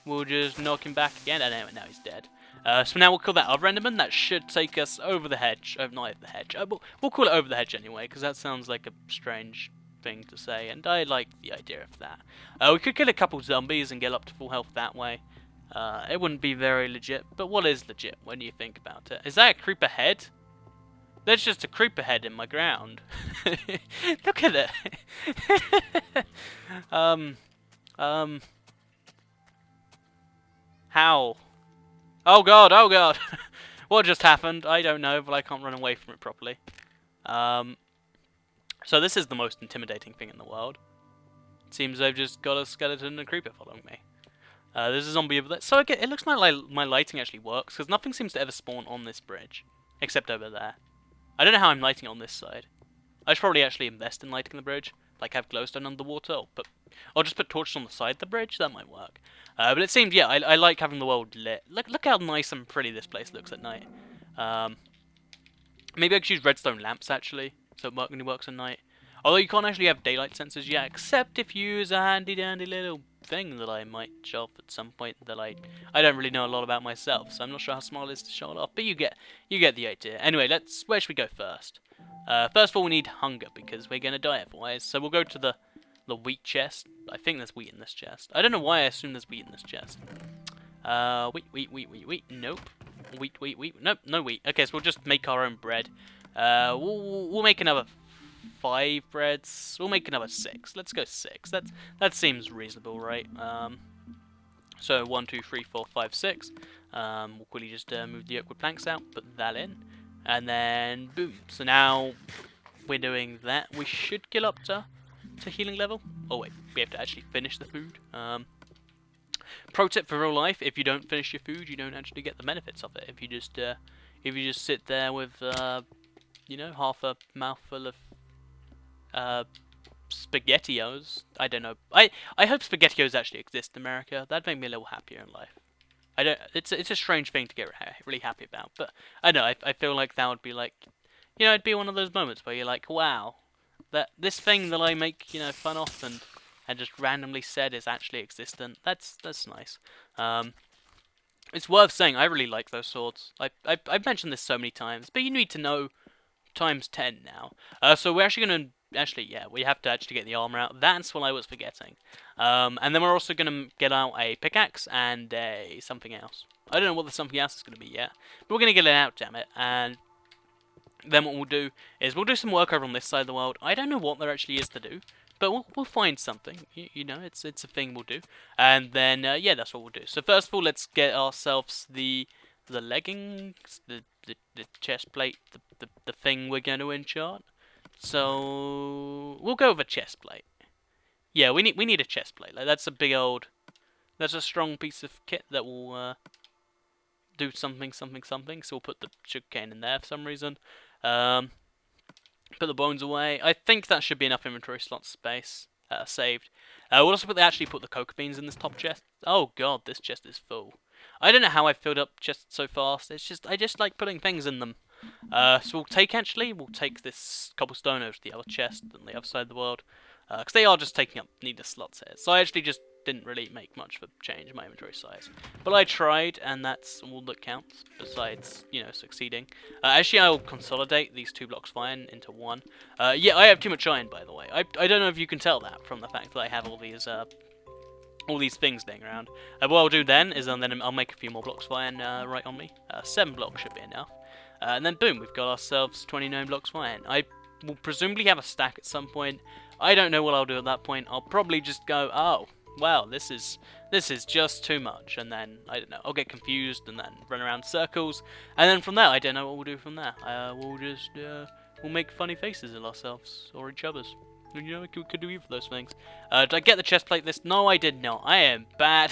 Speaker 1: We'll just knock him back again. And now he's dead. So now we'll call that other Enderman. That should take us over the hedge. Oh, not over the hedge. We'll call it over the hedge anyway, because that sounds like a strange thing to say, and I like the idea of that. We could kill a couple zombies and get up to full health that way. It wouldn't be very legit, but what is legit when you think about it? Is that a creeper head? There's just a creeper head in my ground. Look at it. How? Oh god, oh god. What just happened? I don't know, but I can't run away from it properly. So this is the most intimidating thing in the world. It seems I've just got a skeleton and a creeper following me. There's a zombie over there. So it looks like my lighting actually works, because nothing seems to ever spawn on this bridge. Except over there. I don't know how I'm lighting on this side. I should probably actually invest in lighting the bridge. Like have glowstone underwater, or just put torches on the side of the bridge. That might work. But it seems, yeah, I like having the world lit. Look how nice and pretty this place looks at night. Maybe I could use redstone lamps actually, so it only works at night. Although you can't actually have daylight sensors yet, except if you use a handy dandy little thing that I might show off at some point that I don't really know a lot about myself, so I'm not sure how small it is to show it off, but you get the idea. Anyway, where should we go first? First of all, we need hunger, because we're going to die otherwise, so we'll go to the wheat chest. I think there's wheat in this chest. I don't know why I assume there's wheat in this chest. Wheat, nope. Wheat, nope, no wheat. Okay, so we'll just make our own bread. We'll make another 5 breads. We'll make another 6. Let's go 6. That seems reasonable, right? So 1, 2, 3, 4, 5, 6. We'll quickly just move the oakwood planks out, put that in, and then boom. So now we're doing that. We should get up to healing level. Oh wait, we have to actually finish the food. Pro tip for real life: if you don't finish your food, you don't actually get the benefits of it. If you just sit there with you know, half a mouthful of SpaghettiOs. I don't know. I hope SpaghettiOs actually exist in America. That'd make me a little happier in life. I don't. It's a strange thing to get really happy about, but I know. I feel like that would be like, it'd be one of those moments where you're like, wow, that this thing that I make fun of and just randomly said is actually existent. That's nice. It's worth saying I really like those swords. I've mentioned this so many times, but you need to know times 10 now. So we're actually gonna we have to actually get the armor out. That's what I was forgetting. And then we're also gonna get out a pickaxe and a something else. I don't know what the something else is gonna be yet, but we're gonna get it out, damn it. And then what we'll do is we'll do some work over on this side of the world. I don't know what there actually is to do, but we'll find something. It's a thing we'll do. And then yeah, that's what we'll do. So first of all, let's get ourselves the leggings, the chest plate, the thing we're going to enchant. So we'll go with a chest plate. Yeah, we need a chest plate. Like that's a strong piece of kit that will do something. So we'll put the sugarcane in there for some reason. Put the bones away. I think that should be enough inventory slot space saved. We'll also put the cocoa beans in this top chest. Oh god, this chest is full. I don't know how I filled up chests so fast. I just like putting things in them. So we'll take this cobblestone over to the other chest on the other side of the world, because they are just taking up needless slots here. So I actually just didn't really make much of a change in my inventory size, but I tried, and that's all that counts. Besides, succeeding. Actually, I'll consolidate these 2 blocks of iron into 1. Yeah, I have too much iron, by the way. I don't know if you can tell that from the fact that I have all these things laying around. What I'll do then is then I'll make a few more blocks of iron right on me. 7 blocks should be enough. And then boom, we've got ourselves 29 blocks of iron. I will presumably have a stack at some point. I don't know what I'll do at that point. I'll probably just go, oh, well, this is just too much, and then I don't know. I'll get confused and then run around circles, and then from there, I don't know what we'll do from there. We'll make funny faces at ourselves or each other's. We could do either of those things. Did I get the chest plate this? No, I did not. I am bad.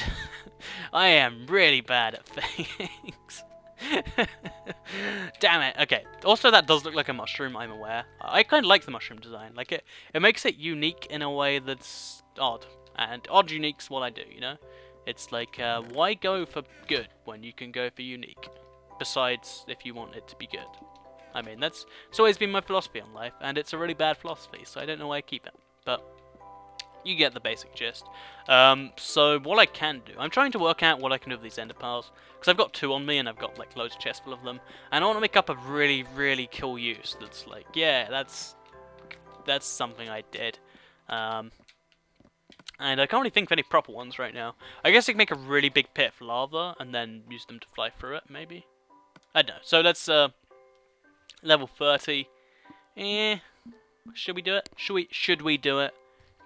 Speaker 1: I am really bad at things. Damn it. Okay. Also, that does look like a mushroom, I'm aware. I kind of like the mushroom design. Like it makes it unique in a way that's odd. And odd unique's what I do, It's like, why go for good when you can go for unique? Besides, if you want it to be good. I mean, it's always been my philosophy on life, and it's a really bad philosophy, so I don't know why I keep it. But you get the basic gist. So what I can do, I'm trying to work out what I can do with these ender pearls, because I've got 2 on me, and I've got like loads of chests full of them, and I want to make up a really, really cool use that's like, yeah, that's something I did. And I can't really think of any proper ones right now. I guess I can make a really big pit of lava, and then use them to fly through it, maybe? I don't know. So let's, level 30. Should we do it? Should we do it?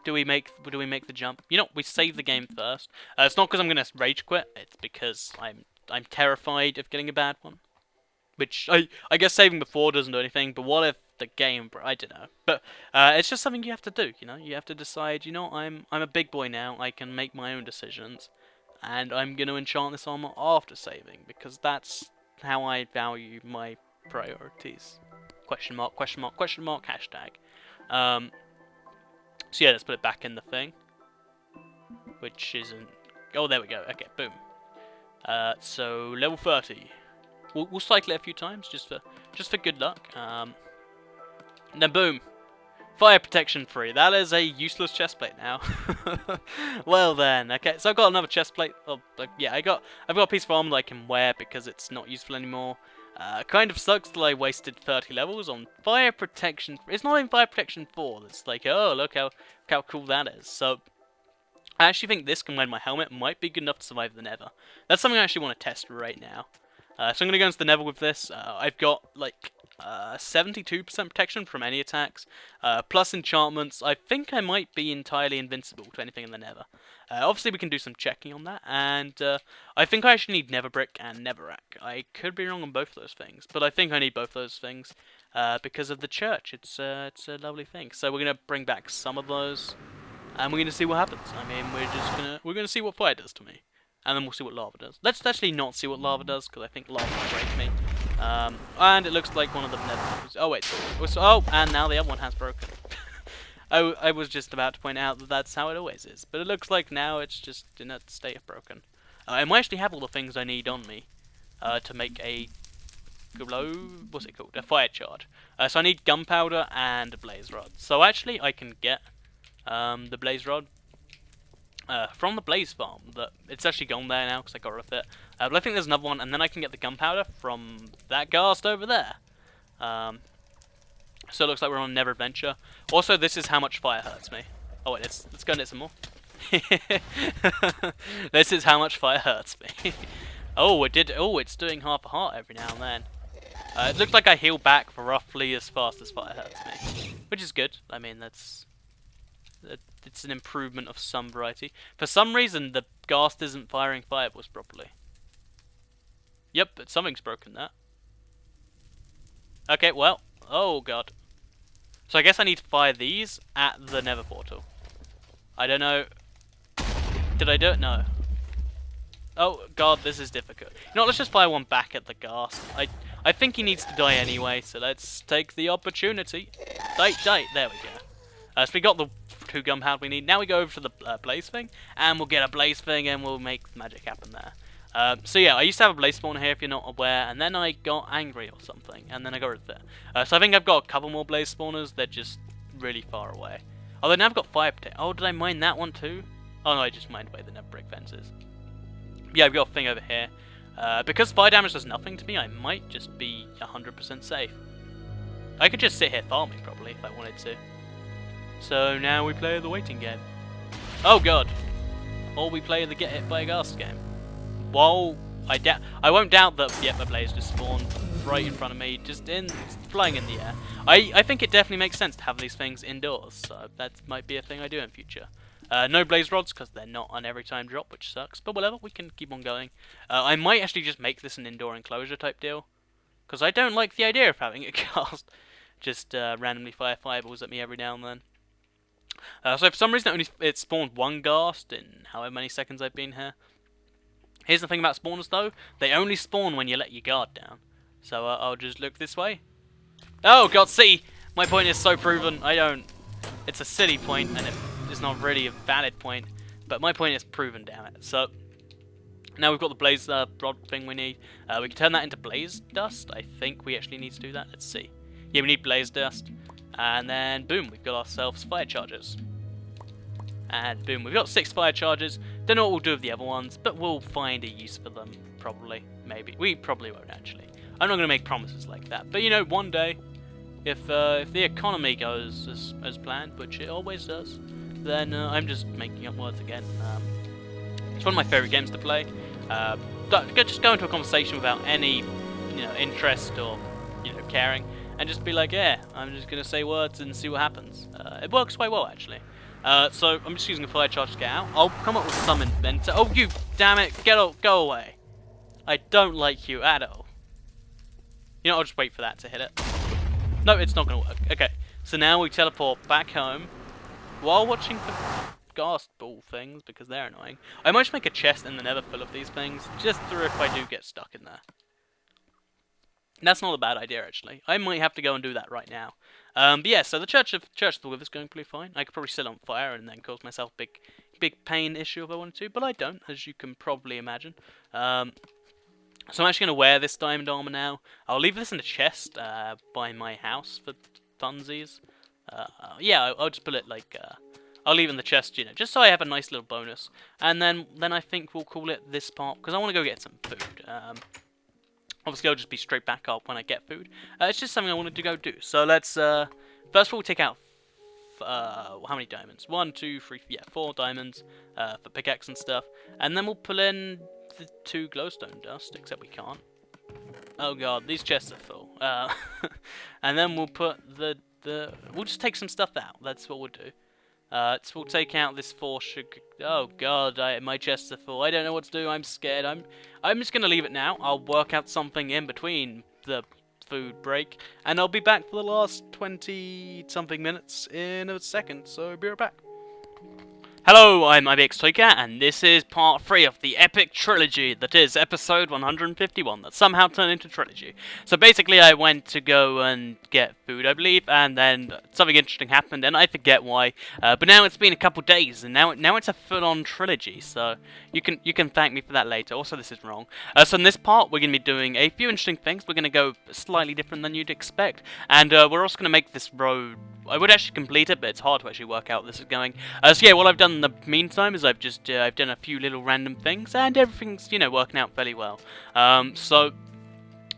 Speaker 1: Do we make the jump? We save the game first. It's not because I'm gonna rage quit. It's because I'm terrified of getting a bad one. Which I guess saving before doesn't do anything. But what if the game? I don't know. But it's just something you have to do. You have to decide. I'm a big boy now. I can make my own decisions, and I'm gonna enchant this armor after saving because that's how I value my priorities. Question mark, question mark, question mark, hashtag. So yeah, let's put it back in the thing. Which isn't... Oh, there we go. Okay, boom. So, level 30. We'll cycle it a few times, just for good luck. And then boom. Fire protection 3. That is a useless chestplate now. Well then, okay. So I've got another chestplate. Oh, yeah, I've got a piece of armor that I can wear because it's not useful anymore. Kind of sucks that I wasted 30 levels on fire protection. It's not even fire protection 4. It's like, oh, look how cool that is. So I actually think this combined with my helmet might be good enough to survive the Nether. That's something I actually want to test right now. So I'm going to go into the Nether with this. I've got like 72% protection from any attacks, plus enchantments. I think I might be entirely invincible to anything in the Nether. Obviously we can do some checking on that, and I think I actually need Nether Brick and Netherrack. I could be wrong on both those things, but I think I need both those things because of the church. It's a lovely thing. So we're gonna bring back some of those, and we're gonna see what happens. I mean, we're gonna see what fire does to me, and then we'll see what lava does. Let's actually not see what lava does because I think lava will break me. And it looks like one of them never. Oh wait, oh, and now the other one has broken. I was just about to point out that that's how it always is, but it looks like now it's just in a state of broken. I might actually have all the things I need on me to make a glow. What's it called? A fire charge. So I need gunpowder and a blaze rod. So actually, I can get the blaze rod from the blaze farm. It's actually gone there now because I got rid of it. But I think there's another one, and then I can get the gunpowder from that ghast over there. So it looks like we're on another adventure. Also, this is how much fire hurts me. Oh wait, let's go and get some more. This is how much fire hurts me. Oh, it's doing half a heart every now and then. It looks like I heal back for roughly as fast as fire hurts me, which is good. I mean, it's an improvement of some variety. For some reason, the ghast isn't firing fireballs properly. Yep, but something's broken that. Okay, well, oh god. So I guess I need to fire these at the nether portal. I don't know. Did I do it? No. Oh god, this is difficult. You know what, let's just fire one back at the ghast. I think he needs to die anyway, so let's take the opportunity. Die, there we go. So we got the 2 gunpowder we need. Now we go over to the blaze thing, and we'll get a blaze thing, and we'll make magic happen there. So yeah, I used to have a blaze spawner here, if you're not aware, and then I got angry or something, and then I got rid of it. So I think I've got a couple more blaze spawners, they're just really far away. Although now I've got fire protection. Oh, did I mine that one too? Oh no, I just mined away the nether brick fences. Yeah, I've got a thing over here. Because fire damage does nothing to me, I might just be 100% safe. I could just sit here farming, probably, if I wanted to. So now we play the waiting game. Oh god. Or we play the get hit by a ghast game. Well, I won't doubt that the blaze just spawned right in front of me, just flying in the air. I think it definitely makes sense to have these things indoors, so that might be a thing I do in future. No blaze rods, because they're not an every time drop, which sucks, but whatever, we can keep on going. I might actually just make this an indoor enclosure type deal, because I don't like the idea of having it cast just randomly fire fireballs at me every now and then. So for some reason it spawned one ghast in however many seconds I've been here. Here's the thing about spawners though, they only spawn when you let your guard down. So I'll just look this way. Oh god, see! My point is so proven, it's a silly point and it's not really a valid point, but my point is proven, damn it. So, now we've got the blaze rod thing we need. We can turn that into blaze dust. I think we actually need to do that. Let's see. Yeah, we need blaze dust. And then, boom, we've got ourselves fire charges. And boom, we've got 6 fire charges. Don't know what we'll do with the other ones, but we'll find a use for them, probably. Maybe. We probably won't, actually. I'm not going to make promises like that. But, you know, one day, if the economy goes as planned, which it always does, then I'm just making up words again. It's one of my favourite games to play. Just go into a conversation without any, interest or, caring, and just be like, yeah, I'm just gonna say words and see what happens. It works quite well, actually. So I'm just using a fire charge to get out. I'll come up with some inventor. Oh, you damn it! Go away! I don't like you at all. You know, I'll just wait for that to hit it. No, it's not gonna work. Okay, so now we teleport back home. While watching the ghast ball things, because they're annoying. I might just make a chest in the nether full of these things, just for if I do get stuck in there. That's not a bad idea, actually. I might have to go and do that right now. But yeah, so the Church of the Wither is going pretty fine. I could probably set it on fire and then cause myself a big pain issue if I wanted to, but I don't, as you can probably imagine. So I'm actually going to wear this diamond armor now. I'll leave this in a chest by my house for funsies. Yeah, I'll just put it like, I'll leave it in the chest, just so I have a nice little bonus. And then I think we'll call it this part, because I want to go get some food. Obviously, I'll just be straight back up when I get food. It's just something I wanted to go do. So let's, first of all, take out, how many diamonds? 1, 2, 3, 4 diamonds for pickaxe and stuff. And then we'll pull in the 2 glowstone dust, except we can't. Oh god, these chests are full. And then we'll put we'll just take some stuff out. That's what we'll do. So we'll take out this 4 sugar. Oh god, my chests are full. I don't know what to do. I'm scared. I'm just gonna leave it now. I'll work out something in between the food break, and I'll be back for the last 20-something minutes in a second. So be right back. Hello, I'm IBXToyCat, and this is part 3 of the epic trilogy that is episode 151 that somehow turned into trilogy. So basically I went to go and get food, I believe, and then something interesting happened, and I forget why, but now it's been a couple days, and now it's a full-on trilogy, so you can thank me for that later. Also, this is wrong. So in this part, we're going to be doing a few interesting things. We're going to go slightly different than you'd expect, and we're also going to make this road. I would actually complete it, but it's hard to actually work out where this is going. So yeah, what I've done in the meantime is I've done a few little random things, and everything's, you know, working out fairly well. So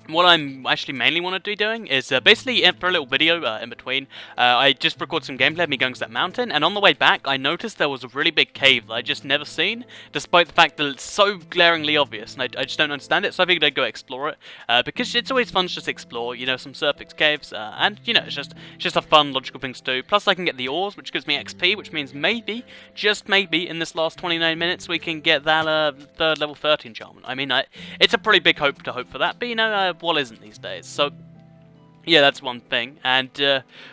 Speaker 1: what I'm actually mainly want to be doing is basically for a little video in between, I just recorded some gameplay of me going to that mountain, and on the way back I noticed there was a really big cave that I just never seen, despite the fact that it's so glaringly obvious, and I just don't understand it, so I figured I'd go explore it, because it's always fun to just explore, you know, some surface caves, and, you know, it's just a fun, logical thing to do. Plus I can get the ores, which gives me XP, which means maybe, just maybe, in this last 29 minutes we can get that third level 30 enchantment. I mean, it's a pretty big hope for that, but, you know, what isn't these days? So yeah, that's one thing. And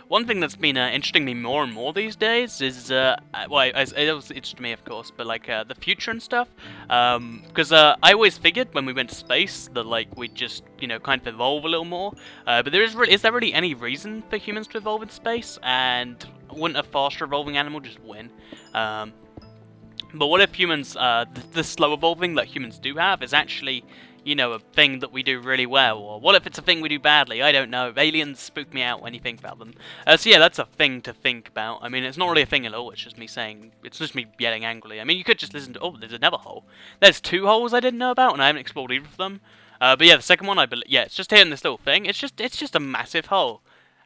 Speaker 1: one thing that's been interesting me more and more these days is well, it was interesting me, of course, but like the future and stuff. Because I always figured when we went to space that like we'd just, you know, kind of evolve a little more. But is there really any reason for humans to evolve in space? And wouldn't a faster evolving animal just win? But what if humans, the slow evolving that humans do have is actually, you know, a thing that we do really well? Or what if it's a thing we do badly? I don't know. Aliens spook me out when you think about them. So yeah, that's a thing to think about. I mean, it's not really a thing at all. It's just me saying, it's just me yelling angrily. I mean, you could just listen to, oh, there's another hole. There's 2 holes I didn't know about, and I haven't explored either of them. But yeah, the second one, I believe, yeah, it's just here in this little thing. It's just a massive hole.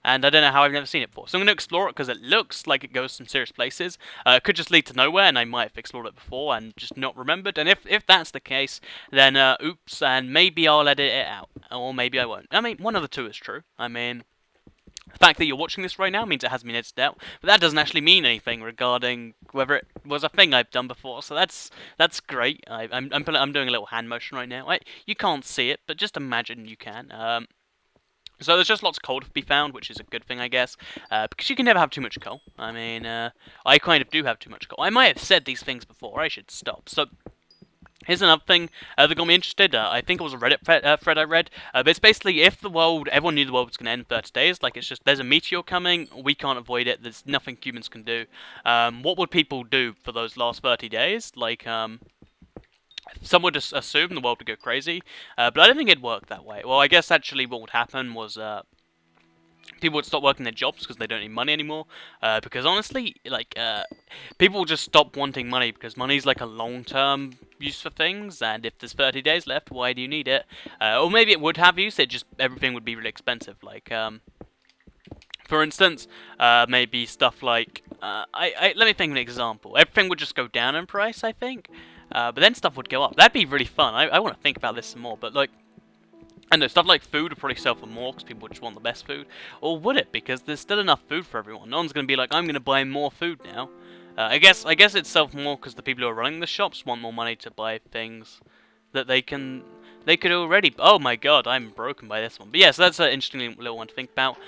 Speaker 1: And I don't know how I've never seen it before. So I'm going to explore it because it looks like it goes some serious places. It could just lead to nowhere, and I might have explored it before and just not remembered. And if that's the case, then oops, and maybe I'll edit it out. Or maybe I won't. I mean, one of the two is true. I mean, the fact that you're watching this right now means it hasn't been edited out. But that doesn't actually mean anything regarding whether it was a thing I've done before. So that's great. I'm doing a little hand motion right now. You can't see it, but just imagine you can. So there's just lots of coal to be found, which is a good thing, I guess, because you can never have too much coal. I mean, I kind of do have too much coal. I might have said these things before. I should stop. So here's another thing that got me interested. I think it was a Reddit thread I read. But it's basically if everyone knew the world was going to end in 30 days, like it's just, there's a meteor coming, we can't avoid it, there's nothing humans can do. What would people do for those last 30 days? Like, some would just assume the world would go crazy, but I don't think it'd work that way. Well, I guess actually what would happen was people would stop working their jobs because they don't need money anymore. Because honestly, like, people will just stop wanting money because money's like a long-term use for things, and if there's 30 days left, why do you need it? Or maybe it would have use, it just, everything would be really expensive. Like, for instance, maybe stuff like, let me think of an example. Everything would just go down in price, I think. But then stuff would go up. That'd be really fun. I want to think about this some more. But like, I know stuff like food would probably sell for more because people would just want the best food. Or would it? Because there's still enough food for everyone. No one's going to be like, I'm going to buy more food now. I guess it'd sell for more because the people who are running the shops want more money to buy things that they could already. Oh my god, I'm broken by this one. But yeah, so that's an interesting little one to think about.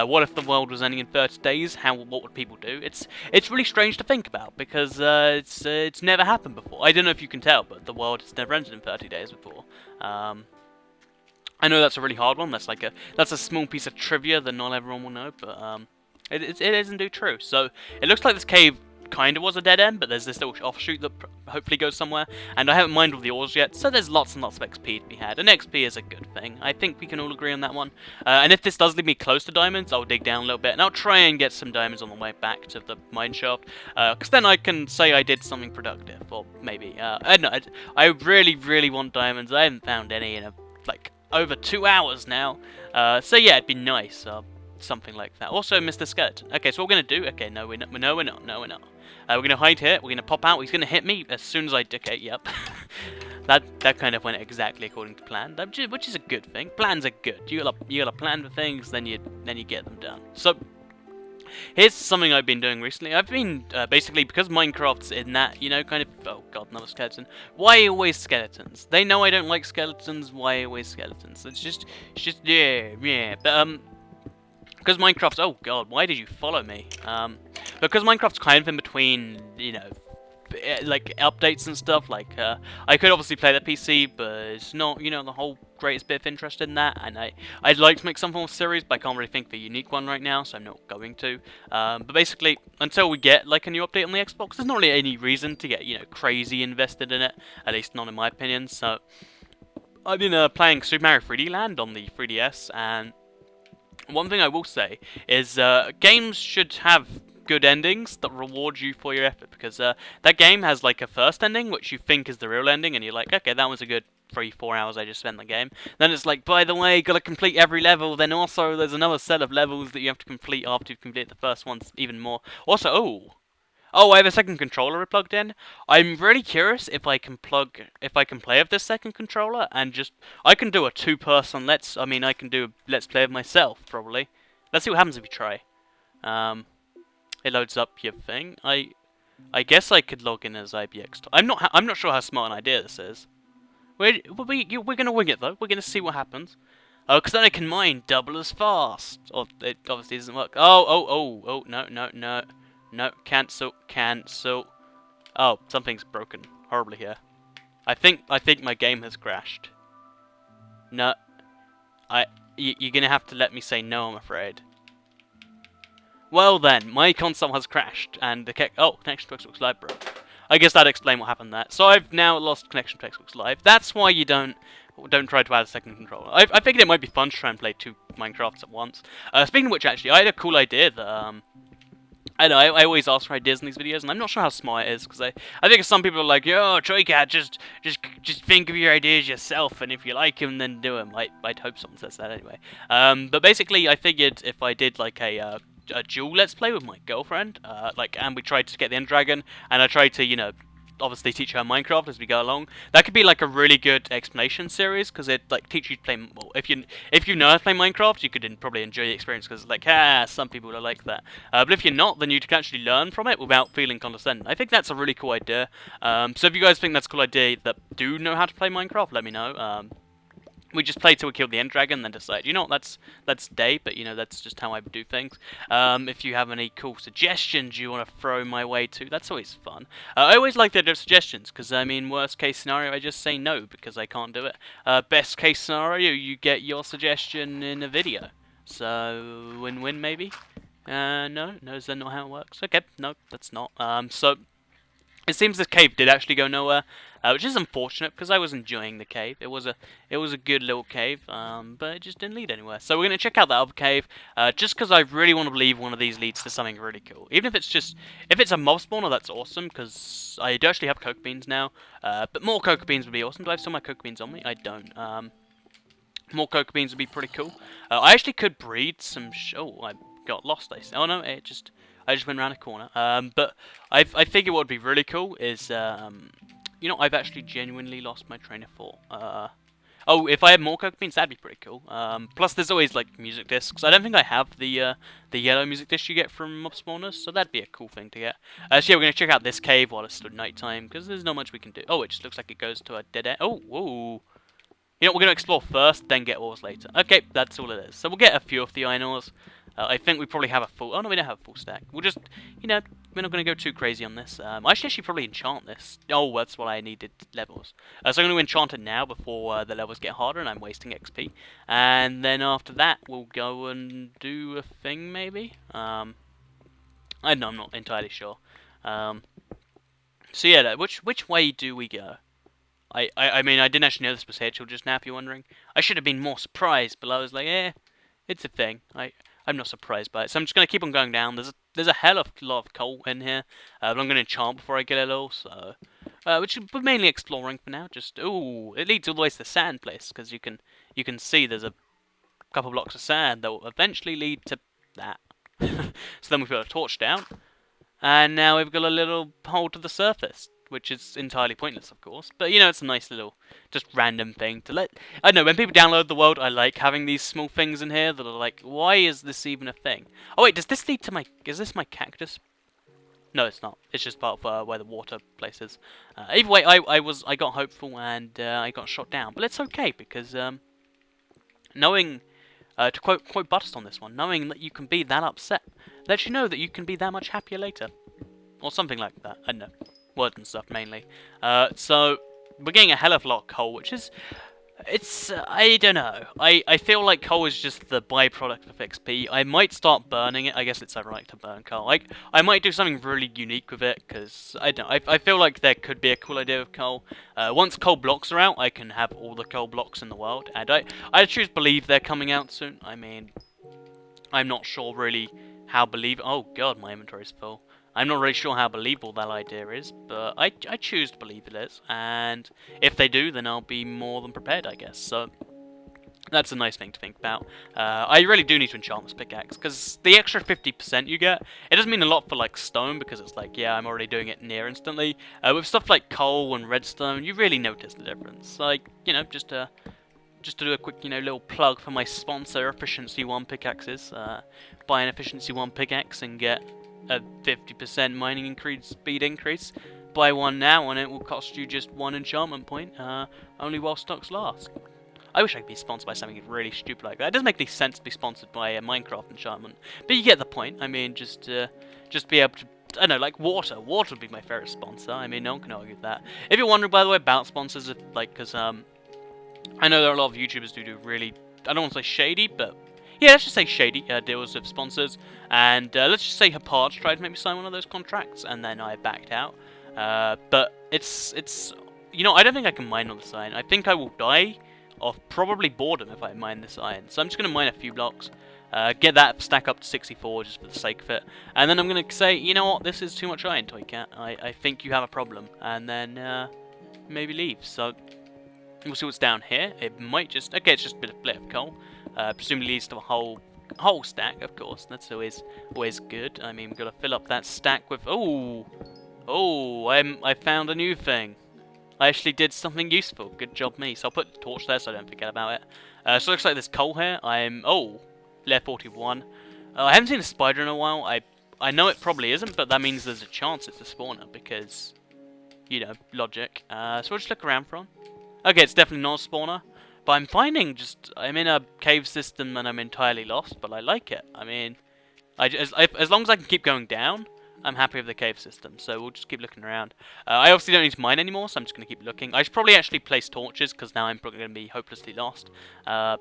Speaker 1: What if the world was ending in 30 days? What would people do? It's really strange to think about because it's never happened before. I don't know if you can tell, but the world has never ended in 30 days before. I know that's a really hard one. That's a small piece of trivia that not everyone will know, but it is indeed true. So it looks like this cave kind of was a dead end, but there's this little offshoot that hopefully goes somewhere, and I haven't mined all the ores yet, so there's lots and lots of XP to be had, and XP is a good thing. I think we can all agree on that one. And if this does leave me close to diamonds, I'll dig down a little bit, and I'll try and get some diamonds on the way back to the mine shaft, because then I can say I did something productive, or maybe, I don't know, I really, really want diamonds. I haven't found any in like over 2 hours now, so yeah, it'd be nice, something like that. Also, Mr. Skeleton. Okay, so what we're going to do... Okay, no, we're not. We're going to hide here. We're going to pop out. He's going to hit me as soon as I... Okay, yep. that kind of went exactly according to plan, which is a good thing. Plans are good. You gotta plan for things, then you get them done. So, here's something I've been doing recently. I've been, basically, because Minecraft's in that, you know, kind of... Oh, God, another skeleton. Why always skeletons? They know I don't like skeletons. Why always skeletons? It's just... Yeah. But, because Minecraft's... Oh, God, why did you follow me? Because Minecraft's kind of in between, you know, like updates and stuff. Like I could obviously play the PC, but it's not, you know, the whole greatest bit of interest in that. And I'd like to make some form of series, but I can't really think of a unique one right now, so I'm not going to. But basically, until we get like a new update on the Xbox, there's not really any reason to get, you know, crazy invested in it. At least not in my opinion. So I've been playing Super Mario 3D Land on the 3DS, and one thing I will say is games should have good endings that reward you for your effort, because that game has like a first ending which you think is the real ending, and you're like, okay, that was a good 3-4 hours I just spent in the game. Then it's like, by the way, gotta complete every level, then also there's another set of levels that you have to complete after you've completed the first ones even more. Also, oh, I have a second controller plugged in. I'm really curious if I can play with this second controller, and just, I can do a two-person I can do a let's play of myself, probably. Let's see what happens if you try. It loads up your thing. I guess I could log in as IBX. I'm not sure how smart an idea this is. We're gonna wing it though. We're gonna see what happens. Oh, because then I can mine double as fast. Or it obviously doesn't work. Oh, no, cancel. Oh, something's broken horribly here. I think my game has crashed. No, you're gonna have to let me say no, I'm afraid. Well then, my console has crashed, and the connection to Xbox Live broke. I guess that'd explain what happened there. So I've now lost connection to Xbox Live. That's why you don't try to add a second controller. I figured it might be fun to try and play 2 Minecrafts at once. Speaking of which, actually, I had a cool idea that I know, I always ask for ideas in these videos, and I'm not sure how smart it is, because I think some people are like, yo, TroyCat, just think of your ideas yourself, and if you like them, then do them. I'd hope someone says that anyway. But basically, I figured if I did like a dual let's play with my girlfriend, and we tried to get the End Dragon, and I tried to, you know, obviously teach her Minecraft as we go along. That could be like a really good explanation series, because it like teach you to play. Well, if you know how to play Minecraft, you could probably enjoy the experience, because like some people are like that. But if you're not, then you can actually learn from it without feeling condescending. I think that's a really cool idea. So if you guys think that's a cool idea that do know how to play Minecraft, let me know. We just play till we kill the End Dragon, then decide, you know what, that's day, but you know, that's just how I do things. If you have any cool suggestions you want to throw my way too, that's always fun. I always like the idea of suggestions, because I mean, worst case scenario, I just say no, because I can't do it. Best case scenario, you get your suggestion in a video. So, win-win maybe? No, is that not how it works? Okay, no, that's not. So, it seems this cave did actually go nowhere, which is unfortunate, because I was enjoying the cave. It was a good little cave, but it just didn't lead anywhere. So we're going to check out that other cave, just because I really want to believe one of these leads to something really cool. Even if it's a mob spawner, that's awesome, because I do actually have cocoa beans now, but more cocoa beans would be awesome. Do I have some of my cocoa beans on me? I don't. More cocoa beans would be pretty cool. I actually could breed some... Oh, I got lost. Oh no, I just went around a corner. But I figure what would be really cool is, you know, I've actually genuinely lost my train of thought. Oh, if I had more cocoa beans, that'd be pretty cool. Plus, there's always like music discs. I don't think I have the yellow music disc you get from mob spawners, so that'd be a cool thing to get. So yeah, we're gonna check out this cave while it's still nighttime, because there's not much we can do. Oh, it just looks like it goes to a dead end. Oh, whoa. You know, we're going to explore first, then get ores later. Okay, that's all it is. So we'll get a few of the iron ores. I think we probably have a full... Oh, no, we don't have a full stack. We'll just, you know, we're not going to go too crazy on this. I should actually probably enchant this. Oh, that's what I needed, levels. So I'm going to enchant it now before the levels get harder and I'm wasting XP. And then after that, we'll go and do a thing, maybe? I don't know, I'm not entirely sure. So yeah, which way do we go? I mean, I didn't actually know this was here till just now, if you're wondering. I should have been more surprised, but I was like, it's a thing. I'm not surprised by it. So I'm just going to keep on going down. There's a hell of a lot of coal in here, but I'm going to enchant before I get it all, so... which we're mainly exploring for now. Just, ooh, it leads all the way to the sand place, because you can see there's a couple blocks of sand that will eventually lead to that. So then we put a torch down, and now we've got a little hole to the surface, which is entirely pointless, of course. But, you know, it's a nice little, just random thing to let... I don't know, when people download the world, I like having these small things in here that are like, why is this even a thing? Oh, wait, does this lead to my... Is this my cactus? No, it's not. It's just part of where the water place is. Either way, I got hopeful and I got shot down. But it's okay, because knowing... to quote Butters on this one, knowing that you can be that upset lets you know that you can be that much happier later. Or something like that. I don't know. wood and stuff mainly. So we're getting a hell of a lot of coal, which is, I don't know. I feel like coal is just the byproduct of XP. I might start burning it. I guess it's ironic to burn coal. Like, I might do something really unique with it, because, I don't know, I feel like there could be a cool idea with coal. Once coal blocks are out, I can have all the coal blocks in the world, and I choose believe they're coming out soon. I mean, I'm not sure really how oh god, my inventory's full. I'm not really sure how believable that idea is, but I choose to believe it is, and if they do, then I'll be more than prepared, I guess, so that's a nice thing to think about. I really do need to enchant this pickaxe, because the extra 50% you get, it doesn't mean a lot for, like, stone, because it's like, yeah, I'm already doing it near instantly. With stuff like coal and redstone, you really notice the difference. Like, you know, just to do a quick, you know, little plug for my sponsor, Efficiency 1 Pickaxes. Buy an Efficiency 1 pickaxe and get a 50% mining speed increase. Buy one now and it will cost you just 1 enchantment point, only while stocks last. I wish I could be sponsored by something really stupid like that. It doesn't make any sense to be sponsored by a Minecraft enchantment, but you get the point. I mean, just be able to, I don't know, like water. Water would be my favorite sponsor. I mean, no one can argue with that. If you're wondering, by the way, about sponsors, like, because I know there are a lot of YouTubers who do really, I don't want to say shady, but yeah, let's just say shady deals with sponsors. And let's just say Hauppage tried to make me sign one of those contracts, and then I backed out. But it's you know, I don't think I can mine on this iron. I think I will die of probably boredom if I mine this iron. So I'm just going to mine a few blocks, get that stack up to 64 just for the sake of it, and then I'm going to say, you know what, this is too much iron, Toycat. I think you have a problem, and then maybe leave. So we'll see what's down here. It might just, okay, it's just a bit of coal. Presumably leads to a whole stack, of course. That's always good. I mean, we've got to fill up that stack with, I found a new thing. I actually did something useful. Good job me. So I'll put the torch there so I don't forget about it. So it looks like there's coal here. Layer 41. I haven't seen a spider in a while. I know it probably isn't, but that means there's a chance it's a spawner because, you know, logic. So we'll just look around for one. Okay, it's definitely not a spawner. But I'm finding I'm in a cave system and I'm entirely lost, but I like it. I mean, as long as I can keep going down, I'm happy with the cave system, so we'll just keep looking around. I obviously don't need to mine anymore, so I'm just going to keep looking. I should probably actually place torches, because now I'm probably going to be hopelessly lost. But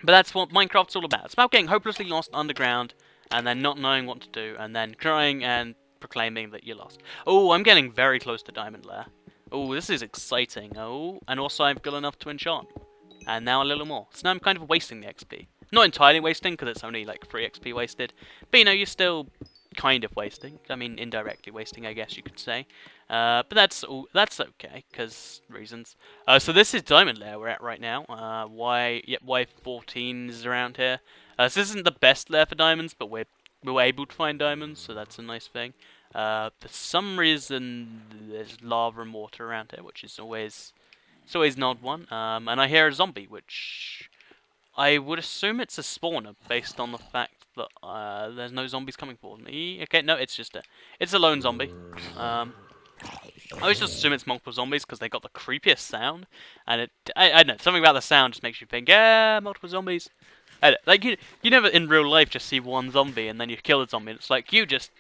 Speaker 1: that's what Minecraft's all about. It's about getting hopelessly lost underground, and then not knowing what to do, and then crying and proclaiming that you're lost. Oh, I'm getting very close to Diamond Lair. Oh, this is exciting. Oh, and also I've got enough to enchant. And now a little more. So now I'm kind of wasting the XP. Not entirely wasting, because it's only like 3 XP wasted. But, you know, you're still kind of wasting. I mean, indirectly wasting, I guess you could say. But that's okay, because reasons. So this is Diamond Lair we're at right now. Y14 is around here. So this isn't the best lair for diamonds, but we're able to find diamonds, so that's a nice thing. For some reason, there's lava and water around here, which is always an odd one. And I hear a zombie, which I would assume it's a spawner based on the fact that there's no zombies coming for me. Okay, no, it's a lone zombie. I always just assume it's multiple zombies because they got the creepiest sound, and I don't know, something about the sound just makes you think, yeah, multiple zombies. Like you never in real life just see one zombie and then you kill the zombie. And it's like you just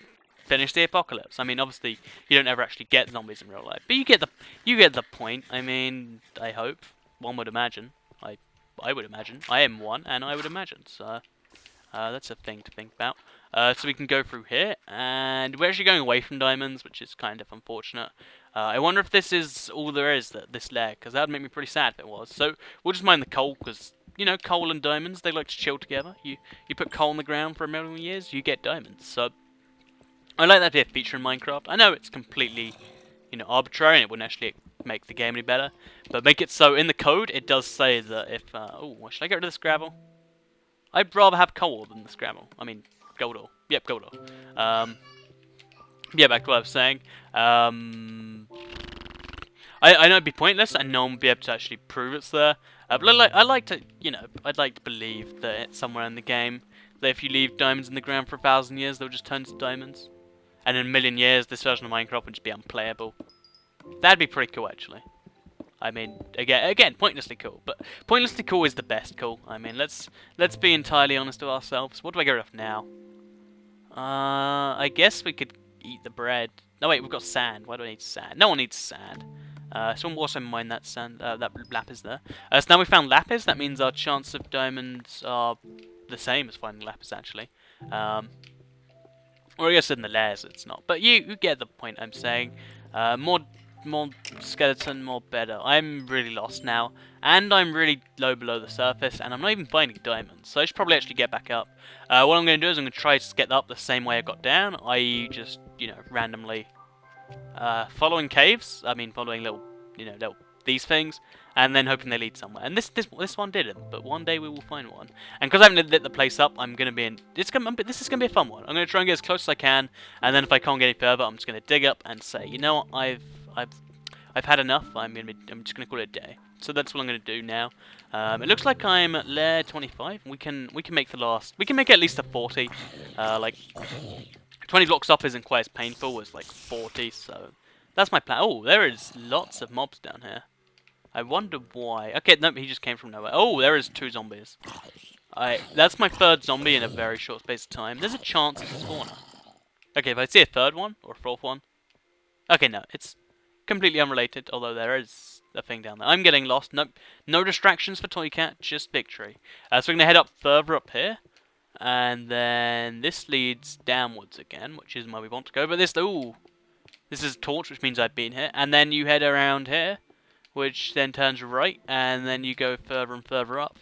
Speaker 1: finished the apocalypse. I mean, obviously you don't ever actually get zombies in real life, but you get the point. I mean, I hope, one would imagine. I would imagine. I am one, and I would imagine. So that's a thing to think about. So we can go through here, and we're actually going away from diamonds, which is kind of unfortunate. I wonder if this is all there is, this lair, because that would make me pretty sad if it was. So we'll just mine the coal, because, you know, coal and diamonds, they like to chill together. You put coal on the ground for 1,000,000 years, you get diamonds. So I like that to be a feature in Minecraft. I know it's completely, you know, arbitrary, and it wouldn't actually make the game any better, but make it so in the code it does say that if should I get rid of this gravel? I'd rather have coal than this gravel. I mean, gold ore. Yep, gold ore. Yeah, back to what I was saying. I know it'd be pointless, and no one would be able to actually prove it's there. But I like to, you know, I'd like to believe that it's somewhere in the game that if you leave diamonds in the ground for 1,000 years, they'll just turn to diamonds, and in 1,000,000 years, this version of Minecraft would just be unplayable. That'd be pretty cool, actually. I mean, again, pointlessly cool, but pointlessly cool is the best cool. I mean, let's be entirely honest with ourselves. What do I get rid of now? I guess we could eat the bread. No, wait, we've got sand. Why do I need sand? No one needs sand. So we'll also mine that sand, that lapis there. So now we found lapis. That means our chance of diamonds are the same as finding lapis, actually. Or I guess in the layers it's not. But you get the point I'm saying. More skeleton, more better. I'm really lost now. And I'm really low below the surface. And I'm not even finding diamonds. So I should probably actually get back up. What I'm going to do is I'm going to try to get up the same way I got down. I just, randomly following caves. I mean, following little these things, and then hoping they lead somewhere. And this one didn't, but one day we will find one. And because I haven't lit the place up, I'm gonna be in. This is gonna be a fun one. I'm gonna try and get as close as I can, and then if I can't get any further, I'm just gonna dig up and say, you know what, I've had enough. I'm just gonna call it a day. So that's what I'm gonna do now. It looks like I'm at layer 25. We can make the last. We can make it at least a 40. Like 20 blocks up isn't quite as painful as like 40. So that's my plan. Oh, there is lots of mobs down here. I wonder why. Okay, no, he just came from nowhere. Oh, there is 2 zombies. That's my 3rd zombie in a very short space of time. There's a chance it's a spawner. Okay, if I see a 3rd one, or a 4th one. Okay, no, it's completely unrelated, although there is a thing down there. I'm getting lost. Nope, no distractions for Toycat, just victory. So we're going to head up further up here. And then this leads downwards again, which is where we want to go. But this is a torch, which means I've been here. And then you head around here, which then turns right, and then you go further and further up.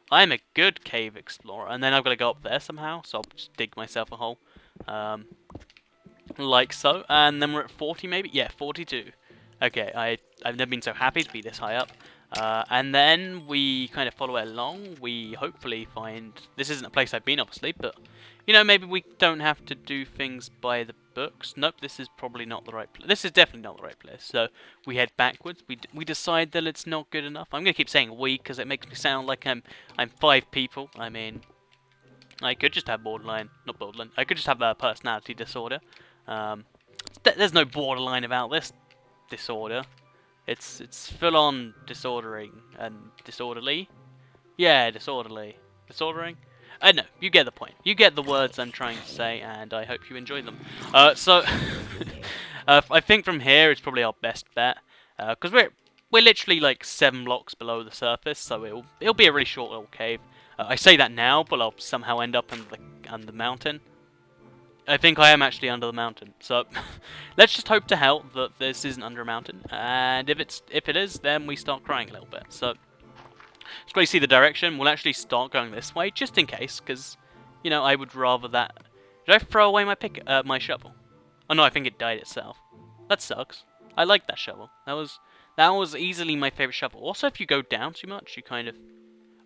Speaker 1: I'm a good cave explorer, and then I've got to go up there somehow, so I'll just dig myself a hole. Like so, and then we're at 40 maybe? Yeah, 42. Okay, I've never been so happy to be this high up. And then we kind of follow it along. We hopefully find... This isn't a place I've been, obviously, but... maybe we don't have to do things by the books. Nope, this is probably not the right place. This is definitely not the right place. So we head backwards. We decide that it's not good enough. I'm going to keep saying we because it makes me sound like I'm 5 people. I mean, I could just have borderline. Not borderline. I could just have a personality disorder. There's no borderline about this disorder. It's full-on disordering and disorderly. Yeah, disorderly. Disordering? No, you get the point. You get the words I'm trying to say, and I hope you enjoy them. So, I think from here it's probably our best bet, because we're literally like 7 blocks below the surface, so it'll be a really short little cave. I say that now, but I'll somehow end up under the mountain. I think I am actually under the mountain, so let's just hope to hell that this isn't under a mountain, and if it is, then we start crying a little bit. So. So you see the direction, we'll actually start going this way, just in case, because, I would rather that... Did I throw away my shovel? Oh no, I think it died itself. That sucks. I like that shovel. That was easily my favourite shovel. Also, if you go down too much, you kind of...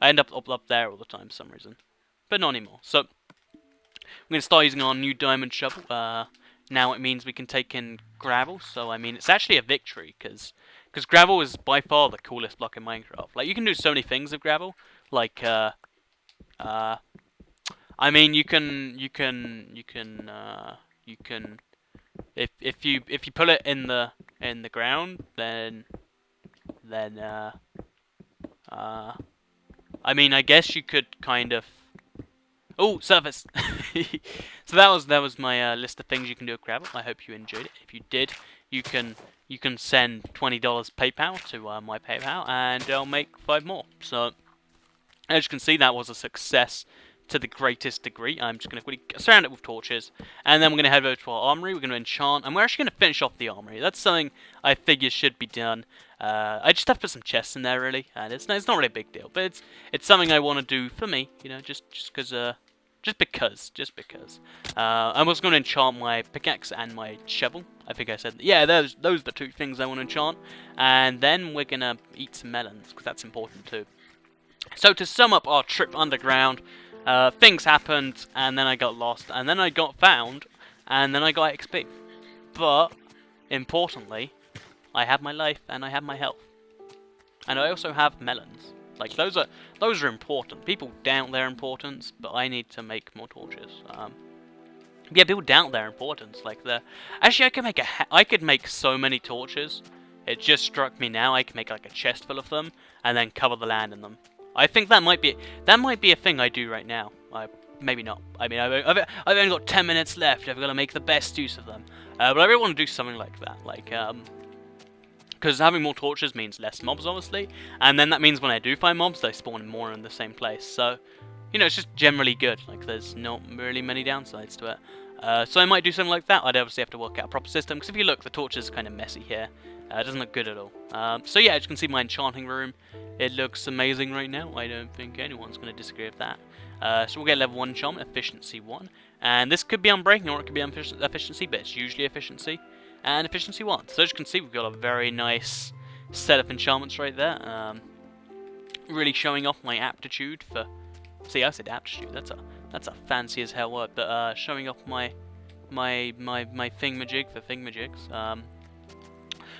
Speaker 1: I end up there all the time for some reason. But not anymore. So, we're going to start using our new diamond shovel. Now it means we can take in gravel, so I mean, it's actually a victory, because gravel is by far the coolest block in Minecraft. Like, you can do so many things with gravel. Like, I mean, you can, if you put it in the ground, then, I mean, I guess you could kind of. Oh, surface. So that was my list of things you can do with gravel. I hope you enjoyed it. If you did, you can send $20 PayPal to my PayPal, and I'll make 5 more. So, as you can see, that was a success to the greatest degree. I'm just going to surround it with torches, and then we're going to head over to our armory. We're going to enchant, and we're actually going to finish off the armory. That's something I figure should be done. I just have to put some chests in there, really, and it's not really a big deal, but it's something I want to do for me, just because. Just because. I'm also going to enchant my pickaxe and my shovel. I think I said, yeah, those are the 2 things I want to enchant. And then we're going to eat some melons, because that's important too. So to sum up our trip underground, things happened, and then I got lost, and then I got found, and then I got XP. But, importantly, I have my life, and I have my health. And I also have melons. Like, those are important. People doubt their importance, but I need to make more torches. Yeah, people doubt their importance. Like, actually, I could make so many torches. It just struck me now. I could make like a chest full of them, and then cover the land in them. I think that might be a thing I do right now. Maybe not. I mean, I've only got 10 minutes left. I've got to make the best use of them. But I really want to do something like that. Like, because having more torches means less mobs, obviously. And then that means when I do find mobs, they spawn more in the same place. So, you know, it's just generally good. Like, there's not really many downsides to it. So I might do something like that. I'd obviously have to work out a proper system. Because if you look, the torch is kind of messy here. It doesn't look good at all. So yeah, as you can see my enchanting room. It looks amazing right now. I don't think anyone's going to disagree with that. So we'll get level 1 enchantment, efficiency 1. And this could be unbreaking or it could be efficiency, but it's usually efficiency. And efficiency 1. So as you can see, we've got a very nice set of enchantments right there. Really showing off my aptitude for... See, I said aptitude. That's a fancy as hell word. But showing off my thingamajig for thingamajigs.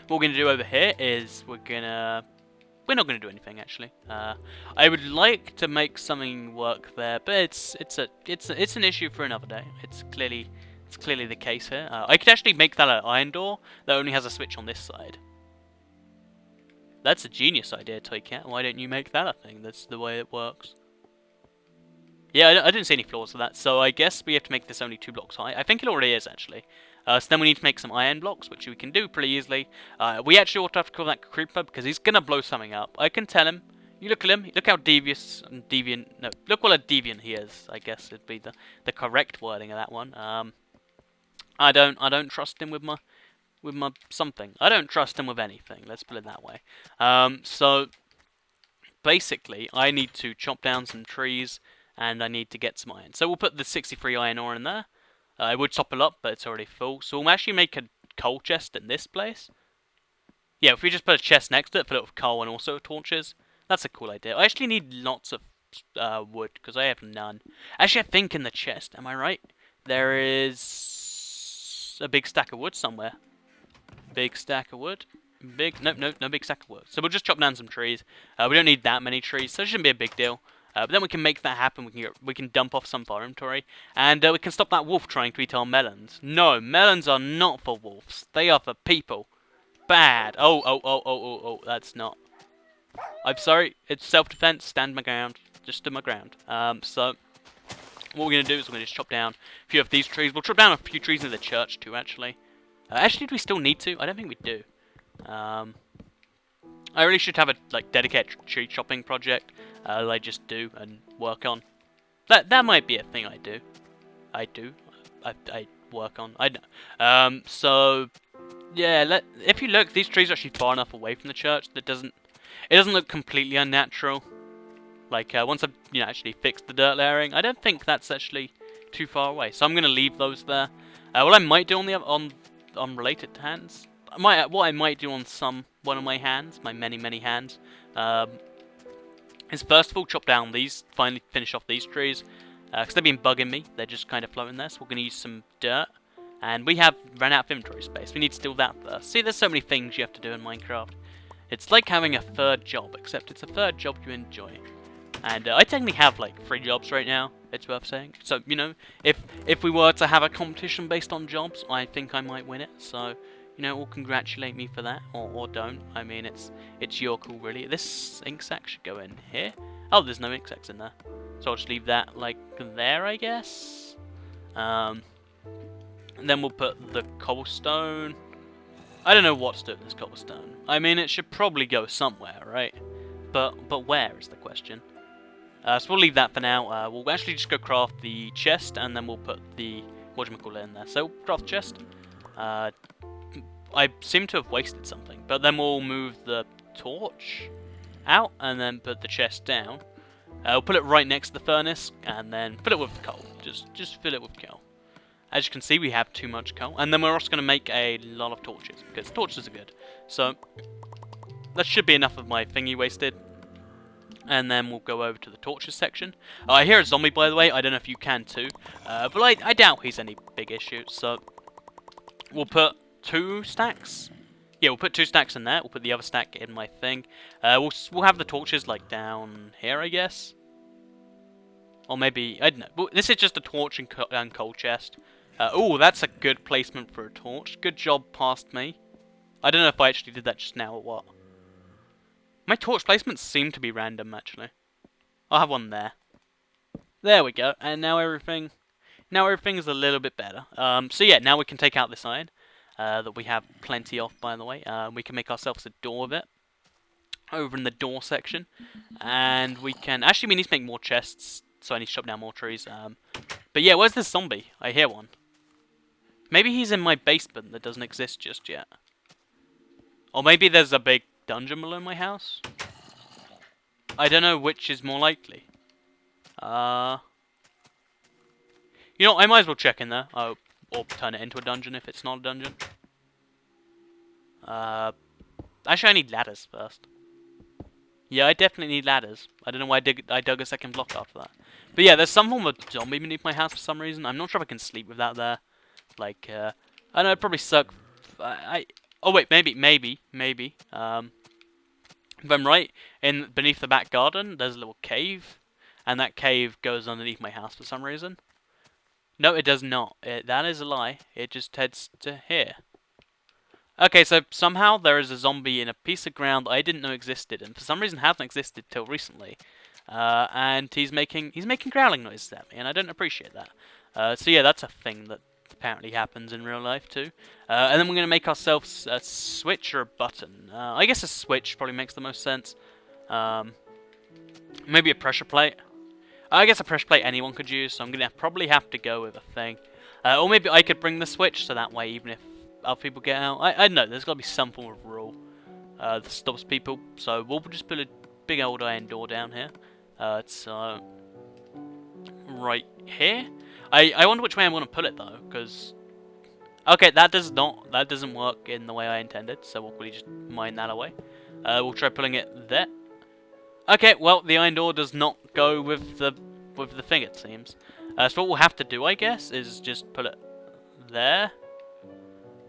Speaker 1: What we're going to do over here is we're not going to do anything actually. I would like to make something work there, but it's an issue for another day. It's clearly the case here. I could actually make that an iron door that only has a switch on this side. That's a genius idea, Toy Cat. Why don't you make that a thing? That's the way it works. Yeah, I didn't see any flaws with that, so I guess we have to make this only 2 blocks high. I think it already is, actually. So then we need to make some iron blocks, which we can do pretty easily. We actually ought to have to call that creeper, because he's going to blow something up. I can tell him. You look at him, look how devious and deviant... No, look what a deviant he is, I guess would be the correct wording of that one. I don't trust him with my something. I don't trust him with anything, let's put it that way. So, basically, I need to chop down some trees, and I need to get some iron. So we'll put the 63 iron ore in there. I would top it up, but it's already full. So we'll actually make a coal chest in this place. Yeah, if we just put a chest next to it, fill it with coal and also torches, that's a cool idea. I actually need lots of wood, because I have none. Actually, I think in the chest, am I right? There is a big stack of wood somewhere. Big stack of wood. No big stack of wood. So we'll just chop down some trees. We don't need that many trees, so it shouldn't be a big deal. But then we can make that happen. We can dump off some for inventory, and we can stop that wolf trying to eat our melons. No, melons are not for wolves. They are for people. Bad. Oh, that's not. I'm sorry. It's self-defense. Stand my ground. Just stood my ground. So what we're gonna do is we're gonna just chop down a few of these trees. We'll chop down a few trees in the church too, actually. Actually, do we still need to? I don't think we do. I really should have a dedicated tree chopping project that I just do and work on. That might be a thing I do. I work on. I know. So yeah, if you look, these trees are actually far enough away from the church that it doesn't look completely unnatural. Like once I've actually fixed the dirt layering, I don't think that's actually too far away. So I'm gonna leave those there. What I might do on related hands. What I might do on one of my hands, my many hands, is first of all chop down these, finally finish off these trees, because they've been bugging me. They're just kind of floating there, so we're going to use some dirt, and we have ran out of inventory space. We need to steal that first. See, there's so many things you have to do in Minecraft. It's like having a third job, except it's a third job you enjoy. And I technically have like 3 jobs right now, it's worth saying. So, if we were to have a competition based on jobs, I think I might win it. So, all congratulate me for that, or don't. I mean, it's your call, really. This ink sac should go in here. Oh, there's no ink sacs in there. So I'll just leave that, like, there, I guess. And then we'll put the cobblestone. I don't know what to do with this cobblestone. I mean, it should probably go somewhere, right? But where is the question? So we'll leave that for now. We'll actually just go craft the chest, and then we'll put the whatchamacallit in there. So, craft chest. I seem to have wasted something, but then we'll move the torch out, and then put the chest down. We'll put it right next to the furnace, and then fill it with coal. Just fill it with coal. As you can see, we have too much coal, and then we're also going to make a lot of torches, because torches are good. So, that should be enough of my thingy wasted. And then we'll go over to the torches section. I hear a zombie, by the way. I don't know if you can too. But I doubt he's any big issue. So we'll put 2 stacks. Yeah, we'll put 2 stacks in there. We'll put the other stack in my thing. We'll have the torches like down here, I guess. Or maybe, I don't know. But this is just a torch and coal chest. Oh, that's a good placement for a torch. Good job past me. I don't know if I actually did that just now or what. My torch placements seem to be random, actually. I'll have one there. There we go. And now everything's a little bit better. So yeah, now we can take out this iron that we have plenty of, by the way. We can make ourselves a door of it over in the door section, and we can actually we need to make more chests. So I need to chop down more trees. But yeah, where's this zombie? I hear one. Maybe he's in my basement that doesn't exist just yet. Or maybe there's a big dungeon below my house. I don't know which is more likely. You know, I might as well check in there. Or turn it into a dungeon if it's not a dungeon. Actually, I need ladders first. Yeah, I definitely need ladders. I don't know why I dug a second block after that. But yeah, there's some form of zombie beneath my house for some reason. I'm not sure if I can sleep with that there. Like, I know it'd probably suck. Oh wait, maybe. If I'm right, beneath the back garden, there's a little cave, and that cave goes underneath my house for some reason. No, it does not. That is a lie. It just heads to here. Okay, so somehow there is a zombie in a piece of ground I didn't know existed, and for some reason hasn't existed till recently. And he's making growling noises at me, and I don't appreciate that. So yeah, that's a thing that apparently happens in real life too. And then we're going to make ourselves a switch or a button. I guess a switch probably makes the most sense. Maybe a pressure plate. I guess a pressure plate anyone could use, so I'm going to probably have to go with a thing. Or maybe I could bring the switch, so that way even if other people get out. I don't know, there's got to be some form of rule that stops people. So we'll just put a big old iron door down here. It's right here. I wonder which way I'm going to put it though, because okay, that doesn't work in the way I intended. So we'll probably just mine that away. We'll try pulling it there. Okay, well the iron door does not go with the thing, it seems. So what we'll have to do, I guess, is just put it there.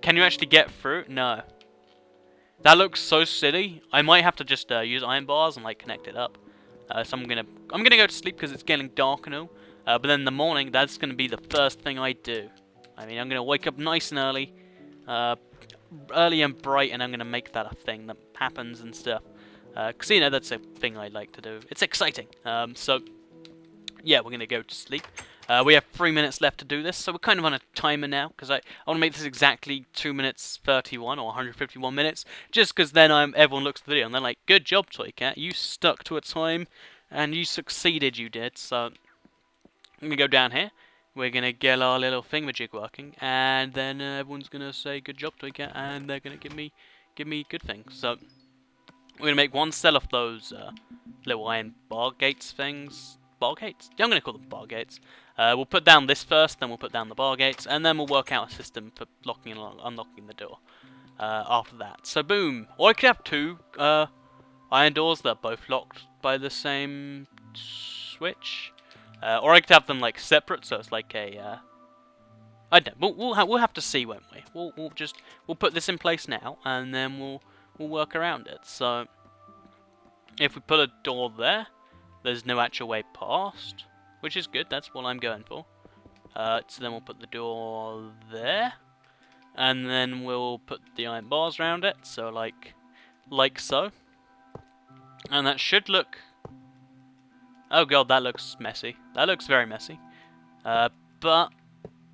Speaker 1: Can you actually get through? No. That looks so silly. I might have to just use iron bars and like connect it up. So I'm gonna go to sleep because it's getting dark and all. But then in the morning, that's gonna be the first thing I do. I mean, I'm gonna wake up nice and early, early and bright, and I'm gonna make that a thing that happens and stuff. Because you know that's a thing I like to do. It's exciting. So yeah, we're gonna go to sleep. We have 3 minutes left to do this, so we're kind of on a timer now, because I want to make this exactly 2 minutes 31 or 151 minutes, just because then everyone looks at the video and they're like, good job, Toycat, you stuck to a time, and you succeeded, you did. So I'm going to go down here, we're going to get our little thingamajig working, and then everyone's going to say, good job, Toycat, and they're going to give me good things. So we're going to make one cell of those little iron bar gates things. Bar gates? Yeah, I'm going to call them bar gates. We'll put down this first, then we'll put down the bar gates, and then we'll work out a system for locking and unlocking the door after that. So boom! Or I could have two iron doors that are both locked by the same switch. Or I could have them like separate, so it's like a I don't know. We'll have to see, won't we? We'll put this in place now, and then we'll work around it. So if we put a door there, there's no actual way past, which is good. That's what I'm going for. So then we'll put the door there, and then we'll put the iron bars around it. So like so, and that should look. Oh god, that looks messy. That looks very messy. But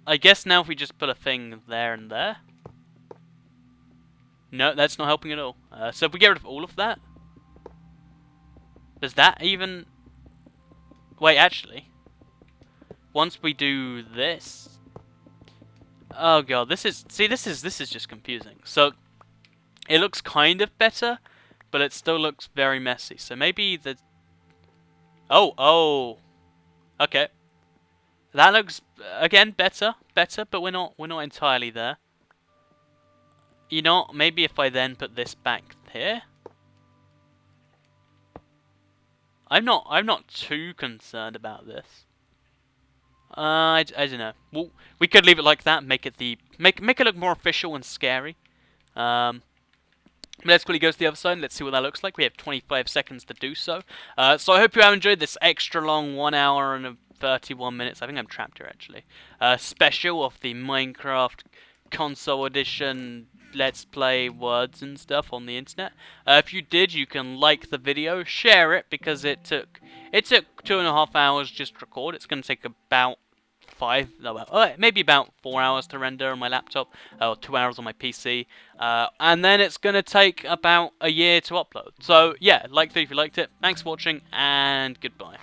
Speaker 1: I guess now if we just put a thing there and there. No, that's not helping at all. So if we get rid of all of that, does that even? Wait, actually, once we do this, oh god, this is just confusing. So it looks kind of better, but it still looks very messy. So maybe the okay, that looks again better, but we're not entirely there. You know, maybe if I then put this back here. I'm not too concerned about this. I don't know. Well, we could leave it like that, make it look more official and scary. Let's quickly go to the other side and let's see what that looks like. We have 25 seconds to do so. So I hope you have enjoyed this extra long 1 hour and 31 minutes. I think I'm trapped here actually. Special of the Minecraft console edition Let's Play words and stuff on the internet. If you did, you can like the video, share it, because it took 2.5 hours just to record. It's going to take about maybe about 4 hours to render on my laptop, or 2 hours on my PC, and then it's going to take about a year to upload. So yeah, like the video if you liked it. Thanks for watching, and goodbye.